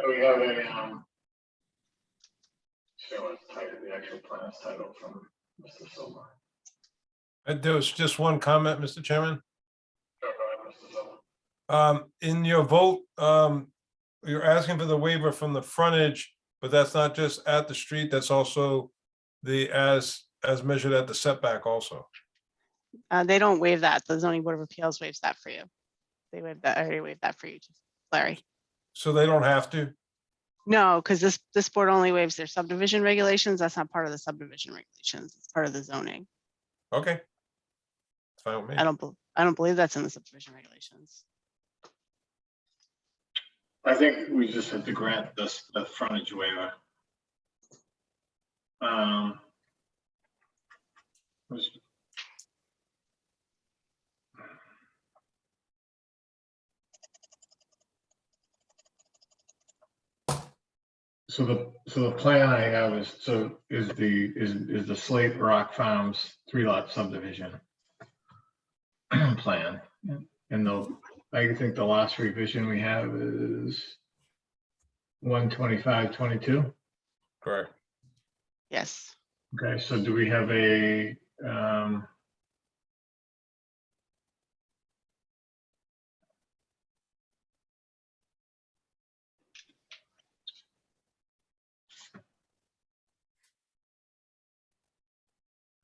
we have a, show us title, the actual plan's title from Mr. Silva. There was just one comment, Mr. Chairman. Go ahead, Mr. Silva. In your vote, you're asking for the waiver from the frontage, but that's not just at the street, that's also the as measured at the setback also. They don't waive that. The zoning board of appeals waives that for you. They waive that, I already waived that for you, Larry. So they don't have to? No, because this board only waives their subdivision regulations. That's not part of the subdivision regulations. It's part of the zoning. Okay. It's fine with me. I don't believe that's in the subdivision regulations. I think we just have to grant this, the frontage waiver. was- So the plan I have is, is the Slate Rock Farms 3-lot subdivision plan. And I think the last revision we have is 12522. Correct. Yes. Okay, so do we have a,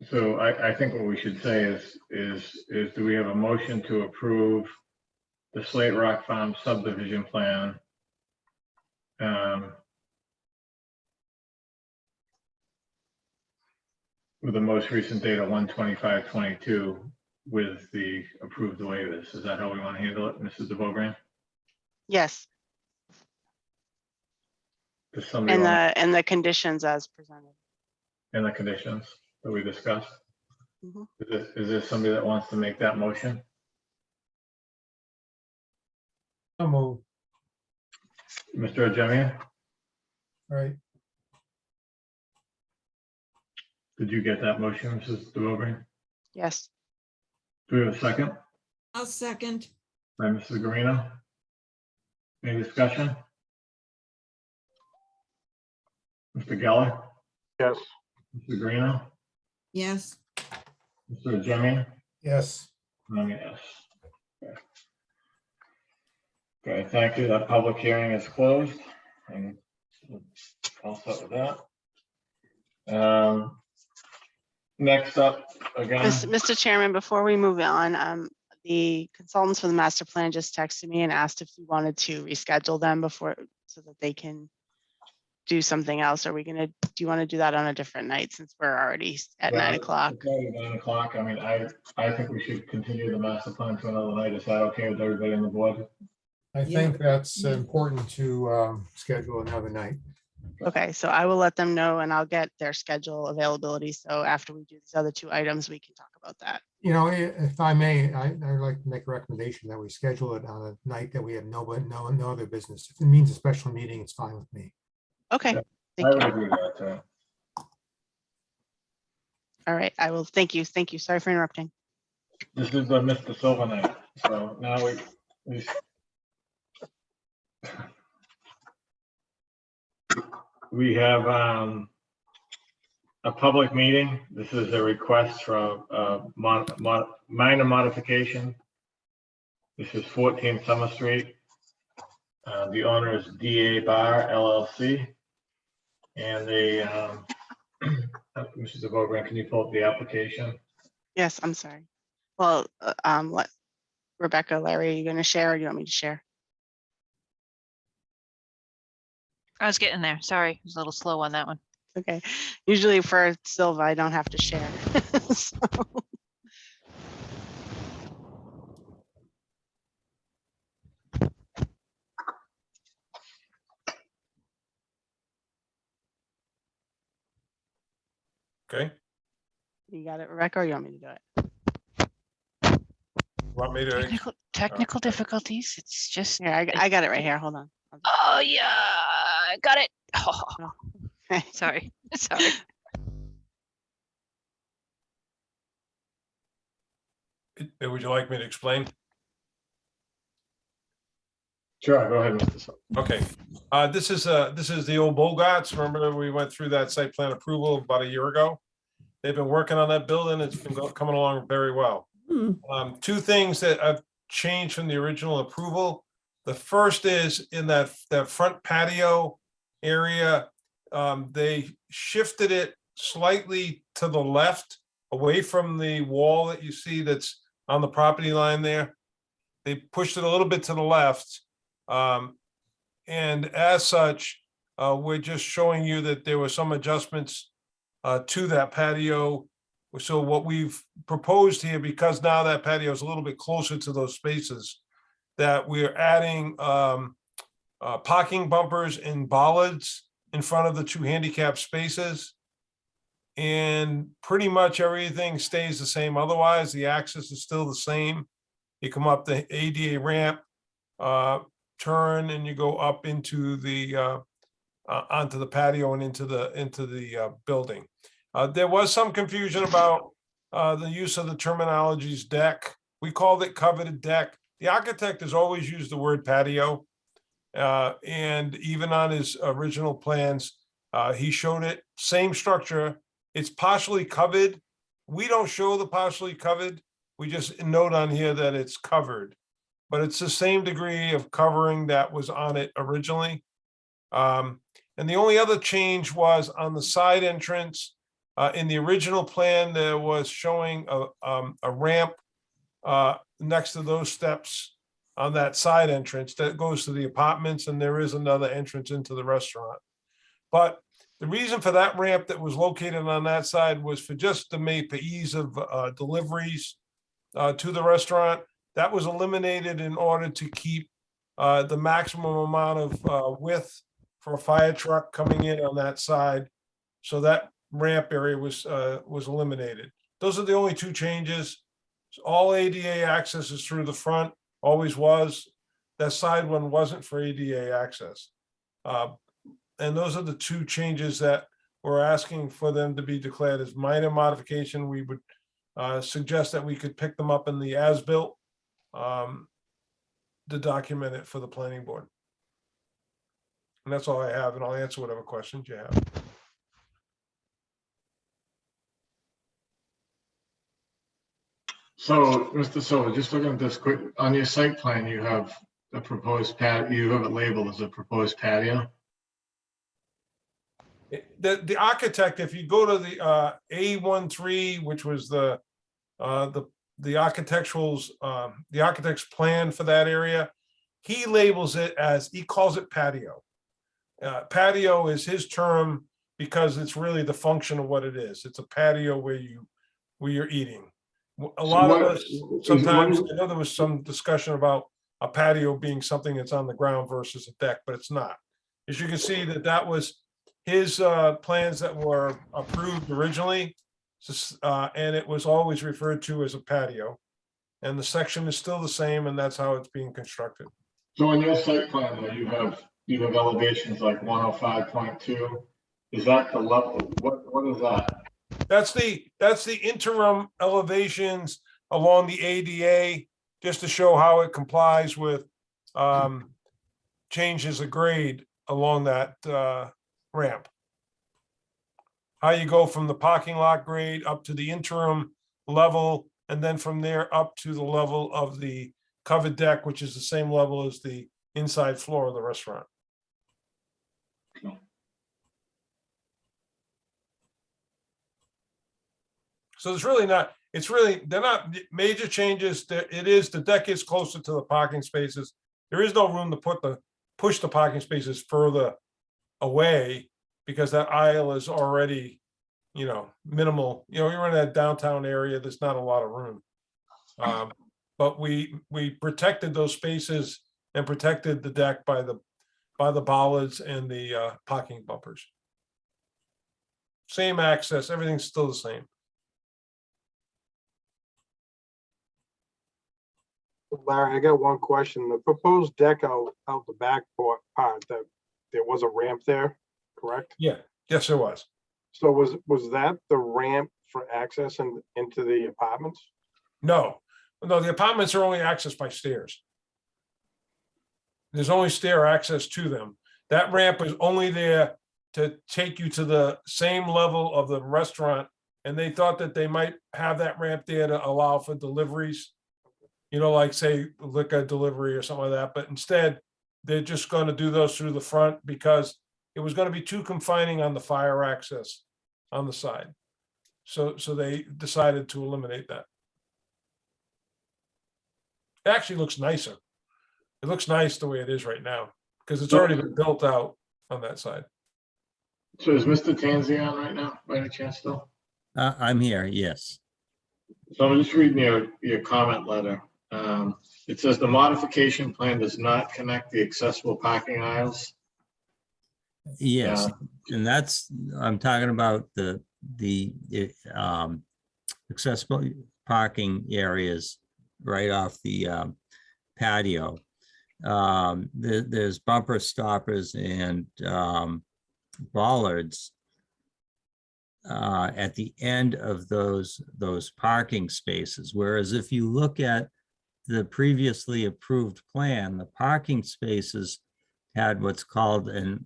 so I think what we should say is do we have a motion to approve the Slate Rock Farm subdivision plan? With the most recent date of 12522 with the approved waivers. Is that how we want to handle it, Mrs. DeVogran? Yes. Does somebody want And the conditions as presented. and the conditions that we discussed? Mhm. Is there somebody that wants to make that motion? So moved. Mr. Ajemian, Right. did you get that motion, Mrs. DeVogran? Yes. Do we have a second? I'll second. By Mrs. Garino? Any discussion? Mr. Geller, Yes. Mr. Garino, Yes. Mr. Ajemian? Yes. Yes. Okay, thank you. That public hearing is closed and all set with that. Next up, again, Mr. Chairman, before we move on, the consultants for the master plan just texted me and asked if we wanted to reschedule them before so that they can do something else. Are we gonna, do you want to do that on a different night since we're already at 9 o'clock? it's already 9 o'clock. I mean, I think we should continue the master plan to another night. Is that okay with everybody on the board? I Yeah. think that's important to schedule another night. Okay, so I will let them know and I'll get their schedule availability. So after we do these other two items, we can talk about that. You know, if I may, I'd like to make a recommendation that we schedule it on a night that we have no other business. If it means a special meeting, it's fine with me. Okay, I thank would you. agree with that. All right, I will. Thank you. Thank you. Sorry for interrupting. This is the Mr. Silver night. So now we have a public meeting. This is a request for a minor modification. This is 14 Summer Street. The owner is DA Bar LLC. And they, Mrs. DeVogran, can you pull up the application? Yes, I'm sorry. Well, what, Rebecca, Larry, are you going to share or do you want me to share? I was getting there. Sorry, I was a little slow on that one. Okay. Usually for Silva, I don't have to share. So, Okay. you got it, Rebecca, or you want me to do it? Want me to? Technical difficulties. It's just. Here, I got it right here. Hold on. Oh yeah, I got it. Oh, Okay. sorry, sorry. Would you like me to explain? Sure, go ahead, Mr. Sullivan. Okay, this is the old Bogarts. Remember, we went through that site plan approval about a year ago. They've been working on that building. It's been coming along very well. Two things that I've changed from the original approval. The first is in that front patio area, they shifted it slightly to the left, away from the wall that you see that's on the property line there. They pushed it a little bit to the left. And as such, we're just showing you that there were some adjustments to that patio. So what we've proposed here, because now that patio is a little bit closer to those spaces, that we're adding parking bumpers and bollards in front of the two handicap spaces. And pretty much everything stays the same. Otherwise, the access is still the same. You come up the ADA ramp, turn, and you go up into the onto the patio and into the building. There was some confusion about the use of the terminologies deck. We called it coveted deck. The architect has always used the word patio. And even on his original plans, he showed it, same structure. It's partially covered. We don't show the partially covered. We just note on here that it's covered, but it's the same degree of covering that was on it originally. And the only other change was on the side entrance. In the original plan, there was showing a ramp next to those steps on that side entrance that goes to the apartments, and there is another entrance into the restaurant. But the reason for that ramp that was located on that side was for just to make the ease of deliveries to the restaurant. That was eliminated in order to keep the maximum amount of width for a fire truck coming in on that side. So that ramp area was eliminated. Those are the only two changes. All ADA access is through the front, always was. That side one wasn't for ADA access. And those are the two changes that we're asking for them to be declared as minor modification. We would suggest that we could pick them up in the as-built to document it for the planning board. And that's all I have, and I'll answer whatever questions you have. So, Mr. Silva, just looking at this quick, on your site plan, you have a proposed you have it labeled as a proposed patio. The architect, if you go to the A13, which was the architectural's the architect's plan for that area, he labels it as, he calls it patio. Patio is his term because it's really the function of what it is. It's a patio where you're eating. A lot of us sometimes, I know there was some discussion about a patio being something that's on the ground versus a deck, but it's not. As you can see, that was his plans that were approved originally, and it was always referred to as a patio. And the section is still the same, and that's how it's being constructed. So on your site plan, though, you have elevations like 105.2. Is that the level? What is that? That's the interim elevations along the ADA, just to show how it complies with changes of grade along that ramp. How you go from the parking lot grade up to the interim level, and then from there up to the level of the covered deck, which is the same level as the inside floor of the restaurant. So it's really not, they're not major changes. The deck is closer to the parking spaces. There is no room to push the parking spaces further away because that aisle is already, minimal. You're in that downtown area, there's not a lot of room. But we protected those spaces and protected the deck by the bollards and the parking bumpers. Same access, everything's still the same. Larry, I got one question. The proposed deck out the back part, that there was a ramp there, correct? Yeah, yes, there was. So was that the ramp for access into the apartments? No, No, the apartments are only accessed by stairs. There's only stair access to them. That ramp is only there to take you to the same level of the restaurant. And they thought that they might have that ramp there to allow for deliveries, you know, like say liquor delivery or something like that. But instead, they're just going to do those through the front because it was going to be too confining on the fire access on the side. So they decided to eliminate that. It actually looks nicer. It looks nice the way it is right now because it's already been built out on that side. So is Mr. Tanzi on right now, by any chance still? I'm here, yes. So I'm just reading your comment letter. It says the modification plan does not connect the accessible parking aisles. Yes, and that's, I'm talking about the accessible parking areas right off the patio. There's bumper stoppers and bollards at the end of those parking spaces. Whereas if you look at the previously approved plan, the parking spaces had what's called an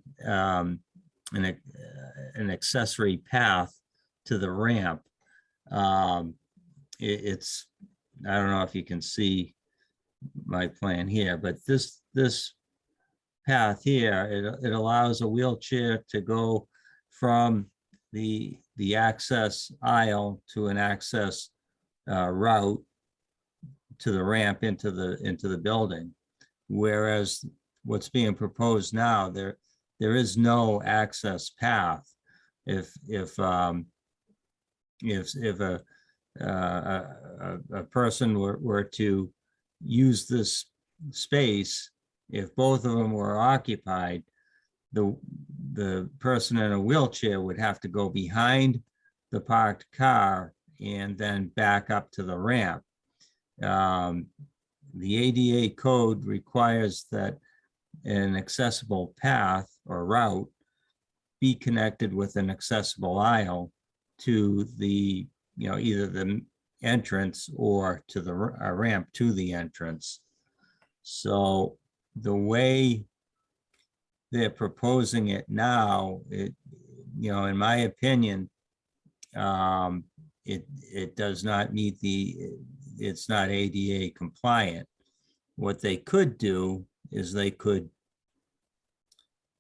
accessory path to the ramp. It's, I don't know if you can see my plan here, but this path here, it allows a wheelchair to go from the access aisle to an access route to the ramp into the building. Whereas what's being proposed now, there is no access path. If a person were to use this space, if both of them were occupied, the person in a wheelchair would have to go behind the parked car and then back up to the ramp. The ADA code requires that an accessible path or route be connected with an accessible aisle to the, you know, either the entrance or to the ramp to the entrance. So the way they're proposing it now, it, you know, in my opinion, it does not meet it's not ADA compliant. What they could do is they could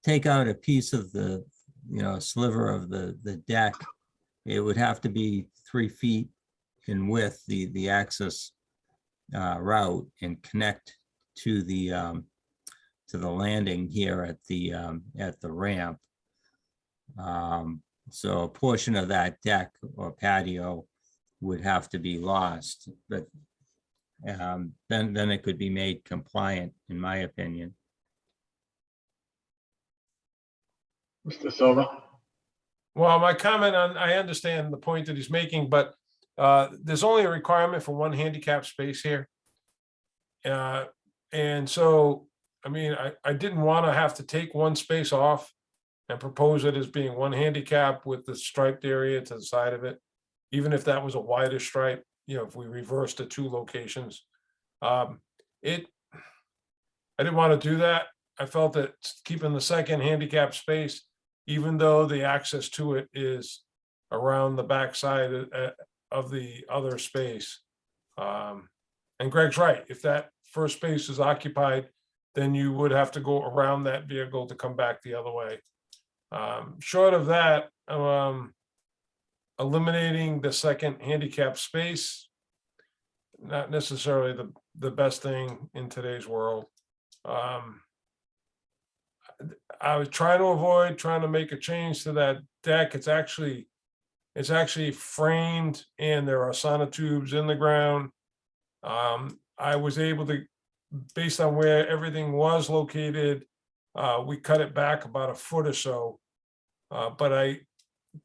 take out a piece of the, you know, sliver of the deck. It would have to be 3 feet in width, the access route, and connect to the landing here at the ramp. So a portion of that deck or patio would have to be lost, but then it could be made compliant, in my opinion. Mr. Silva? Well, my comment on, I understand the point that he's making, but there's only a requirement for one handicap space here. And so, I mean, I didn't want to have to take one space off and propose it as being one handicap with the striped area to the side of it, even if that was a wider stripe, you know, if we reversed the 2 locations. I didn't want to do that. I felt that keeping the second handicap space, even though the access to it is around the backside of the other space. And Greg's right, if that first space is occupied, then you would have to go around that vehicle to come back the other way. Short of that, eliminating the second handicap space, not necessarily the best thing in today's world. I was trying to avoid trying to make a change to that deck. It's actually framed and there are sonotubes in the ground. I was able to, based on where everything was located, we cut it back about a foot or so. But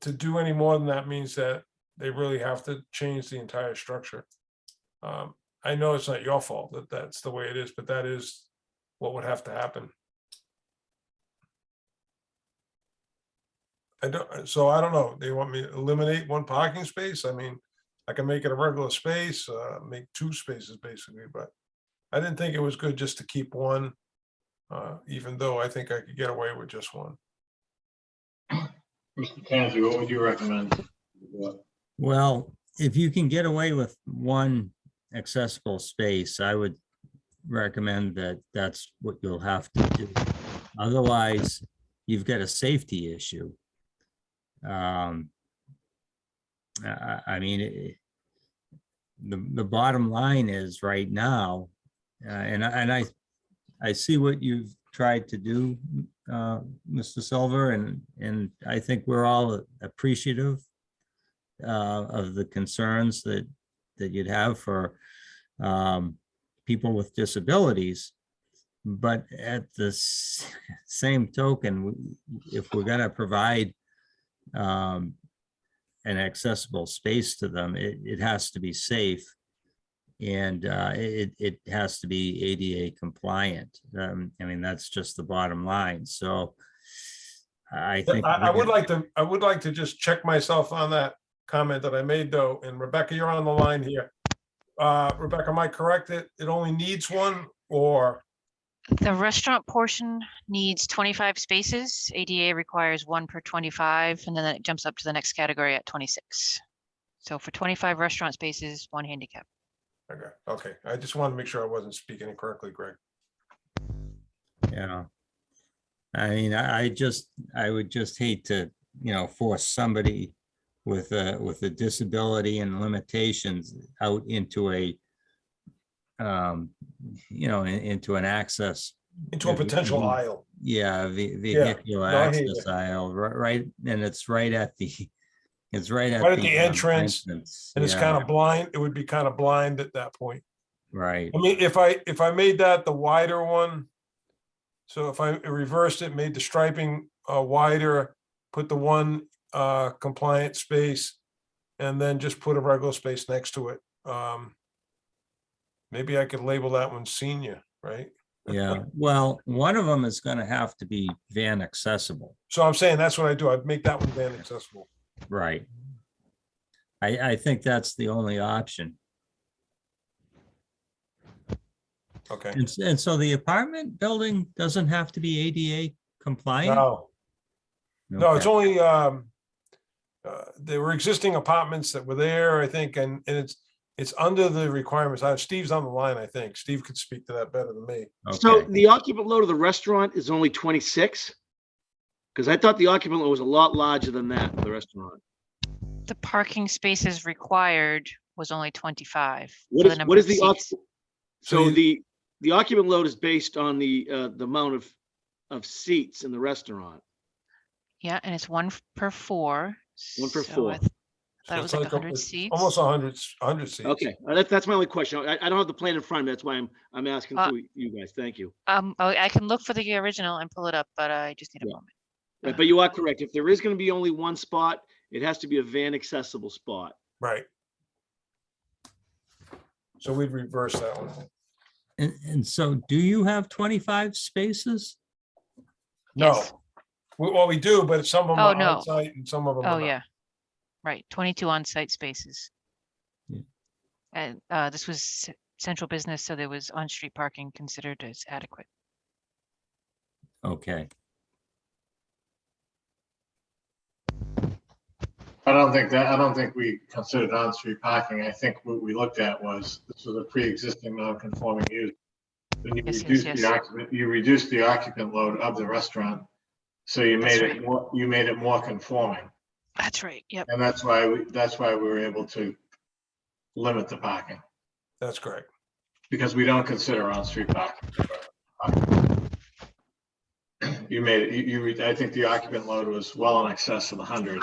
to do any more than that means that they really have to change the entire structure. I know it's not your fault that that's the way it is, but that is what would have to happen. So I don't know. They want me to eliminate one parking space? I mean, I can make it a regular space, make 2 spaces basically, but I didn't think it was good just to keep one, even though I think I could get away with just one. Mr. Tansey, what would you recommend? Well, if you can get away with one accessible space, I would recommend that that's what you'll have to do. Otherwise, you've got a safety issue. I mean, the bottom line is right now, and I see what you've tried to do, Mr. Silver, and I think we're all appreciative of the concerns that you'd have for people with disabilities. But at the same token, if we're going to provide an accessible space to them, it has to be safe, and it has to be ADA compliant. I mean, that's just the bottom line. So I think I would like to just check myself on that comment that I made, though. And Rebecca, you're on the line here. Rebecca, am I correct? It only needs one, or? The restaurant portion needs 25 spaces. ADA requires 1 per 25, and then it jumps up to the next category at 26. So for 25 restaurant spaces, 1 handicap. Okay. I just wanted to make sure I wasn't speaking incorrectly, Greg. Yeah. I mean, I would just hate to, force somebody with a disability and limitations out into a, into an access. Into a potential aisle. Yeah, vehicular no, I hear access you. aisle, right, and it's right at the, Right at the entrance, and it's yeah, kind of blind. It would be kind of blind at that point. right. I mean, if I made that the wider one, so if I reversed it, made the striping wider, put the 1 compliant space, and then just put a regular space next to it. Maybe I could label that one senior, right? Yeah, well, one of them is going to have to be van accessible. So I'm saying that's what I do. I'd make that one van accessible. Right. I think that's the only option. Okay. And so the apartment building doesn't have to be ADA compliant? No, it's Okay. only, there were existing apartments that were there, I think, and it's under the requirements. Steve's on the line, I think. Steve could speak to that better than me. So Okay. the occupant load of the restaurant is only 26? Because I thought the occupant load was a lot larger than that for the restaurant. The parking spaces required was only 25. What for is, the what number is of the, seats. so the occupant load is based on the amount of seats in the restaurant. Yeah, and it's 1 per 4. 1 per so 4. I thought So it was it's like 100 it's seats. almost 100 seats. Okay, that's my only question. I don't have the plan in front of me. That's why I'm asking through you guys. Thank you. I can look for the original and pull it up, but I just need a moment. Right, but you are correct. If there is going to be only 1 spot, it has to be a van accessible spot. Right. So we'd reverse that one. And so do you have 25 spaces? No. Yes. Well, we do, but some of them Oh, are no. on site and some of them Oh, are not. yeah. Right, 22 on-site spaces. Yeah. And this was central business, so there was on-street parking considered as adequate. Okay. I don't think we considered on-street parking. I think what we looked at was, this was a pre-existing non-conforming use. Then you Yes, reduce yes. the occupant, you reduce the occupant load of the restaurant. So you That's made it more conforming. That's right, yep. And that's why we were able to limit the parking, That's correct. because we don't consider on-street parking. You made it, I think the occupant load was well in excess of 100.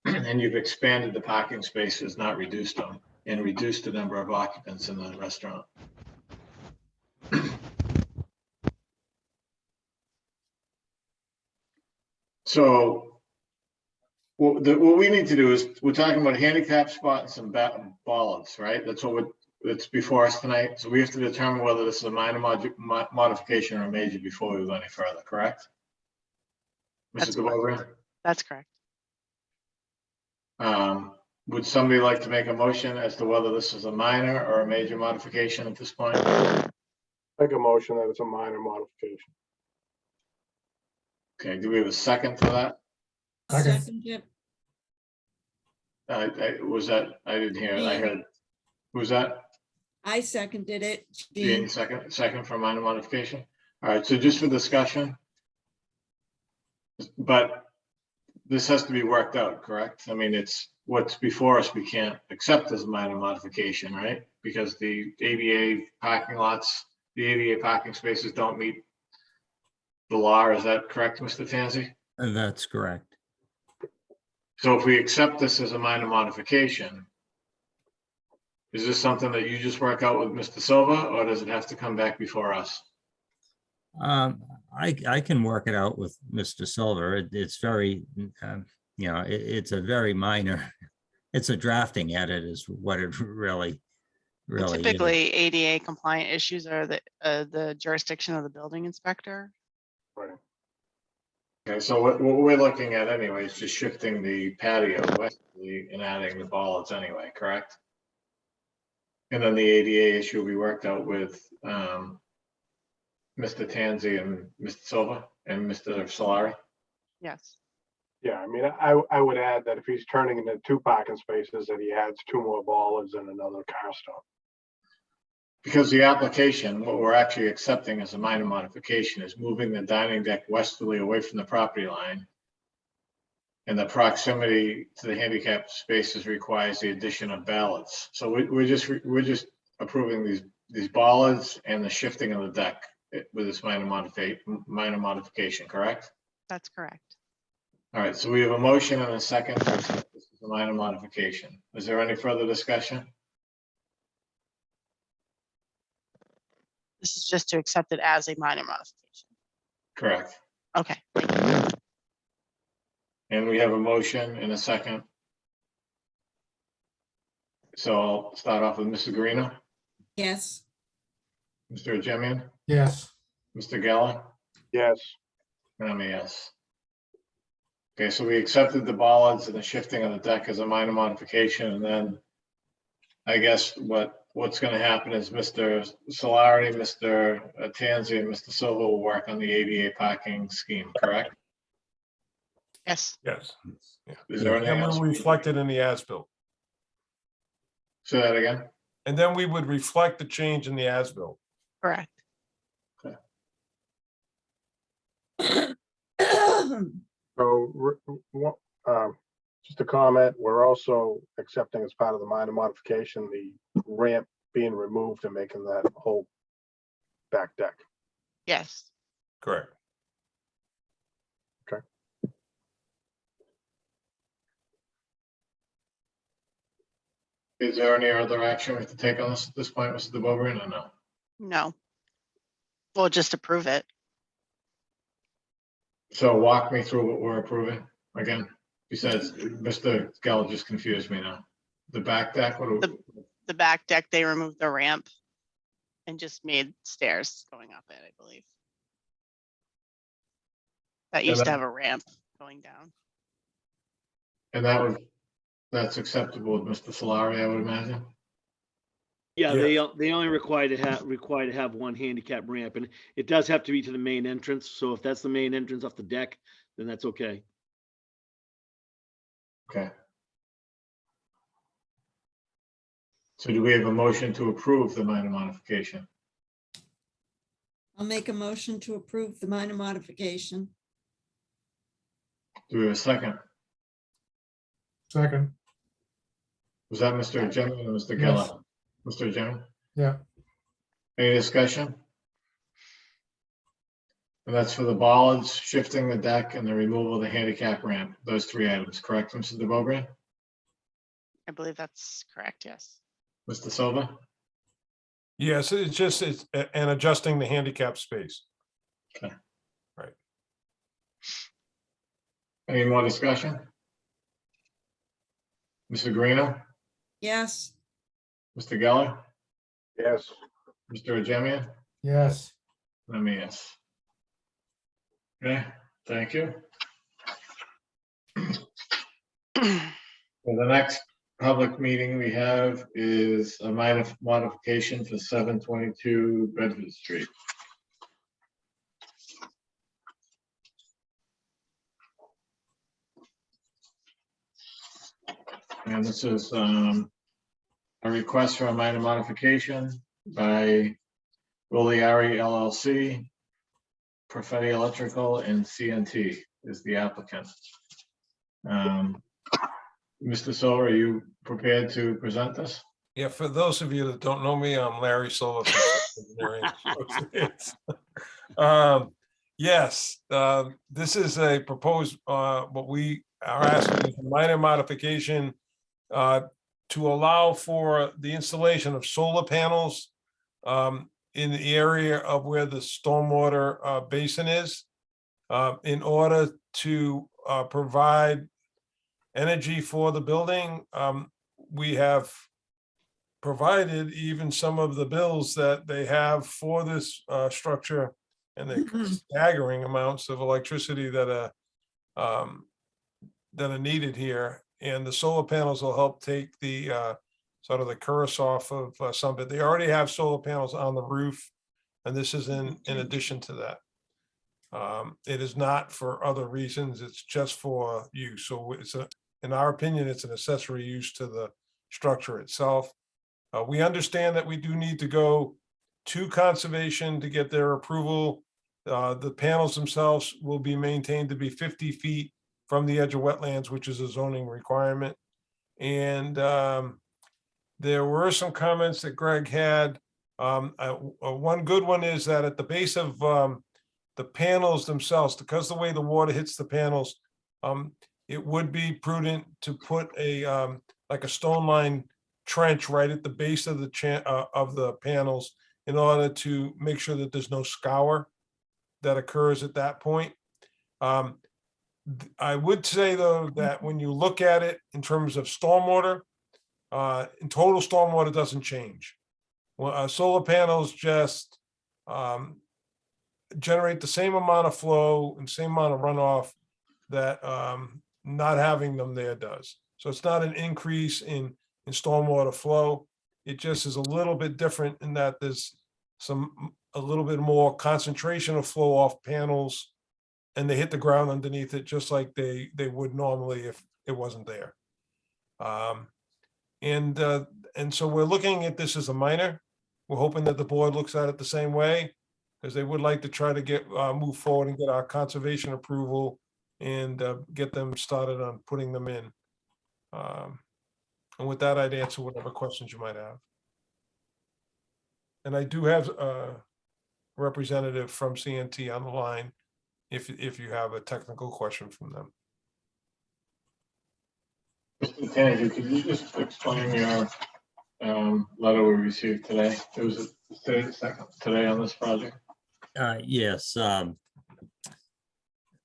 And you've expanded the parking spaces, not reduced them, and reduced the number of occupants in the restaurant. So what we need to do is, we're talking about handicap spot and some bollards, right? That's before us tonight. So we have to determine whether this is a minor modification or a major before we go any further, correct? Mrs. Gabaldon? That's correct. Would somebody like to make a motion as to whether this is a minor or a major modification at this point? Make a motion that it's a minor modification. Okay, do we have a second for that? Second. Second it. Was that, I didn't hear, I heard, who's that? I seconded it. Jean, Jean. second for minor modification. All right, so just for discussion. But this has to be worked out, correct? I mean, it's what's before us, we can't accept as a minor modification, right? Because the ADA parking lots, the ADA parking spaces don't meet the law. Is that correct, Mr. Tanzi? That's correct. So if we accept this as a minor modification, is this something that you just work out with Mr. Silva, or does it have to come back before us? I can work it out with Mr. Silver. It's very, it's a very minor, it's a drafting edit is what it really is. Typically, ADA compliant issues are the jurisdiction of the building inspector. Right. Okay, so what we're looking at anyway is just shifting the patio westerly and adding the bollards anyway, correct? And then the ADA issue we worked out with Mr. Tanzi and Mr. Silva and Mr. Solari. Yes. Yeah, I mean, I would add that if he's turning into 2 parking spaces, that he adds 2 more bollards and another car stop. Because the application, what we're actually accepting as a minor modification is moving the dining deck westerly away from the property line. And the proximity to the handicap spaces requires the addition of ballads. So we're just approving these bollards and the shifting of the deck with this minor modification, correct? That's correct. All right, so we have a motion and a second to accept this as a minor modification. Is there any further discussion? This is just to accept it as a minor modification. Correct. Okay. And we have a motion and a second. So I'll start off with Mr. Guarino, Yes. Mr. Jemian, Yes. Mr. Geller, Yes, and I'm a yes. Okay, so we accepted the bollards and the shifting of the deck as a minor modification, and then I guess what's going to happen is Mr. Solari, Mr. Tanzi, and Mr. Silva will work on the ADA parking scheme, correct? Yes. Yes. Is there anything And else? we'll reflect it in the as-built. Say that again. And then we would reflect the change in the as-built. Correct. so just a comment, we're also accepting as part of the minor modification, the ramp being removed and making that whole back deck. Yes. Correct. Okay. Is there any other action we have to take on this at this point, Mr. DeBoer, or no? No. We'll just approve it. So walk me through what we're approving again. Besides, Mr. Geller just confused me now. The back deck, what do we? The back deck, they removed the ramp and just made stairs going up it, I believe. That used to have a ramp going down. And that's acceptable with Mr. Solari, I would imagine. Yeah, Yeah. they only required to have one handicap ramp, and it does have to be to the main entrance. So if that's the main entrance off the deck, then that's okay. Okay. So do we have a motion to approve the minor modification? I'll make a motion to approve the minor modification. Do we have a second? Second. Was that Mr. Jemian or Mr. Yes. Geller? Mr. Jemian? Yeah. Any discussion? And that's for the bollards, shifting the deck, and the removal of the handicap ramp. Those 3 items, correct, Mr. DeBoer? I believe that's correct. Yes. Mr. Silva? Yes, it's and adjusting the handicap space. Okay. Right. Any more discussion? Mr. Guarino? Yes. Mr. Geller? Yes, Mr. Jemian? Yes. Let me yes. Okay, thank you. So the next public meeting we have is a minor modification for 722 Bedford Street. And this is a request for a minor modification by Roliari LLC, Perfetti Electrical, and CNT is the applicant. Mr. Silver, are you prepared to present this? Yeah, for those of you that don't know me, I'm Larry Silva from Signage Engineering Associates. Yes, this is a proposed, what we are asking is a minor modification to allow for the installation of solar panels in the area of where the stormwater basin is, in order to provide energy for the building. We have provided even some of the bills that they have for this structure, and the staggering amounts of electricity that are needed here. And the solar panels will help take the sort of the curse off of some of it. They already have solar panels on the roof, and this is in addition to that. It is not for other reasons, it's just for use. So it's in our opinion, it's an accessory use to the structure itself. We understand that we do need to go to conservation to get their approval. The panels themselves will be maintained to be 50 feet from the edge of wetlands, which is a zoning requirement. And there were some comments that Greg had. One good one is that at the base of the panels themselves, because the way the water hits the panels, it would be prudent to put a like a stone line trench right at the base of the panels in order to make sure that there's no scour that occurs at that point. I would say though that when you look at it in terms of stormwater, in total stormwater doesn't change. Well, solar panels just generate the same amount of flow and same amount of runoff that not having them there does. So it's not an increase in stormwater flow. It just is a little bit different in that there's a little bit more concentration of flow off panels, and they hit the ground underneath it just like they would normally if it wasn't there. And so we're looking at this as a minor. We're hoping that the board looks at it the same way, because they would like to try to get move forward and get our conservation approval and get them started on putting them in. And with that, I'd answer whatever questions you might have. And I do have a representative from CNT on the line if you have a technical question from them. Mr. Kennedy, could you just explain your letter we received today? It was today on this project. Yes.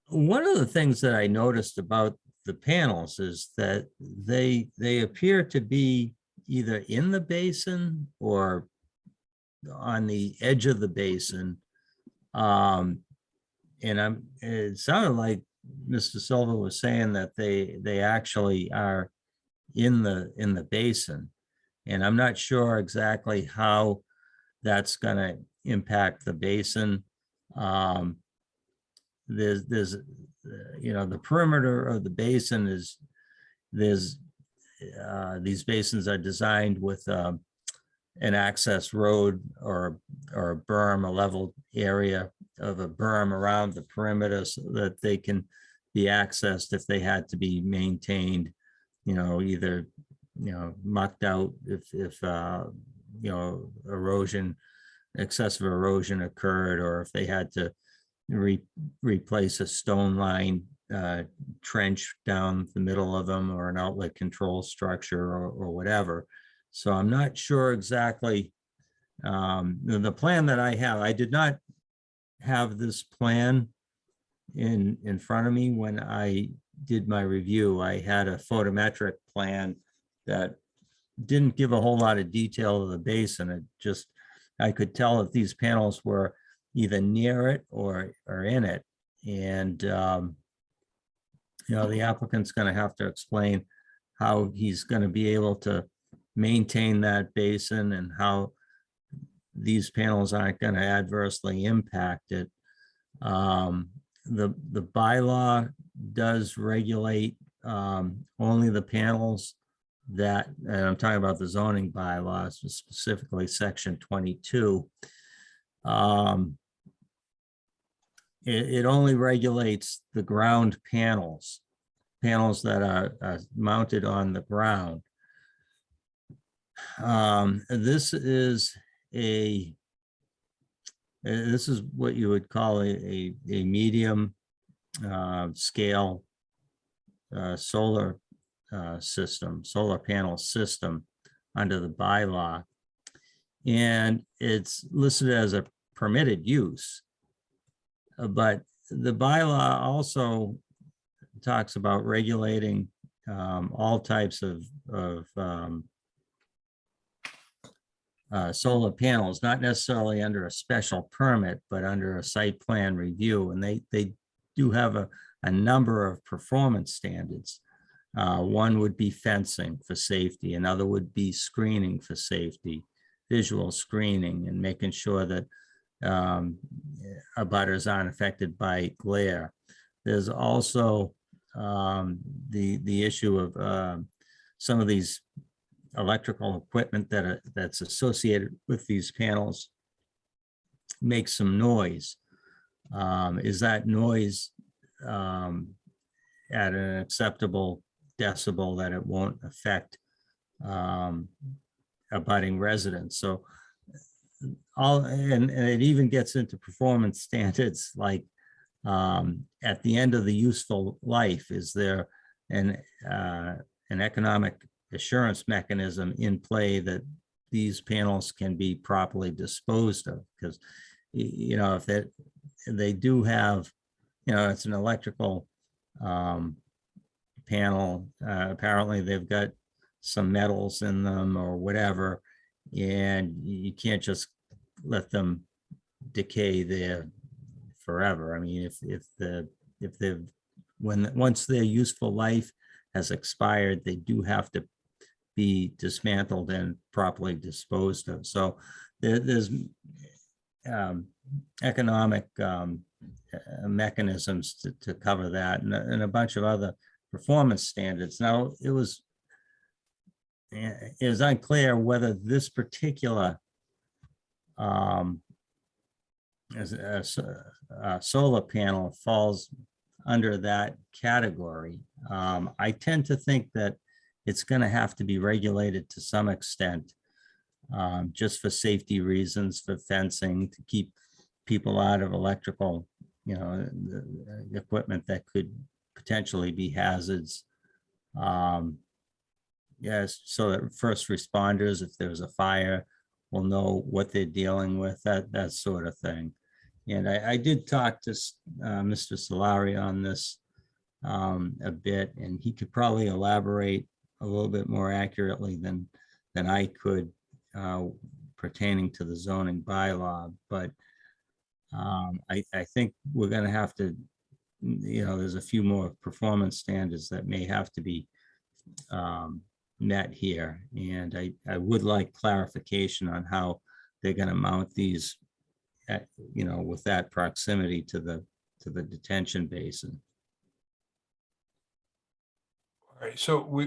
One of the things that I noticed about the panels is that they appear to be either in the basin or on the edge of the basin. And it sounded like Mr. Silva was saying that they actually are in the basin. And I'm not sure exactly how that's going to impact the basin. There's the perimeter of the basin is these basins are designed with an access road or a berm, a level area of a berm around the perimeter so that they can be accessed if they had to be maintained, either, mucked out if erosion, excessive erosion occurred, or if they had to replace a stone line trench down the middle of them, or an outlet control structure or whatever. So I'm not sure exactly. The plan that I have, I did not have this plan in front of me when I did my review. I had a photometric plan that didn't give a whole lot of detail of the basin. It just, I could tell if these panels were either near it or in it. And, the applicant's going to have to explain how he's going to be able to maintain that basin and how these panels aren't going to adversely impact it. The bylaw does regulate only the panels that, and I'm talking about the zoning bylaws, specifically section 22. It only regulates the ground panels that are mounted on the ground. This is what you would call a medium scale solar panel system under the bylaw. And it's listed as a permitted use. But the bylaw also talks about regulating all types of solar panels, not necessarily under a special permit, but under a site plan review. And they do have a number of performance standards. One would be fencing for safety, another would be screening for safety, visual screening, and making sure that abutters aren't affected by glare. There's also the issue of some of these electrical equipment that's associated with these panels makes some noise. Is that noise at an acceptable decibel that it won't affect abutting residents? So and it even gets into performance standards like at the end of the useful life, is there an economic assurance mechanism in play that these panels can be properly disposed of? Because, you know, if they do have, you know, it's an electrical panel, apparently they've got some metals in them or whatever, and you can't just let them decay there forever. I mean, once their useful life has expired, they do have to be dismantled and properly disposed of. So there's economic mechanisms to cover that, and a bunch of other performance standards. Now, it was unclear whether this particular solar panel falls under that category. I tend to think that it's going to have to be regulated to some extent, just for safety reasons, for fencing, to keep people out of electrical, you know, the equipment that could potentially be hazards. Yes, so that first responders, if there's a fire, will know what they're dealing with, that sort of thing. And I did talk to Mr. Solari on this a bit, and he could probably elaborate a little bit more accurately than I could pertaining to the zoning bylaw. But I think we're going to have to, you know, there's a few more performance standards that may have to be met here. And I would like clarification on how they're going to mount these, you know, with that proximity to the detention basin. All right, so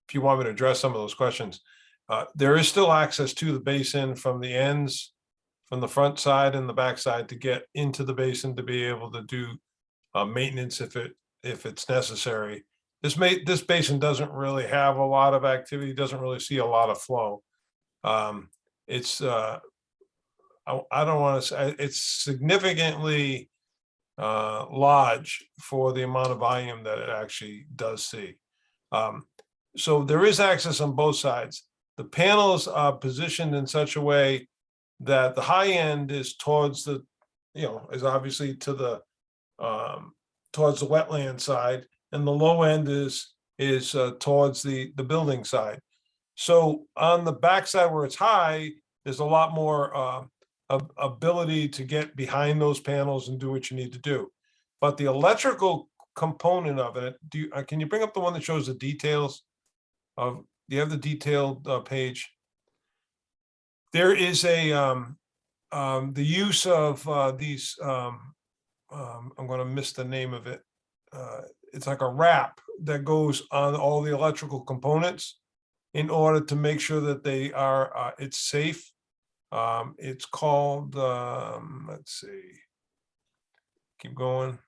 if you want me to address some of those questions, there is still access to the basin from the ends, from the front side and the back side, to get into the basin to be able to do maintenance if it's necessary. This basin doesn't really have a lot of activity, doesn't really see a lot of flow. It's I don't want to say it's significantly large for the amount of volume that it actually does see. So there is access on both sides. The panels are positioned in such a way that the high end is towards the, you know, is obviously to the towards the wetland side, and the low end is towards the building side. So on the backside where it's high, there's a lot more ability to get behind those panels and do what you need to do. But the electrical component of it, can you bring up the one that shows the details of, do you have the detailed page? There is the use of these, I'm gonna miss the name of it. It's like a wrap that goes on all the electrical components in order to make sure that they are, it's safe. It's called, let's see. Keep going.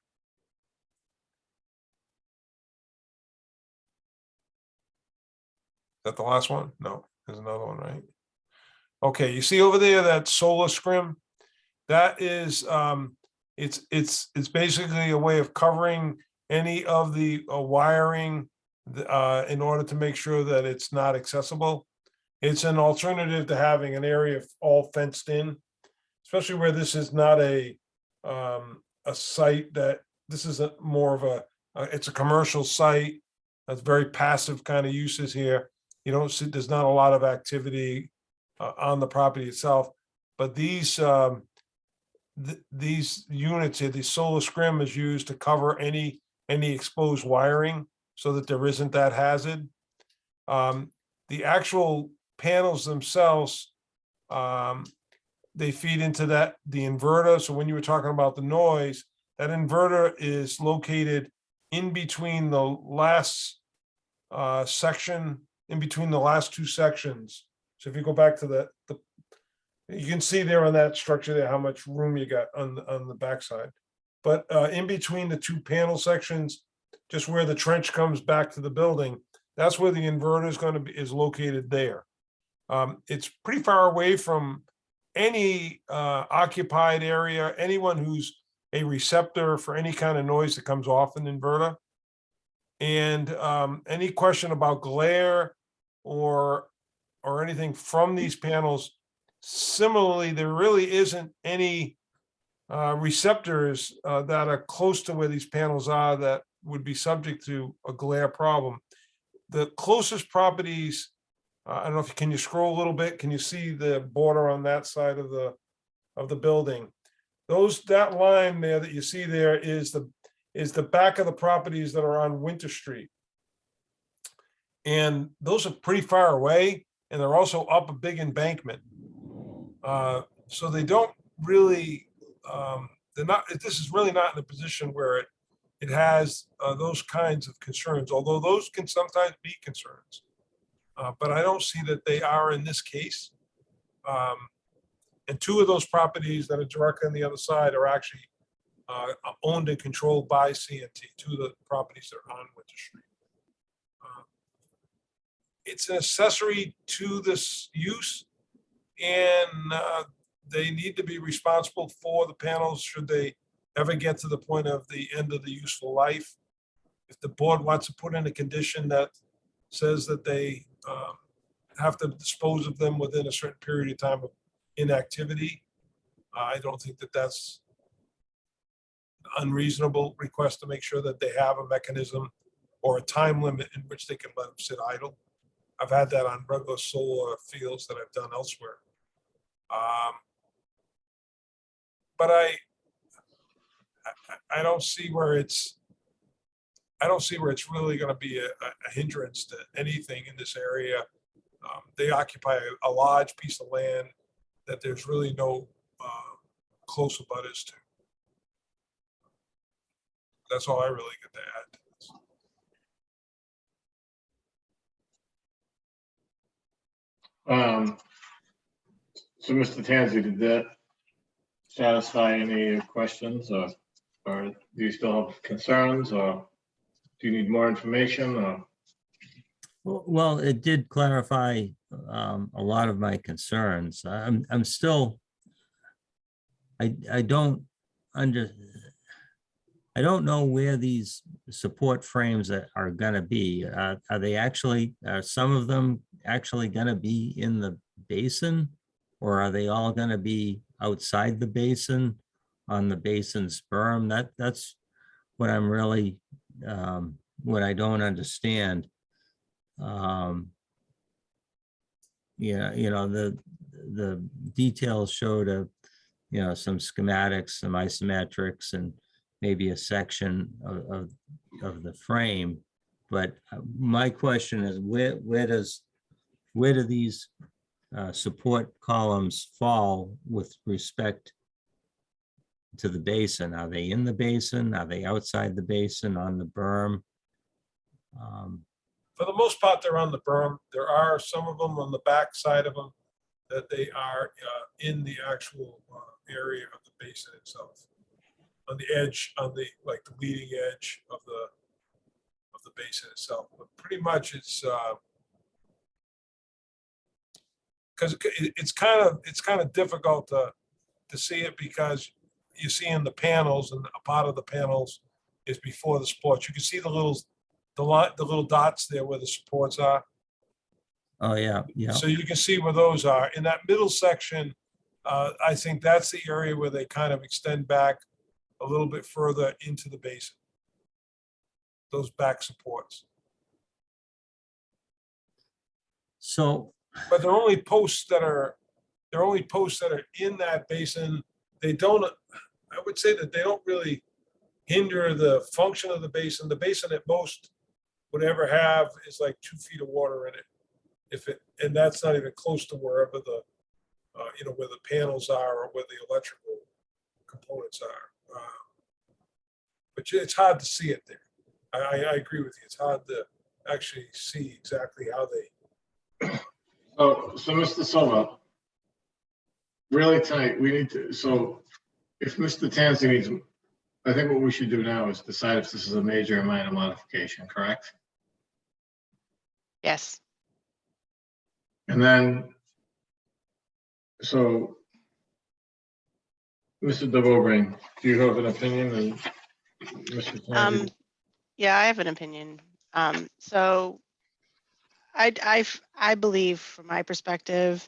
Is that the last one? No, there's another one, right? Okay, you see over there that solar scrim? That is, it's basically a way of covering any of the wiring in order to make sure that it's not accessible. It's an alternative to having an area all fenced in, especially where this is not a site that, this is more of a, it's a commercial site. That's very passive kind of uses here. You don't see, there's not a lot of activity on the property itself, but these units here, the solar scrim is used to cover any exposed wiring so that there isn't that hazard. The actual panels themselves, they feed into the inverter. So when you were talking about the noise, that inverter is located in between the last section, in between the last two sections. So if you go back to you can see there on that structure there how much room you got on the backside. But in between the two panel sections, just where the trench comes back to the building, that's where the inverter is going to be, is located there. It's pretty far away from any occupied area, anyone who's a receptor for any kind of noise that comes off an inverter. And any question about glare or anything from these panels, similarly, there really isn't any receptors that are close to where these panels are that would be subject to a glare problem. The closest properties, I don't know if can you scroll a little bit? Can you see the border on that side of the building? That line there that you see there is the back of the properties that are on Winter Street. And those are pretty far away, and they're also up a big embankment. So they don't really, this is really not in a position where it has those kinds of concerns, although those can sometimes be concerns. But I don't see that they are in this case. And two of those properties that are directly on the other side are actually owned and controlled by CNT, two of the properties that are on Winter Street. It's an accessory to this use, and they need to be responsible for the panels should they ever get to the point of the end of the useful life. If the board wants to put in a condition that says that they have to dispose of them within a certain period of time of inactivity, I don't think that that's an unreasonable request to make sure that they have a mechanism or a time limit in which they can let them sit idle. I've had that on regular solar fields that I've done elsewhere. But I don't see where it's really going to be a hindrance to anything in this area. They occupy a large piece of land that there's really no close abutters to. That's all I really get to add to this. So Mr. Tanzi, did that satisfy any questions, or do you still have concerns, or do you need more information, or? Well, it did clarify a lot of my concerns. I'm still, I don't know where these support frames are gonna be. Are they actually, are some of them actually gonna be in the basin? Or are they all gonna be outside the basin on the basin's berm? That's what I'm really, what I don't understand. Yeah, the details showed some schematics, some isometrics, and maybe a section of the frame. But my question is, where do these support columns fall with respect to the basin? Are they in the basin? Are they outside the basin, on the berm? For the most part, they're on the berm. There are some of them on the back side of them that they are in the actual area of the basin itself, on the edge, on the like the leading edge of the basin itself. But pretty much it's because it's kind of difficult to see it, because you see in the panels, and a part of the panels is before the supports. You can see the little dots there where the supports are. Oh, yeah, yeah. So you can see where those are. In that middle section, I think that's the area where they kind of extend back a little bit further into the basin. Those back supports. So, But they're only posts that are in that basin. They don't, I would say that they don't really hinder the function of the basin. The basin at most would ever have is like 2 feet of water in it. And that's not even close to wherever the, where the panels are or where the electrical components are. But it's hard to see it there. I agree with you. It's hard to actually see exactly how they. So Mr. Silva, really tonight, we need to, so if Mr. Tansey needs, I think what we should do now is decide if this is a major or minor modification, correct? Yes. And then, so, Mr. DeVoegrin, do you have an opinion? And Mr. Tansey? Yeah, I have an opinion. So I believe, from my perspective,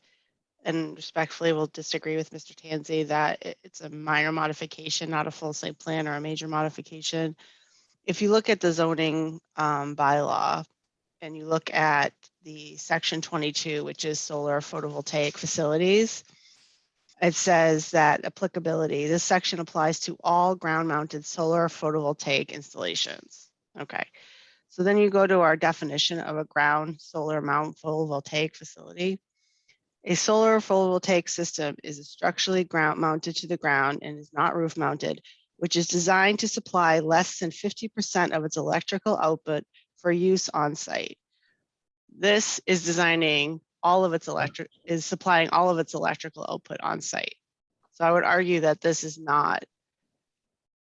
and respectfully will disagree with Mr. Tansey, that it's a minor modification, not a full site plan or a major modification. If you look at the zoning bylaw and you look at the section 22, which is solar photovoltaic facilities, it says that applicability, this section applies to all ground mounted solar photovoltaic installations. Okay. So then you go to our definition of a ground solar mount photovoltaic facility. A solar photovoltaic system is a structurally ground mounted to the ground and is not roof mounted, which is designed to supply less than 50% of its electrical output for use on site. This is supplying all of its electrical output on site. So I would argue that this is not,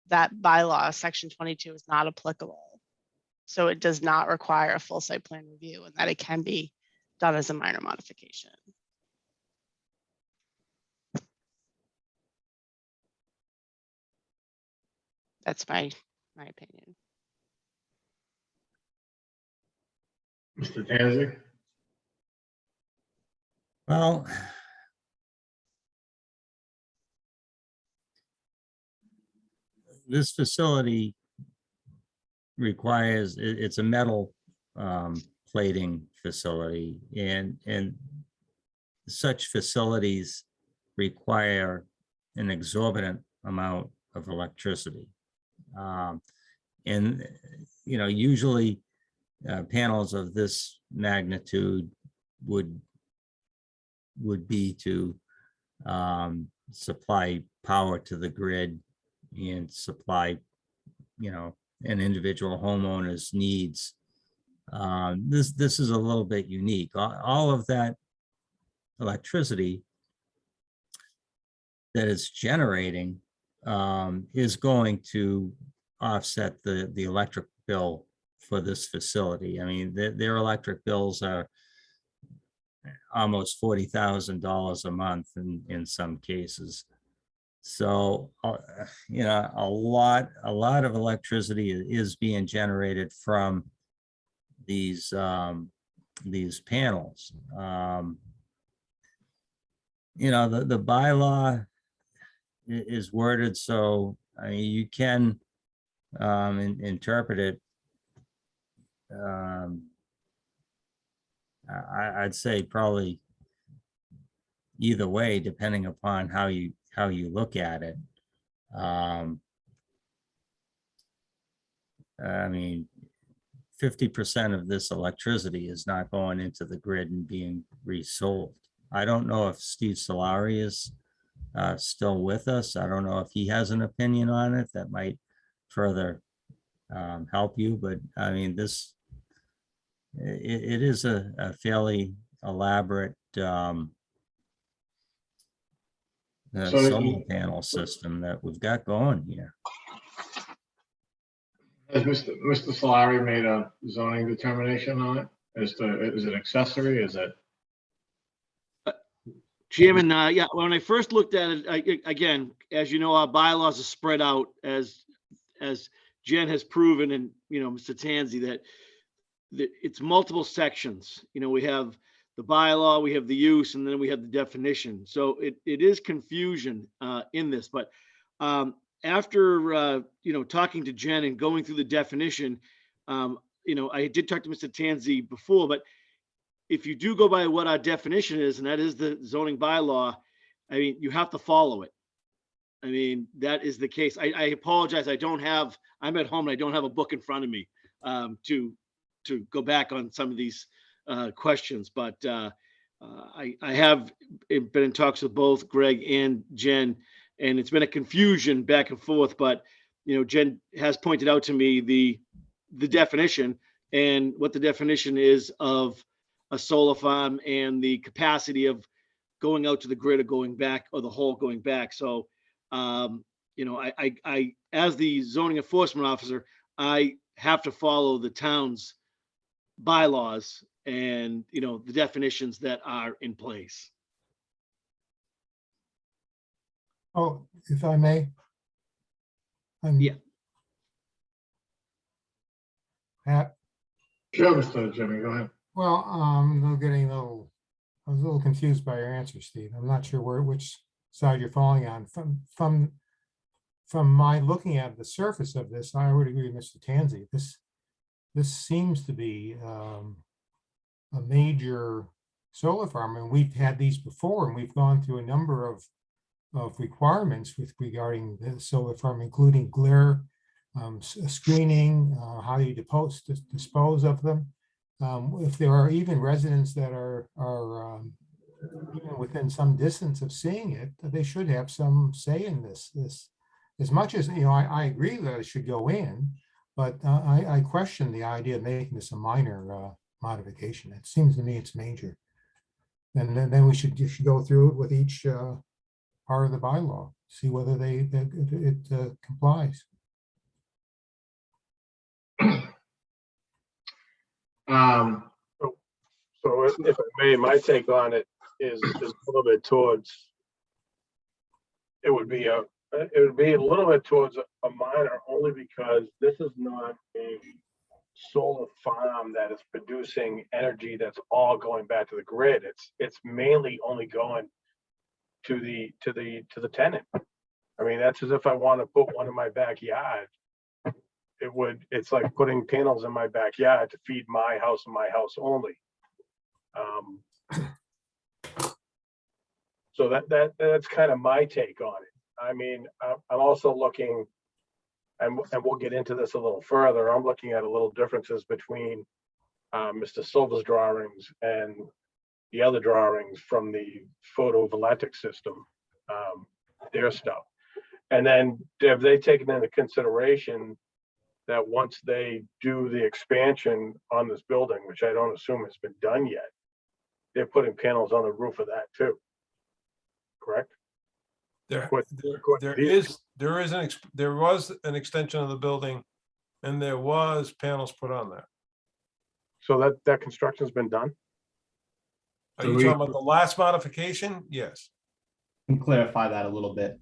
that bylaw, section 22, is not applicable. So it does not require a full site plan review, and that it can be done as a minor modification. That's my opinion. Mr. Tansey? well, this facility requires, it's a metal plating facility, and such facilities require an exorbitant amount of electricity. And, usually panels of this magnitude would be to supply power to the grid and supply, an individual homeowner's needs. This is a little bit unique. All of that electricity that it's generating is going to offset the electric bill for this facility. I mean, their electric bills are almost $40,000 a month in some cases. So, a lot of electricity is being generated from these panels. The bylaw is worded so, I mean, you can interpret it. I'd say probably either way, depending upon how you look at it. I mean, 50% of this electricity is not going into the grid and being resold. I don't know if Steve Solari is still with us. I don't know if he has an opinion on it that might further help you, but I mean, it is a fairly elaborate So solar panel system that we've got going here. has Mr. Solari made a zoning determination on it? Is it accessory? Is it? Chairman, yeah, when I first looked at it, again, as you know, our bylaws are spread out as Jen has proven, and, Mr. Tanzi, that it's multiple sections. We have the bylaw, we have the use, and then we have the definition. So it is confusion in this, but after, talking to Jen and going through the definition, I did talk to Mr. Tanzi before, but if you do go by what our definition is, and that is the zoning bylaw, I mean, you have to follow it. I mean, that is the case. I apologize. I'm at home and I don't have a book in front of me to go back on some of these questions, but I have been in talks with both Greg and Jen, and it's been a confusion back and forth, but Jen has pointed out to me the definition and what the definition is of a solar farm and the capacity of going out to the grid or going back, or the whole going back. So, I, as the zoning enforcement officer, I have to follow the town's bylaws and, the definitions that are in place. Oh, if I may. Yeah. Pat, Sure, Mr. Jimmy, go ahead. well, I was a little confused by your answer, Steve. I'm not sure which side you're falling on. From my looking at the surface of this, I would agree with Mr. Tanzi. This seems to be a major solar farm, and we've had these before, and we've gone through a number of requirements regarding the solar farm, including glare screening, how you dispose of them. If there are even residents that are even within some distance of seeing it, they should have some say in this. As much as, I agree that it should go in, but I question the idea of making this a minor modification. It seems to me it's major. And then we should go through it with each part of the bylaw, see whether it complies. So if I may, my take on it is a little bit towards, it would be a little bit towards a minor, only because this is not a solar farm that is producing energy that's all going back to the grid. It's mainly only going to the tenant. I mean, that's as if I want to put one in my backyard. It's like putting panels in my backyard to feed my house and my house only. So that's kind of my take on it. I mean, I'm also looking, and we'll get into this a little further. I'm looking at a little differences between Mr. Silva's drawings and the other drawings from the photovoltaic system, their stuff. And then have they taken into consideration that once they do the expansion on this building, which I don't assume has been done yet, they're putting panels on the roof of that too, correct? There These- there was an extension of the building, and there was panels put on there. So that construction's been done? Are you talking about the last modification? Yes. Can clarify that a little bit.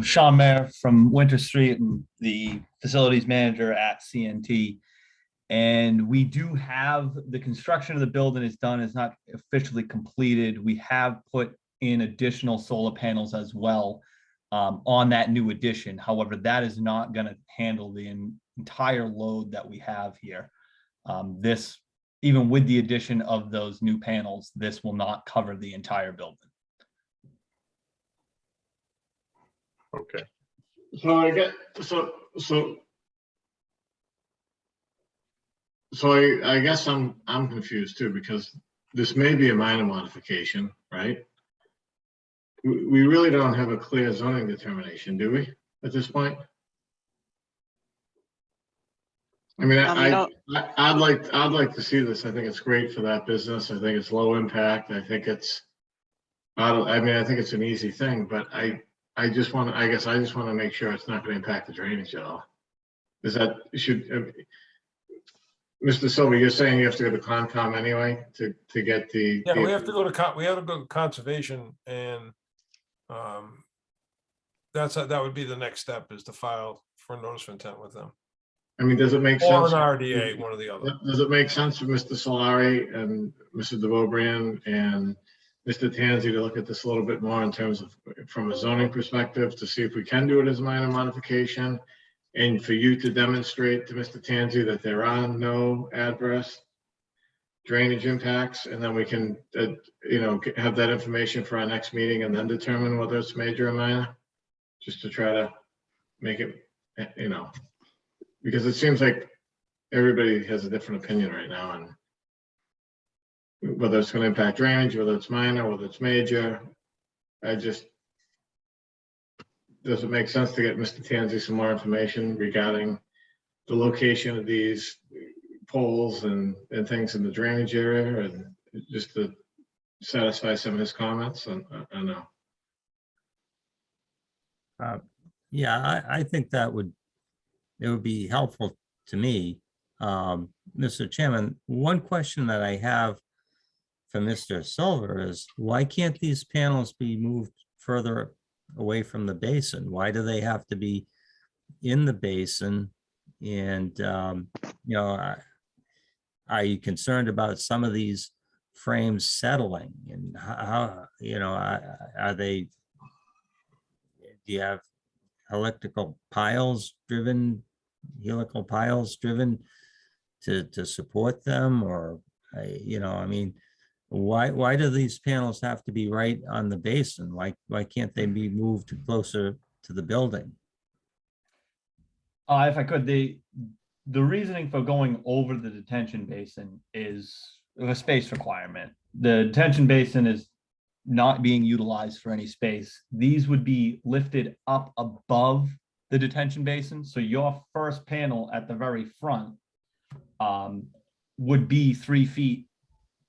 Sean Mayer from Winter Street, and the facilities manager at CNT. And we do have the construction of the building is done, is not officially completed. We have put in additional solar panels as well on that new addition. However, that is not going to handle the entire load that we have here. This, even with the addition of those new panels, this will not cover the entire building. Okay. So I get, so So I guess I'm confused too, because this may be a minor modification, right? We really don't have a clear zoning determination, do we, at this point? I mean, I'd like to see this. I think it's great for that business. I think it's low impact. I think it's, I mean, I think it's an easy thing, but I just want to, I guess I just want to make sure it's not going to impact the drainage at all. Is that, Mr. Silver, you're saying you have to go to Concom anyway to get the. Yeah, we have to go to conservation and that would be the next step, is to file for a notice of intent with them. I mean, does it make Or sense? an RDA, one or the other. Does it make sense for Mr. Solari and Mr. DeVobrian and Mr. Tanzi to look at this a little bit more in terms of, from a zoning perspective, to see if we can do it as a minor modification? And for you to demonstrate to Mr. Tanzi that there are no adverse drainage impacts, and then we can, have that information for our next meeting and then determine whether it's major or minor, just to try to make it, because it seems like everybody has a different opinion right now on whether it's going to impact drainage, whether it's minor, whether it's major. Does it make sense to get Mr. Tanzi some more information regarding the location of these poles and things in the drainage area, and just to satisfy some of his comments? I don't know. Yeah, I think it would be helpful to me. Mr. Chairman, one question that I have for Mr. Silver is, why can't these panels be moved further away from the basin? Why do they have to be in the basin? And, are you concerned about some of these frames settling? And how, are they, do you have helical piles driven to support them? Or, I mean, why do these panels have to be right on the basin? Why can't they be moved closer to the building? If I could, the reasoning for going over the detention basin is a space requirement. The detention basin is not being utilized for any space. These would be lifted up above the detention basin. So your first panel at the very front would be 3 feet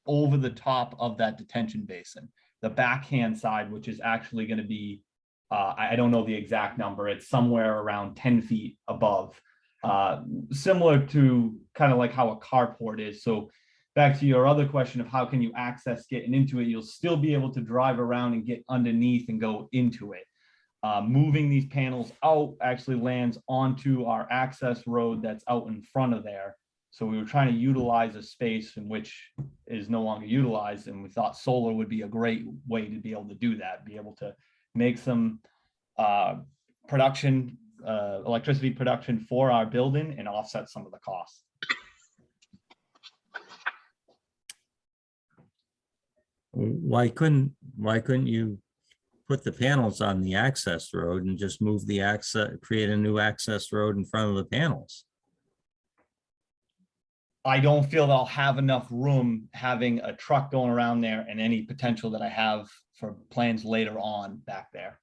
over the top of that detention basin. The backhand side, which is actually going to be, I don't know the exact number, it's somewhere around 10 feet above, similar to kind of like how a carport is. So back to your other question of how can you access getting into it, you'll still be able to drive around and get underneath and go into it. Moving these panels out actually lands onto our access road that's out in front of there. So we were trying to utilize a space in which is no longer utilized, and we thought solar would be a great way to be able to do that, be able to make some electricity production for our building and offset some of the costs. Why couldn't you put the panels on the access road and just move the create a new access road in front of the panels? I don't feel that I'll have enough room having a truck going around there and any potential that I have for plans later on back there.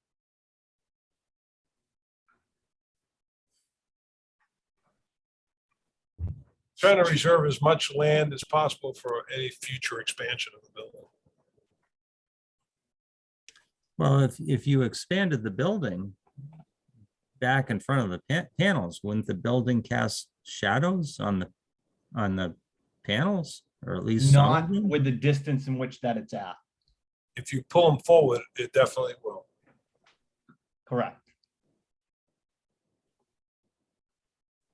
Trying to reserve as much land as possible for any future expansion of the building. Well, if you expanded the building back in front of the panels, wouldn't the building cast shadows on the panels, or at least some Not of them? with the distance in which that it's at. If you pull them forward, it definitely will. Correct.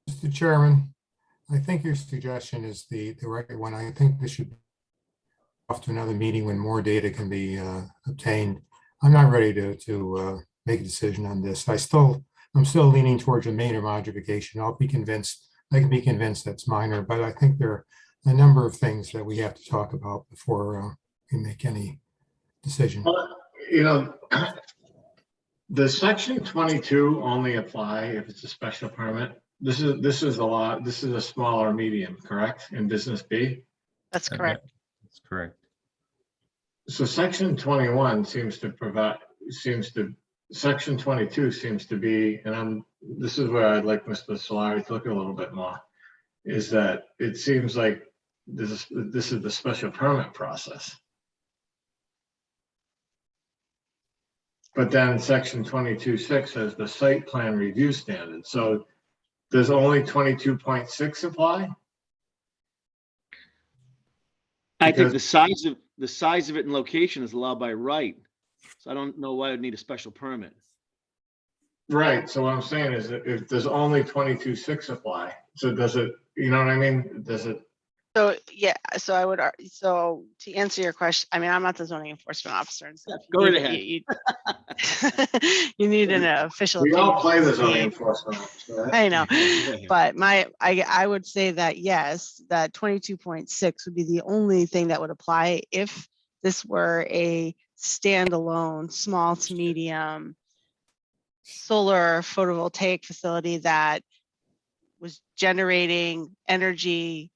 Mr. Chairman, I think your suggestion is the right one. I think this should be off to another meeting when more data can be obtained. I'm not ready to make a decision on this. I'm still leaning towards a minor modification. I can be convinced that's minor, but I think there are a number of things that we have to talk about before we make any decision. Well, the section 22 only apply if it's a special permit. this is a lot, this is a smaller medium, correct, in business B? That's correct. That's correct. So section 21 seems to provide, section 22 seems to be, and this is where I'd like Mr. Solari to look a little bit more, is that it seems like this is the special permit process. But then section 22.6 has the site plan review standard. So does only 22.6 apply? I think Because- the size of it and location is allowed by right. So I don't know why I'd need a special permit. Right, so what I'm saying is that if there's only 22.6 apply, so does it, you know what I mean? Does it, So, yeah, so I would, so to answer your question, I mean, I'm not the zoning enforcement officer. And stuff. Go right ahead. You need an official. we all opinion play from the the zoning ZBA. enforcement officer, right? I know, Yeah. but I would say that yes, that 22.6 would be the only thing that would apply if this were a standalone, small to medium solar photovoltaic facility that was generating energy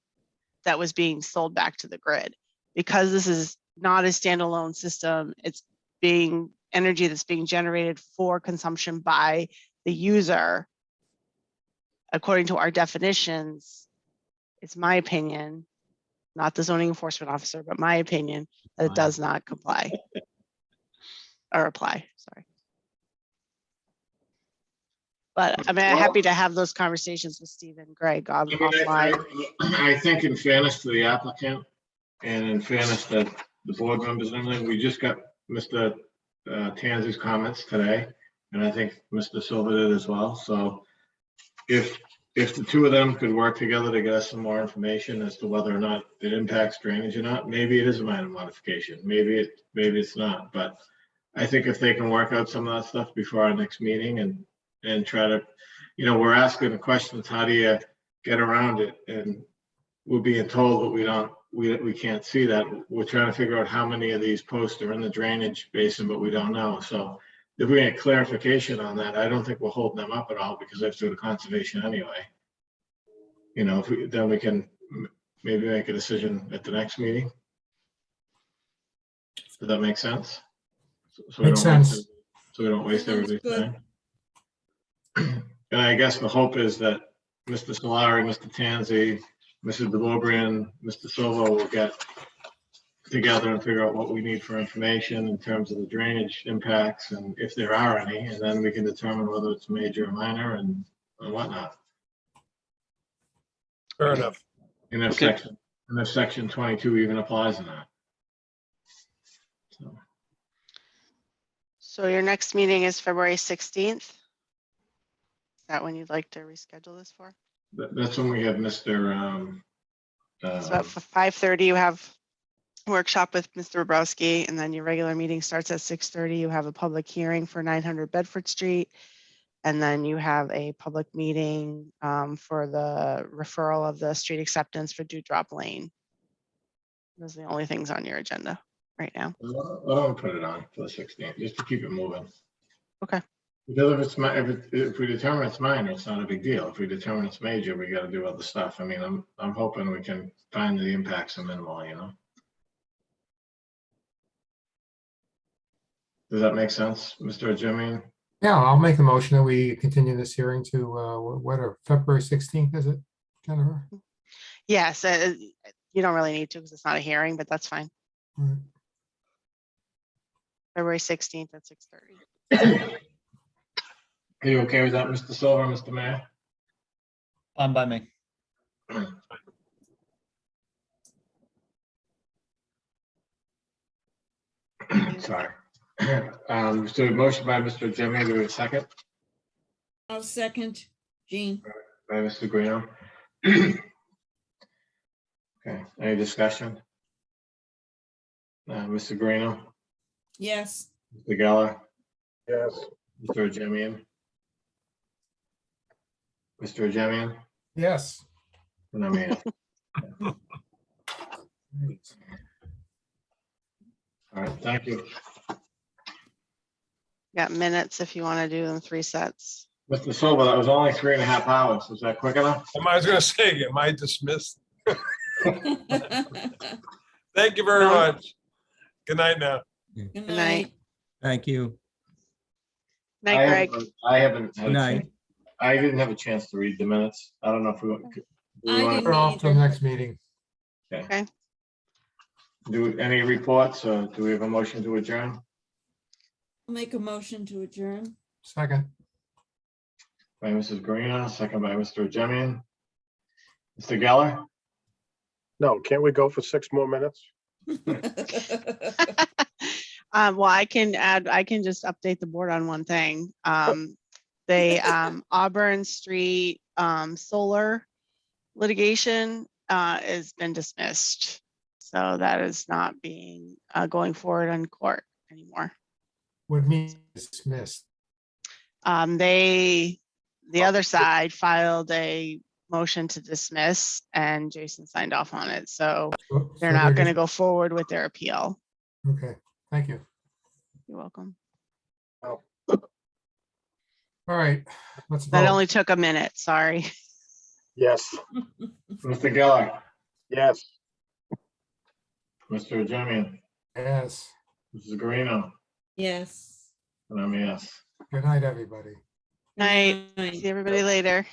that was being sold back to the grid. Because this is not a standalone system, it's being energy that's being generated for consumption by the user. According to our definitions, it's my opinion, not the zoning enforcement officer, but my opinion, that it does not comply or apply, sorry. But I'm happy to have those conversations with Steve and Greg offline. I think in fairness to the applicant and in fairness to the board members and everything, we just got Mr. Tanzi's comments today. And I think Mr. Silva did as well. So if the two of them could work together to get us some more information as to whether or not it impacts drainage or not, maybe it is a minor modification. Maybe it's not. But I think if they can work out some of that stuff before our next meeting and try to, you know, we're asking the questions, how do you get around it? And we're being told that we can't see that. We're trying to figure out how many of these posts are in the drainage basin, but we don't know. So if we get clarification on that, I don't think we're holding them up at all because they have to go to conservation anyway. You know, then we can maybe make a decision at the next meeting. Does that make sense? So Makes sense. So we don't waste Sounds everybody's good. time. And I guess the hope is that Mr. Solari, Mr. Tanzi, Mr. DeLobrian, Mr. Silva will get together and figure out what we need for information in terms of the drainage impacts and if there are any, and then we can determine whether it's major or minor and whatnot. Fair enough. And if Okay. section 22 even applies or not. So, So your next meeting is February 16th? Is that when you'd like to reschedule this for? that's when we have Mr. So at 5:30, you have workshop with Mr. Bobrowski, and then your regular meeting starts at 6:30. You have a public hearing for 900 Bedford Street. And then you have a public meeting for the referral of the street acceptance for Dewdrop Lane. Those are the only things on your agenda right now. I don't put it on for the 16th, just to keep it moving. Okay. Because if we determine it's minor, it's not a big deal. If we determine it's major, we got to do other stuff. I mean, I'm hoping we can find the impacts are minimal, you know? Does that make sense, Mr. Jimmy? Yeah, I'll make the motion that we continue this hearing to, February 16th, is it, Jennifer? Yes, you don't really need to because it's not a hearing, but that's fine. All right. February 16th at 6:30. Are you okay with that, Mr. Silver, Mr. Mayor? Fine by me. Sorry. So motion by Mr. Jimmy, do we have a second? I'll second, Jean. By Mr. Greeno. Okay, any discussion? Mr. Greeno, Yes. Mr. Geller, Yes. Mr. Jemian? Mr. Jemian? Yes. And I'm in. All right, thank you. Got minutes if you want to do them 3 sets. Mr. Silva, that was only 3.5 hours. Was that quick enough? I was gonna say, am I dismissed? Thank you very No. much. Good night now. Good Good night. night. Thank you. Night, Greg. I haven't had Good a night. chance. I didn't have a chance to read the minutes. I don't know if we want. do we I wanna didn't We're off to the either. next meeting. Do any reports or do we have a motion to adjourn? I'll make a motion to adjourn. Second, By Mrs. Garino, second by Mr. Jemian. Mr. Geller? No, can't we go for 6 more minutes? Well, I can just update the board on one thing. The Auburn Street solar litigation has been dismissed. So that is not being going forward in court anymore. would mean dismissed. The other side filed a motion to dismiss and Jason signed off on it. So So they're not going to just- go forward with their appeal. Okay, thank you. You're welcome. All right, let's That vote. only took a minute, sorry. Yes, Mr. Geller? yes. Mr. Jemian? Yes. Mrs. Garino? Yes. And I'm a yes. Good night, everybody. Night. Night. See everybody later.